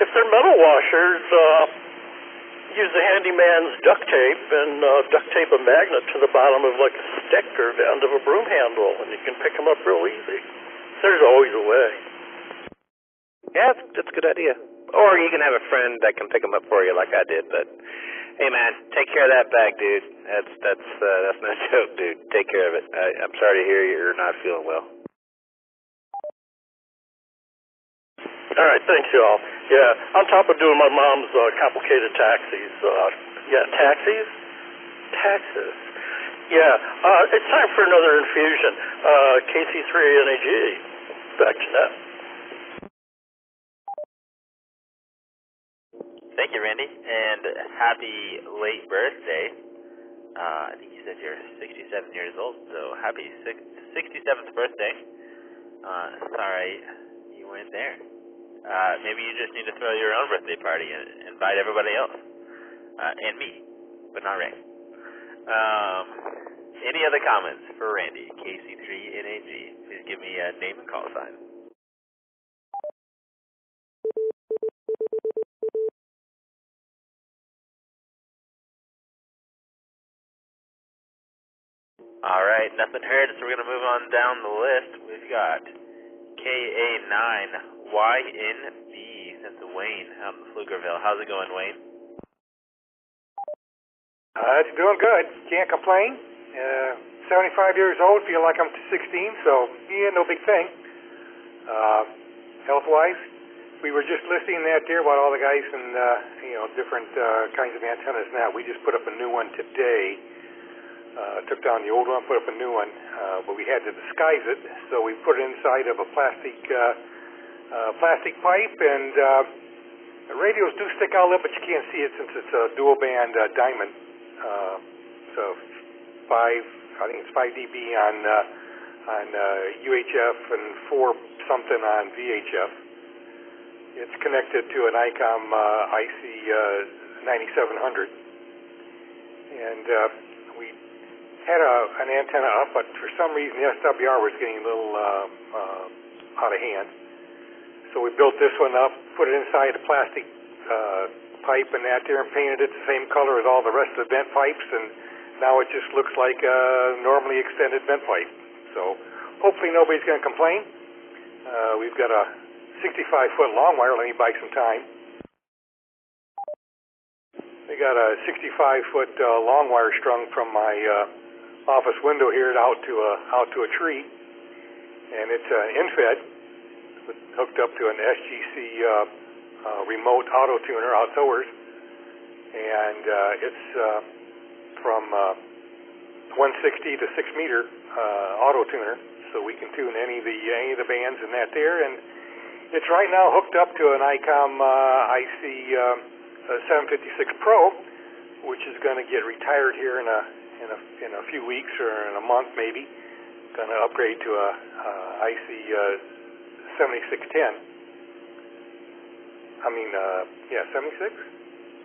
If they're metal washers, use the handyman's duct tape and duct tape a magnet to the bottom of like a stick or the end of a broom handle, and you can pick them up real easy. There's always a way. Yeah, that's a good idea. Or you can have a friend that can pick them up for you like I did, but hey, man, take care of that bag, dude. That's no joke, dude. Take care of it. I'm sorry to hear you're not feeling well. All right, thanks, y'all. Yeah, on top of doing my mom's complicated taxes. Taxes? Taxes. Yeah, it's time for another infusion. KC3NAG. Back to that. Thank you, Randy, and happy late birthday. I think you said you're 67 years old, so happy 67th birthday. Sorry you weren't there. Maybe you just need to throw your own birthday party and invite everybody else. And me, but not Ray. Any other comments for Randy, KC3NAG? Please give me a name and call sign. Alright, nothing heard, so we're going to move on down the list. We've got KA9YNB, sent to Wayne out in Pflugerville. How's it going, Wayne? It's doing good. Can't complain. 75 years old, feel like I'm 16, so yeah, no big thing. Health-wise, we were just listening that there about all the guys and different kinds of antennas now. We just put up a new one today. Took down the old one, put up a new one, but we had to disguise it, so we put it inside of a plastic pipe, and the radios do stick out a little, but you can't see it since it's a dual band diamond. So 5 dB on UHF and 4 something on VHF. It's connected to an ICOM IC 9700, and we had an antenna up, but for some reason the SWR was getting a little out of hand. So we built this one up, put it inside a plastic pipe and that there, and painted it the same color as all the rest of the bent pipes, and now it just looks like a normally extended bent pipe. So hopefully nobody's going to complain. We've got a 65-foot long wire. Let me buy some time. We got a 65-foot long wire strung from my office window here out to a tree, and it's infed, hooked up to an SGC remote auto tuner outdoors, and it's from 160 to 6 meter auto tuner, so we can tune any of the bands in that there, and it's right now hooked up to an ICOM IC 756 Pro which is going to get retired here in a few weeks or in a month maybe. Going to upgrade to a IC 7610. 76?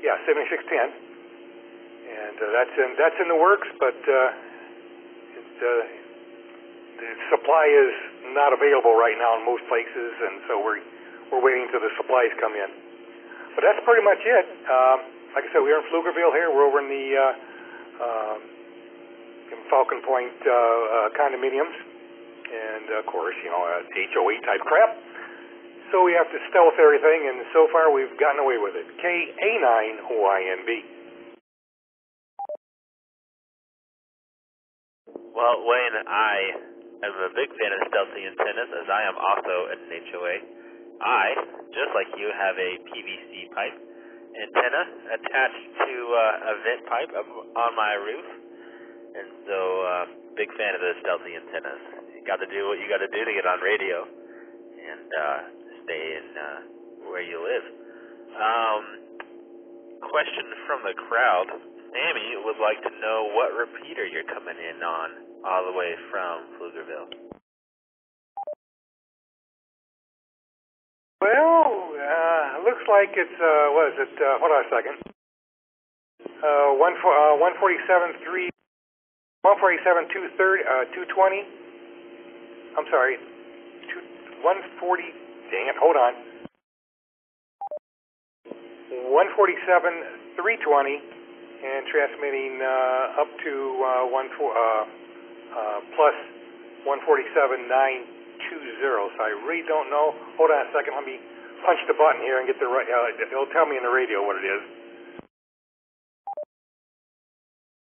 Yeah, 7610. And that's in the works, but the supply is not available right now in most places, and so we're waiting until the supplies come in. But that's pretty much it. Like I said, we're in Pflugerville here. We're over in the in Falcon Point condominiums, and of course, HOA type crap. So we have to stealth everything, and so far we've gotten away with it. KA9OINB. Well, Wayne, I am a big fan of stealthy antennas, as I am also an HOA. I, just like you, have a PVC pipe antenna attached to a vent pipe on my roof, and so big fan of those stealthy antennas. You got to do what you got to do to get on radio, and stay in where you live. Question from the crowd. Sammy would like to know what repeater you're coming in on all the way from Pflugerville. Well, looks like it's, what is it, hold on a second. 147.230, 220. I'm sorry, 140, dang it, hold on. 147.320 and transmitting up to plus 147.920. So I really don't know. Hold on a second. Let me punch the button here and get the right. It'll tell me in the radio what it is.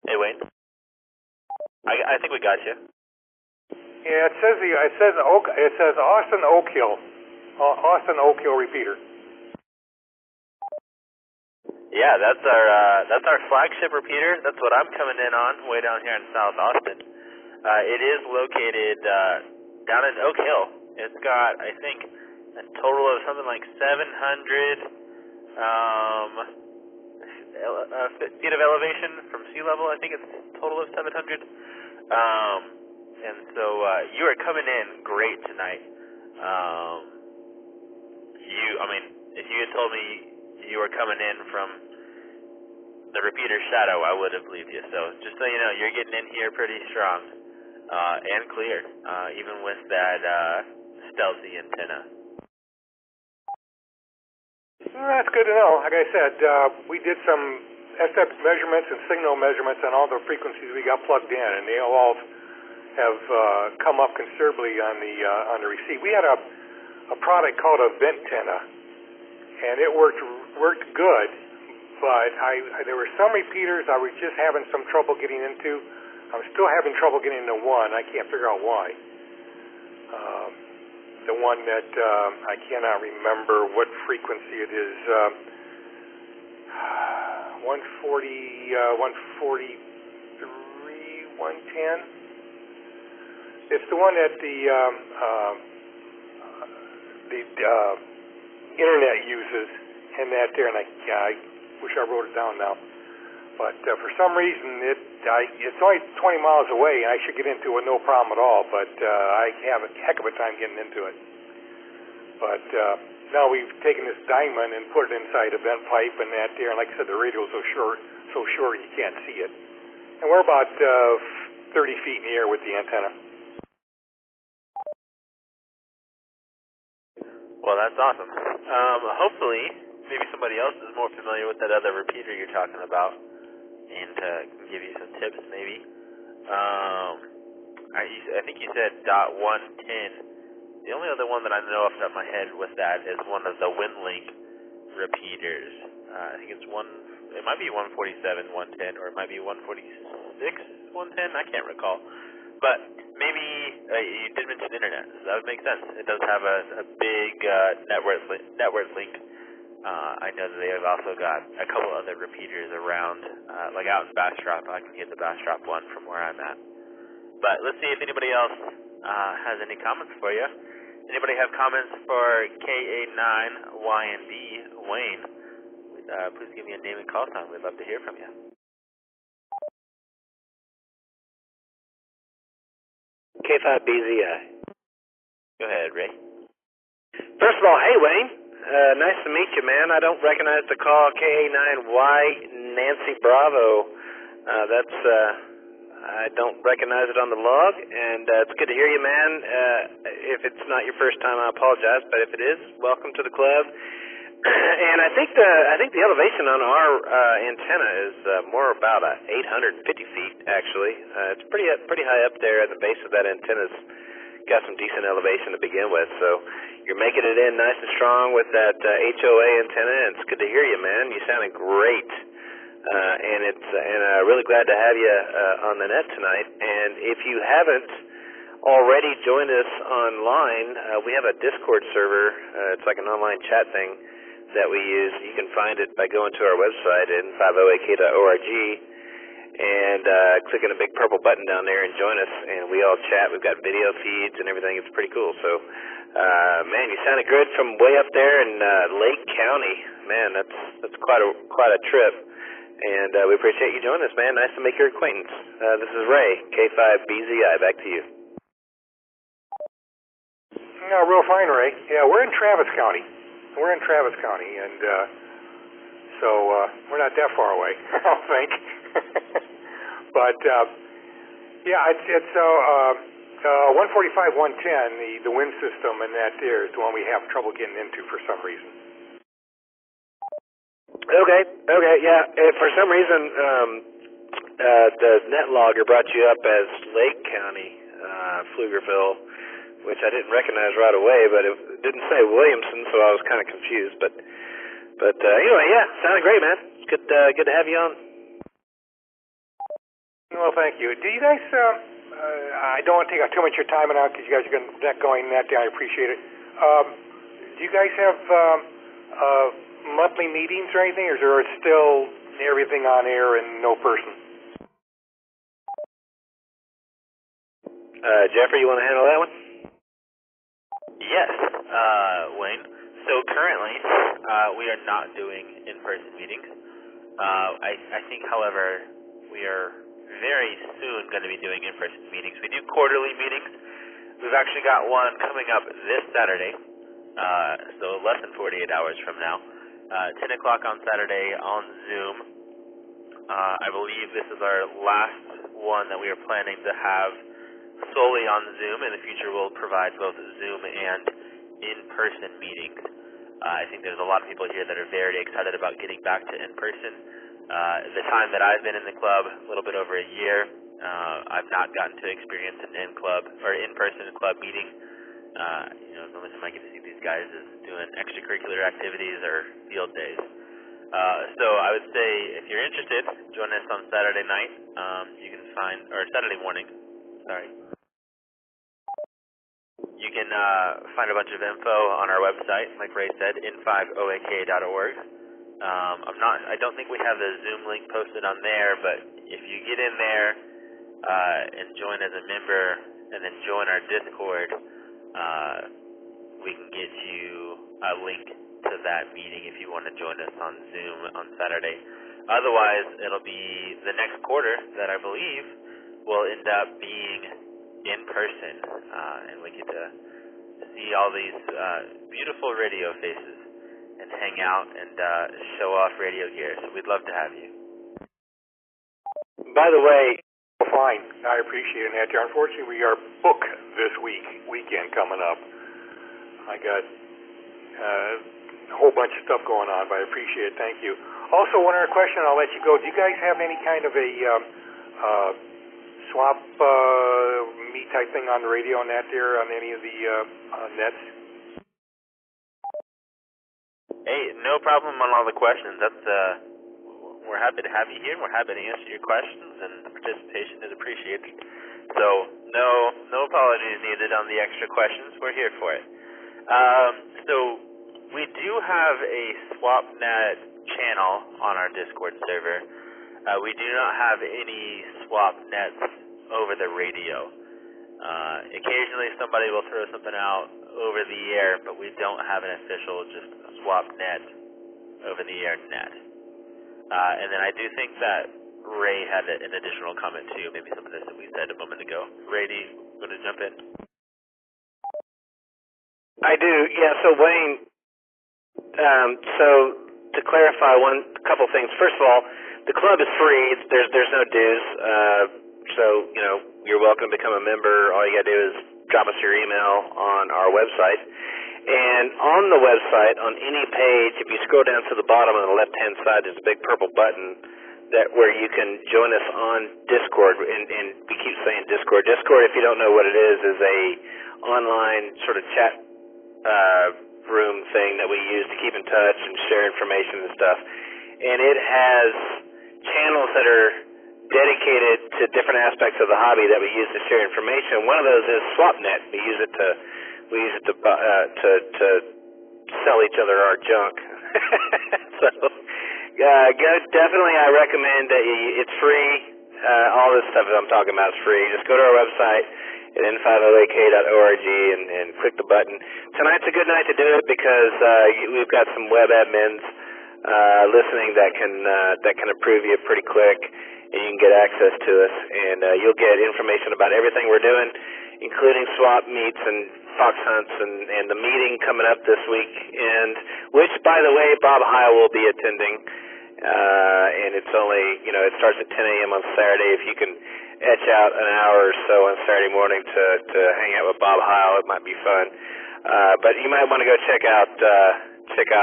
Hey, Wayne. I think we got you. Yeah, it says Austin Oak Hill repeater. Yeah, that's our flagship repeater. That's what I'm coming in on, way down here in South Austin. It is located down in Oak Hill. It's got, I think, a total of something like 700 feet of elevation from sea level. I think it's a total of 700. And so you are coming in great tonight. If you had told me you were coming in from the repeater shadow, I would have believed you. So just so you know, you're getting in here pretty strong and clear, even with that stealthy antenna. Well, that's good to know. Like I said, we did some SF measurements and signal measurements on all the frequencies we got plugged in, and they all have come up considerably on the receipt. We had a product called a Ventenna, and it worked good, but there were some repeaters I was just having some trouble getting into. I'm still having trouble getting into one. I can't figure out why. The one that I cannot remember what frequency it is. 143, 110. It's the one that the internet uses, and that there. And I wish I wrote it down now. But for some reason, it's only 20 miles away, and I should get into it no problem at all, but I have a heck of a time getting into it. But now we've taken this diamond and put it inside a vent pipe and that there, and like I said, the radio's so short you can't see it. And we're about 30 feet in the air with the antenna. Well, that's awesome. Hopefully, maybe somebody else is more familiar with that other repeater you're talking about, and can give you some tips, maybe. I think you said .110. The only other one that I know off the top of my head with that is one of the WinLink repeaters. I think it might be 147, 110, or it might be 146, 110. I can't recall. But maybe you did mention internet, so that would make sense. It does have a big network link. I know that they have also got a couple other repeaters around, like out in Bastrop. I can get the Bastrop one from where I'm at. But let's see if anybody else has any comments for you. Anybody have comments for KA9YNB Wayne? Please give me a name and call sign. We'd love to hear from you. K5BZI. Go ahead, Ray. First of all, hey Wayne, nice to meet you, man. I don't recognize the call KA9Y Nancy Bravo. I don't recognize it on the log, and it's good to hear you, man. If it's not your first time, I apologize, but if it is, welcome to the club. And I think the elevation on our antenna is more about 850 feet, actually. It's pretty high up there at the base of that antenna's got some decent elevation to begin with, so you're making it in nice and strong with that HOA antenna, and it's good to hear you, man. You sounded great, and really glad to have you on the net tonight. And if you haven't already joined us online, we have a Discord server. It's like an online chat thing that we use. You can find it by going to our website at n50ak.org. and clicking a big purple button down there and join us, and we all chat. We've got video feeds and everything. It's pretty cool. So, man, you sounded good from way up there in Lake County. Man, that's quite a trip, and we appreciate you joining us, man. Nice to make your acquaintance. This is Ray, K5BZI. Back to you. No, real fine, Ray. Yeah, we're in Travis County. And so we're not that far away, I don't think. But yeah, it's 145, 110. The wind system and that there is the one we have trouble getting into for some reason. Okay, yeah. For some reason, the net logger brought you up as Lake County, Pflugerville, which I didn't recognize right away, but it didn't say Williamson, so I was kind of confused. But anyway, yeah, sounded great, man. It's good to have you on. Well, thank you. Do you guys, I don't want to take up too much of your time now because you guys are going that day. I appreciate it. Do you guys have monthly meetings or anything, or is there still everything on air and no person? Jeffrey, you want to handle that one? Yes, Wayne. So currently, we are not doing in-person meetings. I think, however, we are very soon going to be doing in-person meetings. We do quarterly meetings. We've actually got one coming up this Saturday, so less than 48 hours from now. 10 o'clock on Saturday on Zoom. I believe this is our last one that we are planning to have solely on Zoom. In the future, we'll provide both Zoom and in-person meetings. I think there's a lot of people here that are very excited about getting back to in-person. The time that I've been in the club, a little bit over a year, I've not gotten to experience an in-person club meeting. The only time I get to see these guys is doing extracurricular activities or field days. So I would say if you're interested, join us on Saturday night. You can or Saturday morning. Sorry. You can find a bunch of info on our website, like Ray said, n50ak.org. I don't think we have the Zoom link posted on there, but if you get in there and join as a member and then join our Discord, we can get you a link to that meeting if you want to join us on Zoom on Saturday. Otherwise, it'll be the next quarter that I believe will end up being in person, and we get to see all these beautiful radio faces and hang out and show off radio gear. So we'd love to have you. By the way, fine. I appreciate it, Natcher. Unfortunately, we are booked this weekend coming up. I got a whole bunch of stuff going on, but I appreciate it. Thank you. Also, one other question, I'll let you go. Do you guys have any kind of a swap meet type thing on the radio and that there on any of the nets? Hey, no problem on all the questions. We're happy to have you here. We're happy to answer your questions, and participation is appreciated. So no apologies needed on the extra questions. We're here for it. So we do have a SwapNet channel on our Discord server. We do not have any SwapNets over the radio. Occasionally somebody will throw something out over the air, but we don't have an official just SwapNet over the air net. And then I do think that Ray had an additional comment too, maybe some of this that we said a moment ago. Ray, Want to jump in? I do, yeah. So Wayne, so to clarify a couple things. First of all, the club is free. There's no dues. So you're welcome to become a member. All you gotta do is drop us your email on our website. And on the website, on any page, if you scroll down to the bottom on the left-hand side, there's a big purple button where you can join us on Discord. And we keep saying Discord. Discord, if you don't know what it is a online sort of chat room thing that we use to keep in touch and share information and stuff. And it has channels that are dedicated to different aspects of the hobby that we use to share information. One of those is SwapNet. We use it to sell each other our junk. So definitely I recommend that it's free. All this stuff that I'm talking about is free. Just go to our website at n5oak.org and click the button. Tonight's a good night to do it because we've got some web admins listening that can approve you pretty quick, and you can get access to us, and you'll get information about everything we're doing, including swap meets and fox hunts and the meeting coming up this week, and which, by the way, Bob Heil will be attending. And it's only, it starts at 10 a.m. on Saturday. If you can etch out an hour or so on Saturday morning to hang out with Bob Heil, it might be fun. But you might want to go check out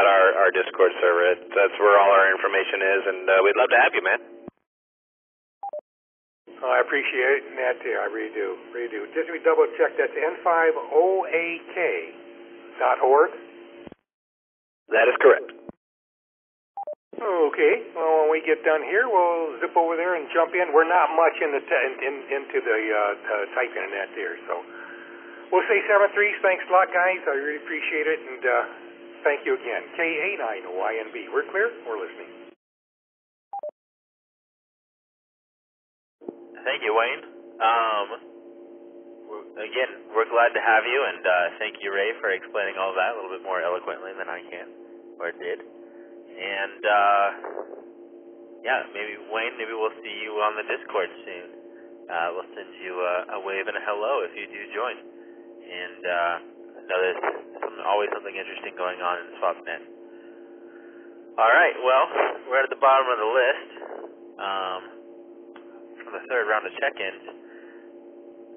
our Discord server. That's where all our information is, and we'd love to have you, man. I appreciate that, I really do. Just to double check, that's n5oak.org? That is correct. Okay. Well, when we get done here, we'll zip over there and jump in. We're not much into the typing in that there, so we'll say 7-3. Thanks a lot, guys. I really appreciate it, and thank you again. K89OINB. We're clear? We're listening. Thank you, Wayne. Again, we're glad to have you, and thank you, Ray, for explaining all that a little bit more eloquently than I can, or did. And, maybe, Wayne, we'll see you on the Discord soon. We'll send you a wave and a hello if you do join. And I know there's always something interesting going on in SwapNet. All right, well, we're at the bottom of the list. For the third round of check-ins,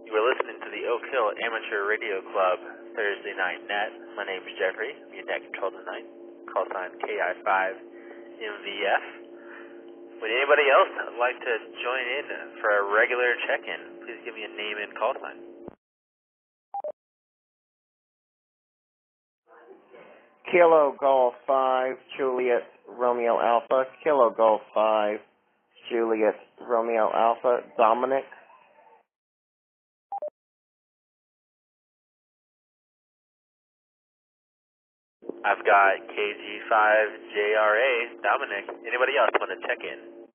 you were listening to the Oak Hill Amateur Radio Club Thursday Night Net. My name is Jeffrey. I'm your net control tonight. Call sign KI5MVF. Would anybody else like to join in for a regular check-in? Please give me a name and call sign. Kilo Golf 5, Juliet Romeo Alpha. Kilo Golf 5, Juliet Romeo Alpha. Dominic. I've got KG5JRA, Dominic. Anybody else want to check in?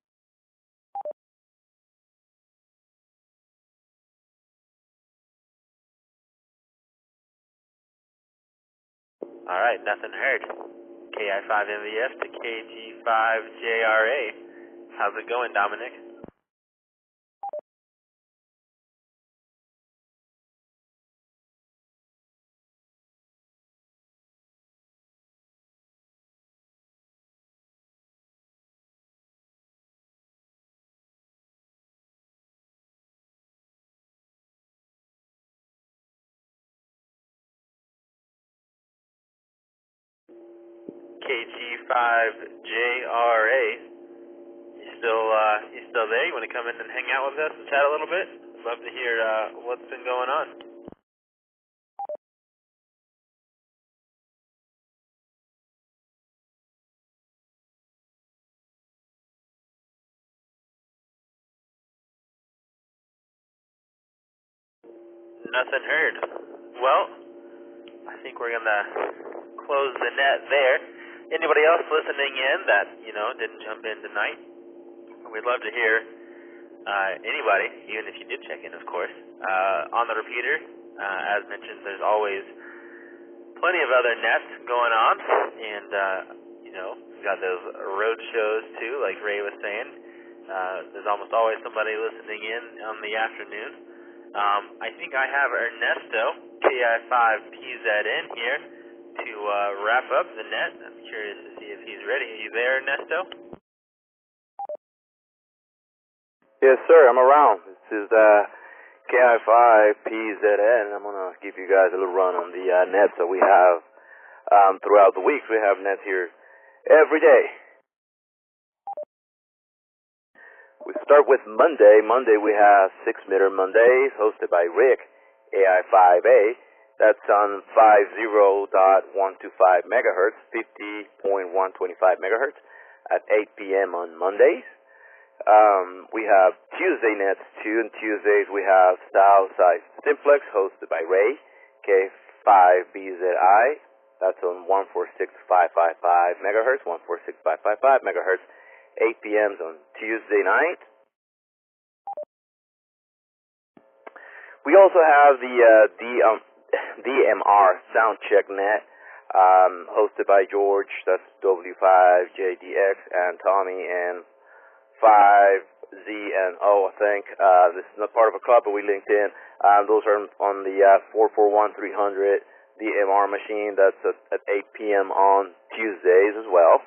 All right, nothing heard. KI5MVF to KG5JRA. How's it going, Dominic? KG5JRA. You still there? You want to come in and hang out with us and chat a little bit? Love to hear what's been going on. Nothing heard. Well, I think we're gonna close the net there. Anybody else listening in that, didn't jump in tonight? We'd love to hear anybody, even if you did check in, of course. On the repeater, as mentioned, there's always plenty of other nets going on, and, we've got those road shows, too, like Ray was saying. There's almost always somebody listening in on the afternoon. I think I have Ernesto, KI5PZN here, to wrap up the net. I'm curious to see if he's ready. Are you there, Ernesto? Yes, sir, I'm around. This is KI5PZN. I'm going to give you guys a little run on the nets that we have throughout the weeks. We have nets here every day. We start with Monday. Monday we have 6-meter Mondays hosted by Rick, AI5A. That's on 50.125 megahertz, 50.125 megahertz at 8 p.m. on Mondays. We have Tuesday nets too, and Tuesdays we have Southside Simplex hosted by Ray, K5BZI. That's on 146.555 megahertz, 146.555 megahertz, 8 p.m. on Tuesday night. We also have the DMR Soundcheck Net, hosted by George. That's W5JDX and Tommy and 5Z&O, I think. This is not part of a club, but we linked in. Those are on the 441-300 DMR machine. That's at 8 p.m. on Tuesdays as well.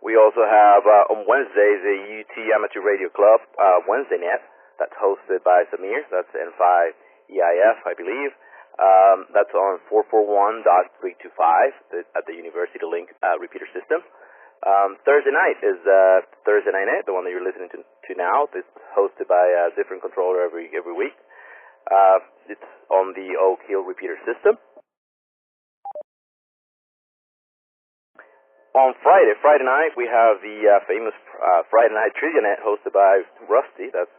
We also have on Wednesdays a UT Amateur Radio Club Wednesday net. That's hosted by Samir. That's N5EIF, I believe. That's on 441.325 at the University Link repeater system. Thursday night is Thursday Night Net, the one that you're listening to now. It's hosted by a different controller every week. It's on the Oak Hill repeater system. On Friday night, we have the famous Friday Night Trivia Net hosted by Rusty. That's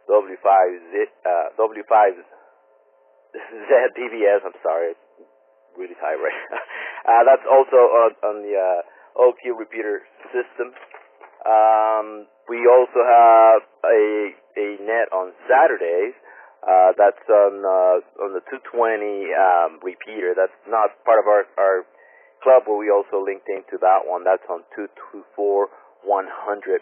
W5ZDVS. I'm sorry, really tired right now. That's also on the Oak Hill repeater system. We also have a net on Saturdays. That's on the 220 repeater. That's not part of our club, but we also linked into that one. That's on 224-100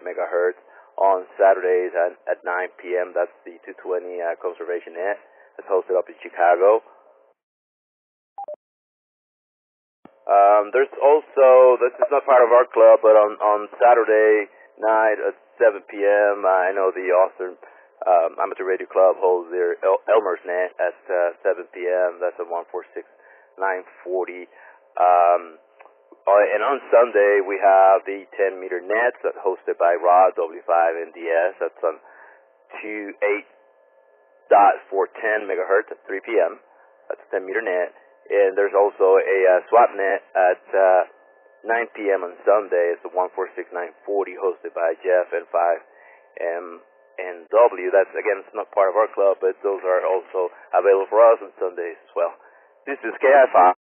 megahertz on Saturdays at 9 p.m. That's the 220 conservation net. It's hosted up in Chicago. There's also, this is not part of our club, but on Saturday night at 7 p.m., I know the Austin Amateur Radio Club holds their Elmer's net at 7 p.m. That's at 146-940. And on Sunday we have the 10-meter nets that's hosted by Rod W5NDS. That's on 28.410 megahertz at 3 p.m. That's a 10-meter net. And there's also a swap net at 9 p.m. on Sunday. It's a 146-940 hosted by Jeff and 5MW. That's, again, it's not part of our club, but those are also available for us on Sundays as well. This is KI5.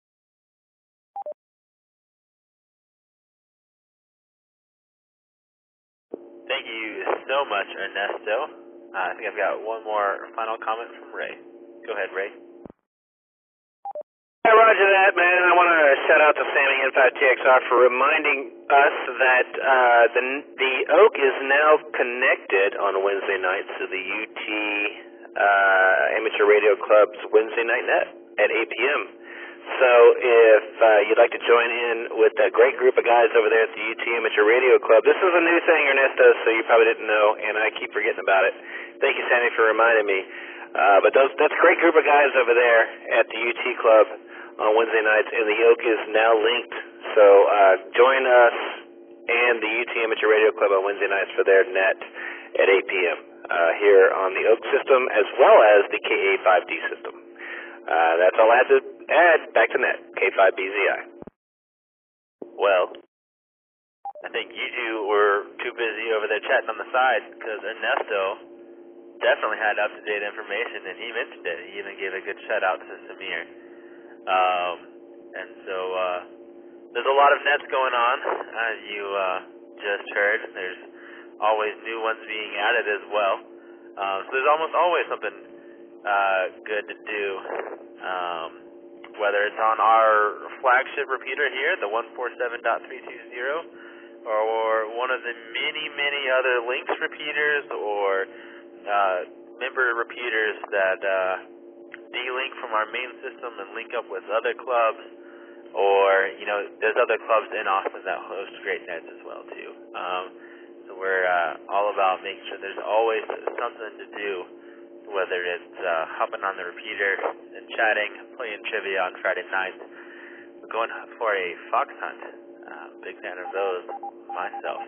Thank you so much, Ernesto. I think I've got one more final comment from Ray. Go ahead, Ray. Hey, roger that, man. I want to shout out to Sammy N5TXR for reminding us that the Oak is now connected on Wednesday nights to the UT Amateur Radio Club's Wednesday night net at 8 p.m. So if you'd like to join in with that great group of guys over there at the UT Amateur Radio Club, this is a new thing, Ernesto, so you probably didn't know, and I keep forgetting about it. Thank you, Sammy, for reminding me. But that's a great group of guys over there at the UT Club on Wednesday nights, and the Oak is now linked. So join us and the UT Amateur Radio Club on Wednesday nights for their net at 8 p.m. Here on the Oak system, as well as the KA5D system. That's all I had to add. Back to net, K5BZI. Well, I think you two were too busy over there chatting on the side, because Ernesto definitely had up-to-date information, and he mentioned it. He even gave a good shout-out to Samir. And so there's a lot of nets going on, as you just heard. There's always new ones being added as well. So there's almost always something good to do, whether it's on our flagship repeater here, the 147.320, or one of the many other Lynx repeaters, or member repeaters that de-link from our main system and link up with other clubs, or there's other clubs in Austin that host great nets as well too. So we're all about making sure there's always something to do, whether it's hopping on the repeater and chatting, playing trivia on Friday nights, going for a fox hunt. Big fan of those myself.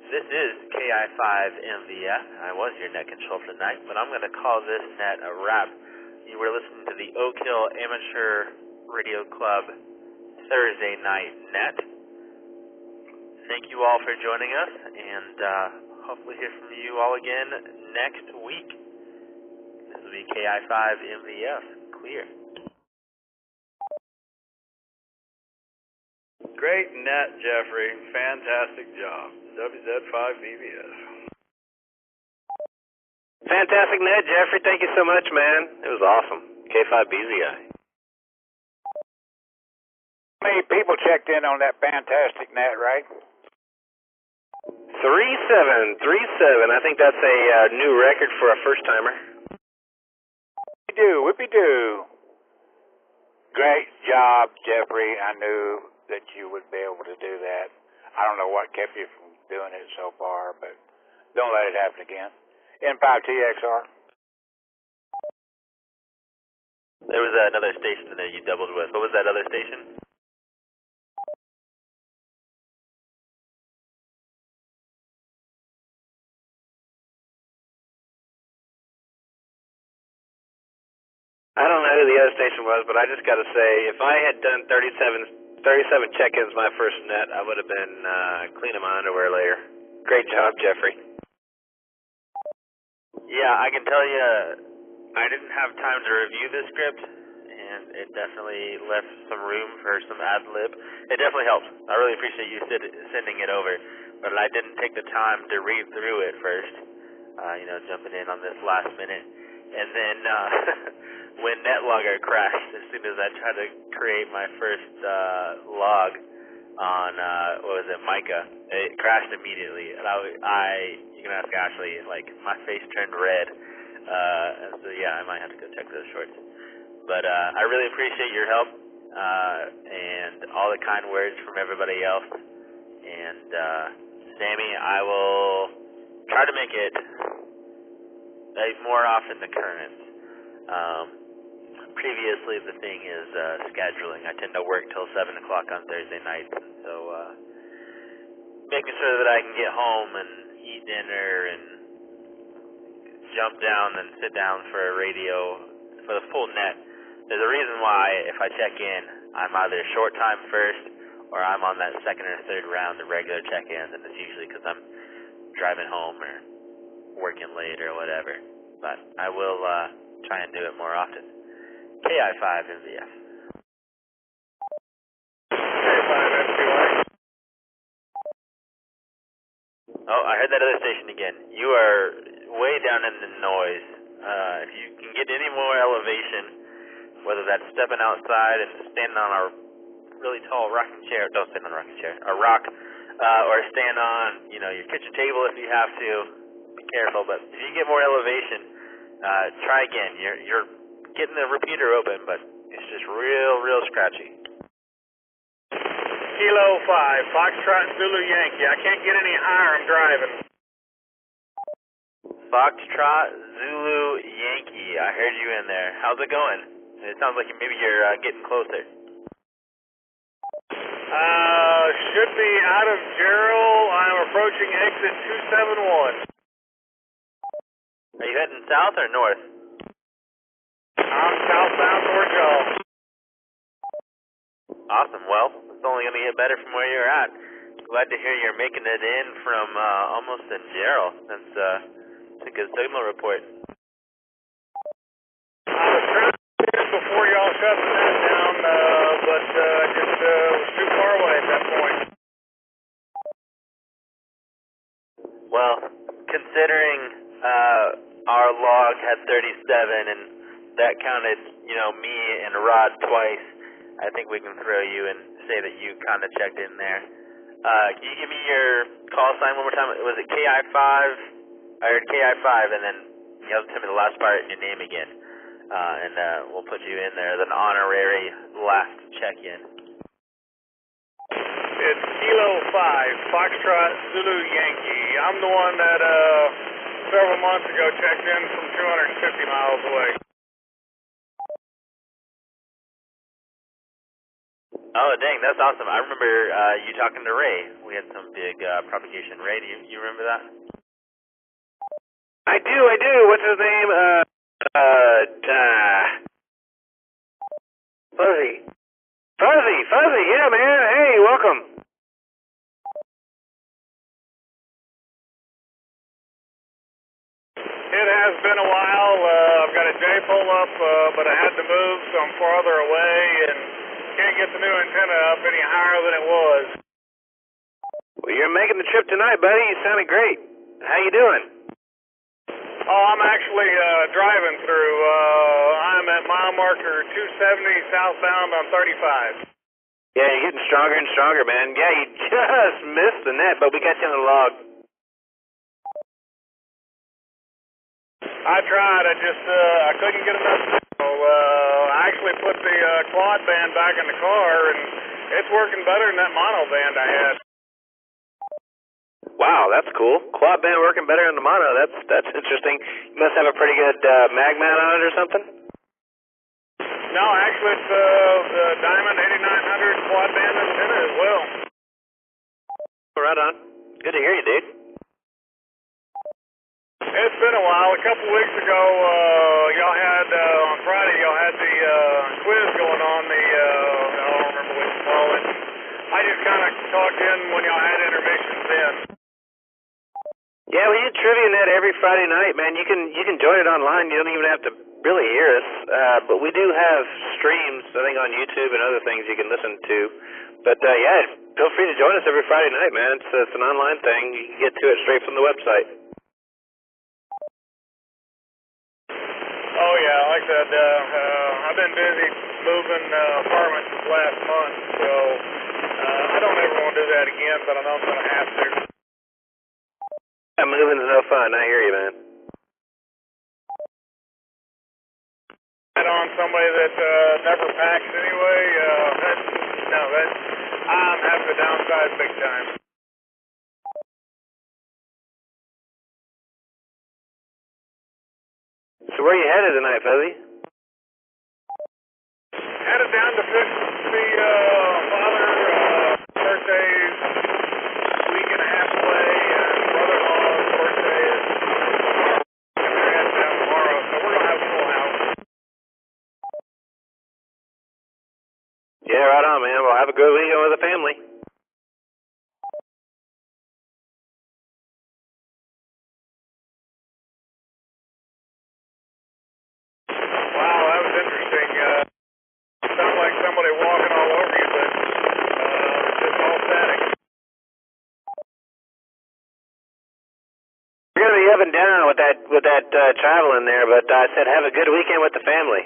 This is KI5MVF. I was your net control for the night, but I'm going to call this net a wrap. You were listening to the Oak Hill Amateur Radio Club Thursday night net. Thank you all for joining us, and hopefully hear from you all again next week. This will be KI5MVF. Clear. Great net, Jeffrey. Fantastic job. WZ5VBS. Fantastic net, Jeffrey. Thank you so much, man. It was awesome. K5BZI. How many people checked in on that fantastic net, right? 3737. I think that's a new record for a first timer. Whippy-doo. Great job, Jeffrey. I knew that you would be able to do that. I don't know what kept you from doing it so far, but don't let it happen again. N5TXR. There was another station in there you doubled with. What was that other station? I don't know who the other station was, but I just got to say, if I had done 37 check-ins my first net, I would have been cleaning my underwear later. Great job, Jeffrey. Yeah, I can tell you, I didn't have time to review the script, and it definitely left some room for some ad-lib. It definitely helped. I really appreciate you sending it over, but I didn't take the time to read through it first, jumping in on this last minute. And then when NetLogger crashed, as soon as I tried to create my first log on, Mica, it crashed immediately. And you can ask Ashley, my face turned red. So yeah, I might have to go check those shorts. But I really appreciate your help and all the kind words from everybody else. And Sammy, I will try to make it more often than current. Previously, the thing is scheduling. I tend to work till 7 o'clock on Thursday nights, and so making sure that I can get home and eat dinner and jump down and sit down for a radio for the full net. There's a reason why if I check in, I'm either short time first or I'm on that second or third round of regular check-ins, and it's usually because I'm driving home or working late or whatever. But I will try and do it more often. KI5MVF. K5MVF. Oh, I heard that other station again. You are way down in the noise. If you can get any more elevation, whether that's stepping outside and standing on a really tall rocking chair, don't stand on a rocking chair, a rock, or stand on, your kitchen table if you have to. Be careful, but if you get more elevation, try again. You're getting the repeater open, but it's just real scratchy. Kilo 5, Foxtrot Zulu Yankee. I can't get any higher, I'm driving. Foxtrot Zulu Yankee. I heard you in there. How's it going? It sounds like maybe you're getting closer. Should be out of Gerald. I'm approaching exit 271. Are you heading south or north? I'm southbound towards y'all. Awesome. Well, it's only going to get better from where you're at. Glad to hear you're making it in from almost in Gerald. That's a good signal report. I was trying to get it before y'all shut the net down, but just was too far away at that point. Well, considering our log had 37 and that counted, me and Rod twice, I think we can throw you and say that you kind of checked in there. Can you give me your call sign one more time? Was it KI5? I heard KI5, and then you have to tell me the last part and your name again. And we'll put you in there as an honorary last check-in. It's Kilo 5, Foxtrot Zulu Yankee. I'm the one that several months ago checked in from 250 miles away. Oh, dang, that's awesome. I remember you talking to Ray. We had some big propagation. Ray, do you remember that? I do. What's his name? Fuzzy, yeah, man. Hey, welcome. It has been a while. I've got a J-pole up, but I had to move, so I'm farther away and can't get the new antenna up any higher than it was. Well, you're making the trip tonight, buddy. You sounded great. How you doing? Oh, I'm actually driving through. I'm at mile marker 270 southbound on 35. Yeah, you're getting stronger and stronger, man. Yeah, you just missed the net, but we got you on the log. I tried. I couldn't get enough signal. I actually put the quad band back in the car, and it's working better than that mono band I had. Wow, that's cool. Quad band working better than the mono. That's interesting. You must have a pretty good mag mount on it or something? No, actually it's the Diamond 8900 quad band antenna as well. Right on. Good to hear you, dude. It's been a while. A couple weeks ago, y'all had, on Friday, y'all had the quiz going on, I don't remember what you call it. I just kind of talked in when y'all had intermissions then. Yeah, we do Trivia Net every Friday night, man. You can join it online. You don't even have to really hear us. But we do have streams, I think, on YouTube and other things you can listen to. But yeah, feel free to join us every Friday night, man. It's an online thing. You can get to it straight from the website. Oh yeah, like I said, I've been busy moving apartments this last month, so I don't ever want to do that again, but I know I'm going to have to. Yeah, moving's no fun. I hear you, man. On somebody that never packs anyway, I'm having to downsize big time. So where are you headed tonight, Fuzzy? Headed down to see father, birthday week and a half away, and brother-in-law's birthday is tomorrow. They're heading down tomorrow, so we're going to have a full house. Yeah, right on, man. Well, have a good weekend with the family. Wow, that was interesting. Sounds like somebody walking all over you, but it's just all static. You're gonna be up and down with that traveling there, but I said have a good weekend with the family.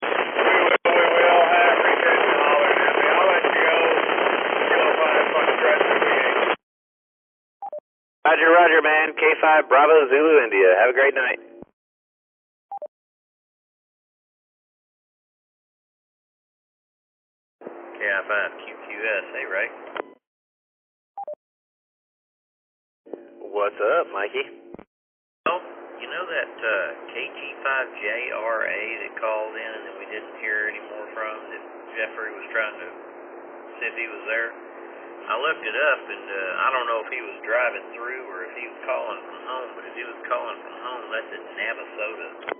We all have. Appreciate you hollering at me. I'll let you go. Kilo 5, Foxtrot Zulu Yankee. Roger, man. K5 Bravo Zulu India. Have a great night. KI5 QQS. Hey, Ray. What's up, Mikey? Well, you know that KG5JRA that called in and that we didn't hear any more from, that Jeffrey was trying to see if he was there? I looked it up, and I don't know if he was driving through or if he was calling from home, but if he was calling from home, that's at Navasota.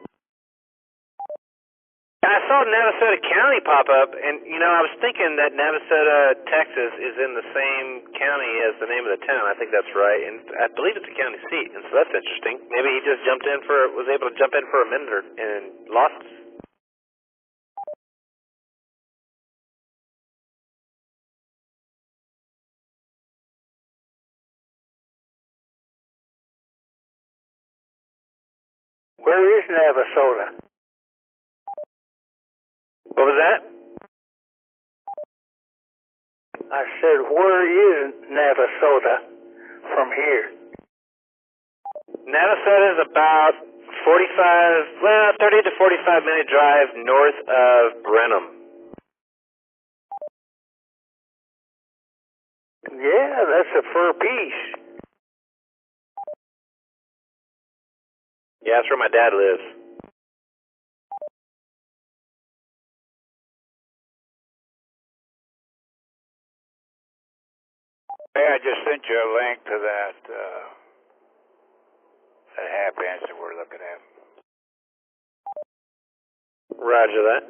I saw Navasota County pop up, and, I was thinking that Navasota, Texas is in the same county as the name of the town. I think that's right, and I believe it's a county seat, and so that's interesting. Maybe he just was able to jump in for a minute and lost us. Where is Navasota? What was that? I said, where is Navasota? from here? Navasota is about 30 to 45 minute drive north of Brenham. Yeah, that's a fur piece. Yeah, that's where my dad lives. Hey, I just sent you a link to that half inch that we're looking at. Roger that.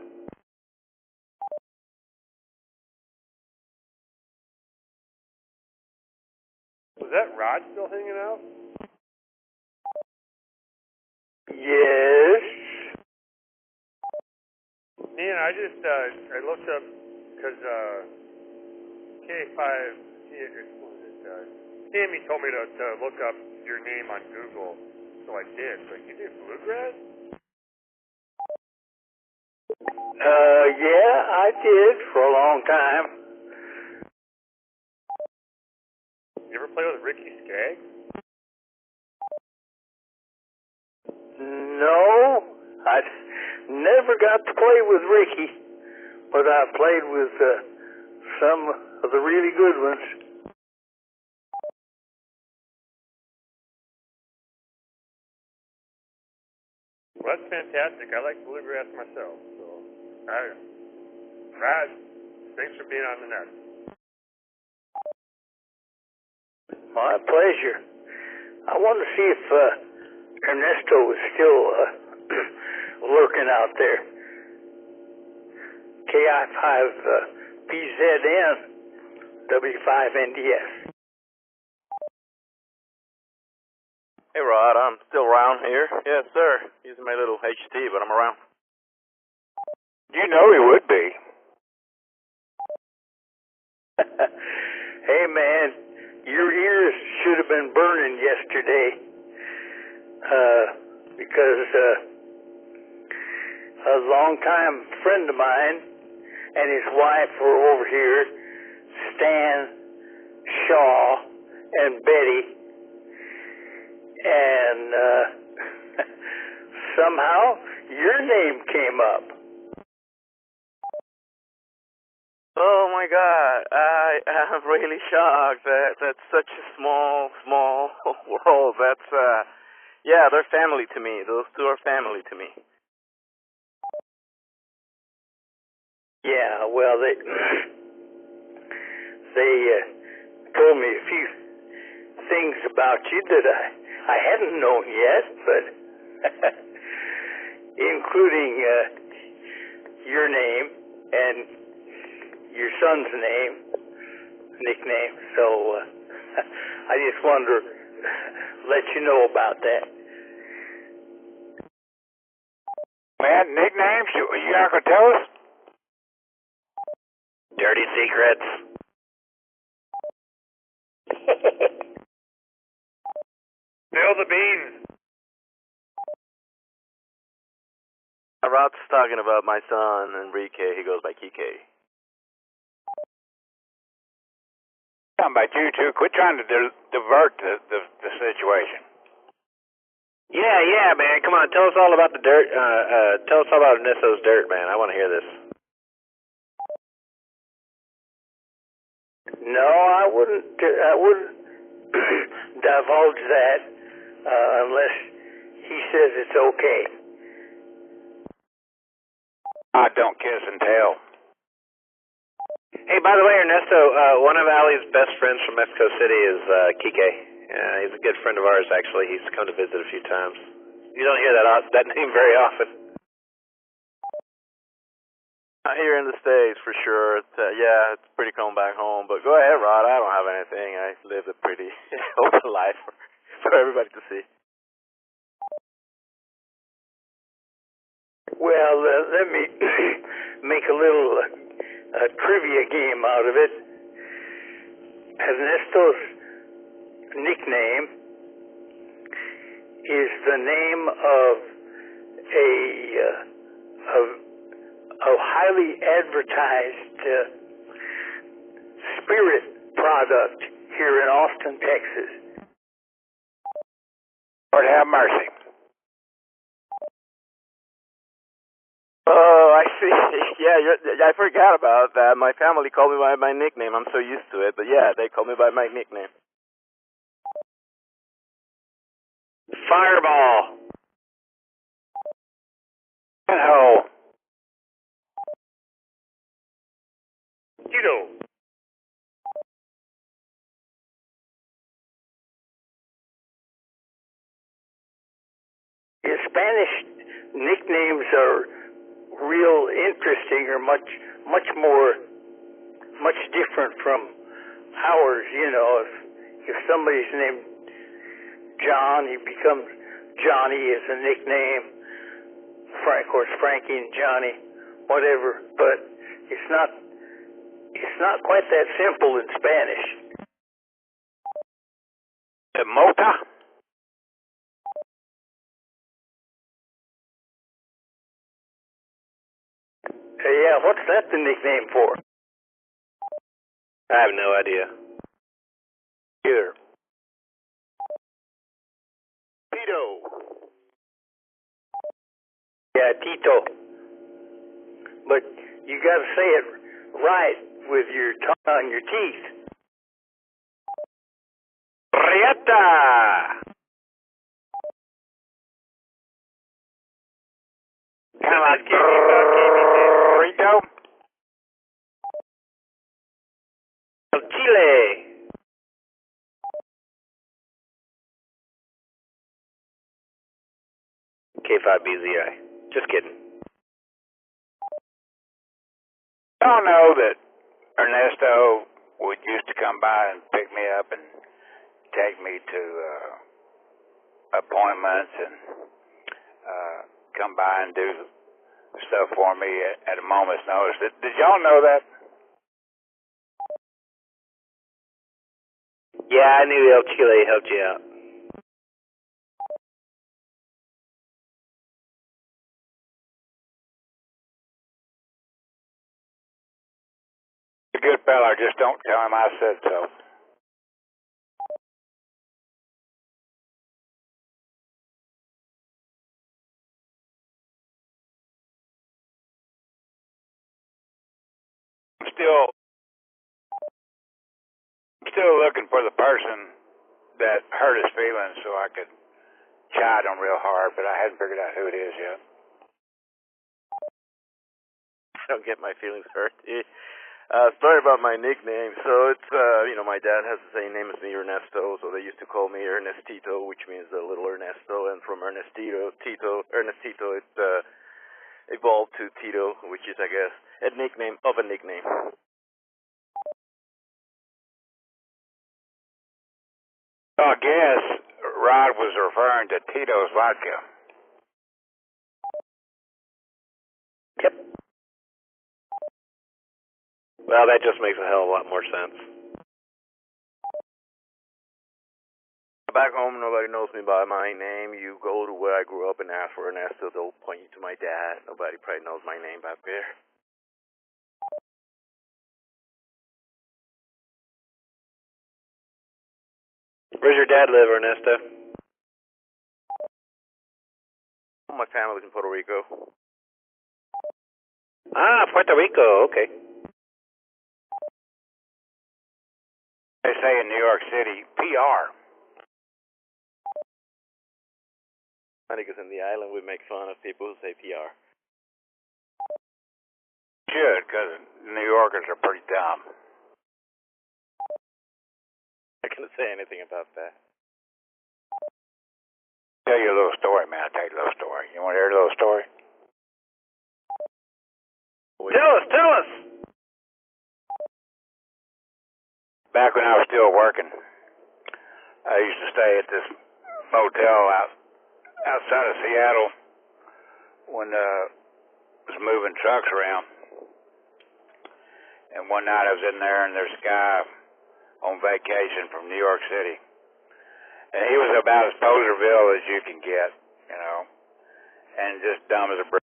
Was that Rod still hanging out? Yes. Ian, I just I looked up because K5 Sammy told me to look up your name on Google, so I did. So you did bluegrass? Yeah, I did for a long time. You ever play with Ricky Skaggs? No, I never got to play with Ricky, but I played with some of the really good ones. Well, that's fantastic. I like bluegrass myself. So, Rod, thanks for being on the net. My pleasure. I want to see if Ernesto is still lurking out there. KI5PZN W5NDS. Hey, Rod, I'm still around here. Yes, sir. Using my little HT, but I'm around. You know he would be. Hey, man, your ears should have been burning yesterday because a longtime friend of mine and his wife were over here, Stan, Shaw, and Betty, and somehow your name came up. Oh, my God. I am really shocked. That's such a small world. That's, yeah, they're family to me. Those two are family to me. Yeah, well, they told me a few things about you that I hadn't known yet, but including your name and your son's nickname. So I just wanted to let you know about that. Man, nicknames? You not gonna tell us? Dirty secrets. Spill the beans. Rod's talking about my son, Enrique. He goes by Kike. Talking about you two. Quit trying to divert the situation. Yeah, man. Come on, tell us all about the dirt. Tell us all about Ernesto's dirt, man. I want to hear this. No, I wouldn't divulge that unless he says it's okay. I don't kiss and tell. Hey, by the way, Ernesto, one of Ali's best friends from Mexico City is Kike. He's a good friend of ours, actually. He's come to visit a few times. You don't hear that name very often. Here in the States, for sure. Yeah, it's pretty coming back home. But go ahead, Rod. I don't have anything. I live a pretty open life for everybody to see. Well, let me make a little trivia game out of it. Ernesto's nickname is the name of a highly advertised spirit product here in Austin, Texas. Lord have mercy. Oh, I see. Yeah, I forgot about that. My family called me by my nickname. I'm so used to it. But yeah, they call me by my nickname. Fireball. Pinhole. Tito. Your Spanish nicknames are real interesting, or much different from ours. You know, if somebody's named John, he becomes Johnny as a nickname. Of course, Frankie and Johnny, whatever. But it's not quite that simple in Spanish. The Mota. Yeah, what's that the nickname for? I have no idea. Either. Tito. Yeah, Tito. But you got to say it right with your tongue on your teeth. Rieta. Rito. Chile. K5BZI. Just kidding. Y'all know that Ernesto used to come by and pick me up and take me to appointments and come by and do stuff for me at a moment's notice. Did y'all know that? Yeah, I knew El Chile helped you out. He's a good fella, just don't tell him I said so. I'm still looking for the person that hurt his feelings so I could chide him real hard, but I hadn't figured out who it is yet. I don't get my feelings hurt. Sorry about my nickname. So it's, my dad has the same name as me, Ernesto, so they used to call me Ernestito, which means the little Ernesto, and from Ernestito, it evolved to Tito, which is, I guess, a nickname of a nickname. I guess Rod was referring to Tito's vodka. Yep. Well, that just makes a hell of a lot more sense. Back home, nobody knows me by my name. You go to where I grew up and ask for Ernesto, they'll point you to my dad. Nobody probably knows my name back there. Where's your dad live, Ernesto? My family's in Puerto Rico. Ah, Puerto Rico, okay. They say in New York City, PR. I think it's in the island we make fun of people who say PR. Should, because New Yorkers are pretty dumb. I can't say anything about that. Tell you a little story, man. I'll tell you a little story. You want to hear a little story? Tell us! Back when I was still working, I used to stay at this motel outside of Seattle when was moving trucks around. And one night I was in there, and there's a guy on vacation from New York City. And he was about as Poserville as you can get, and just dumb as a brick.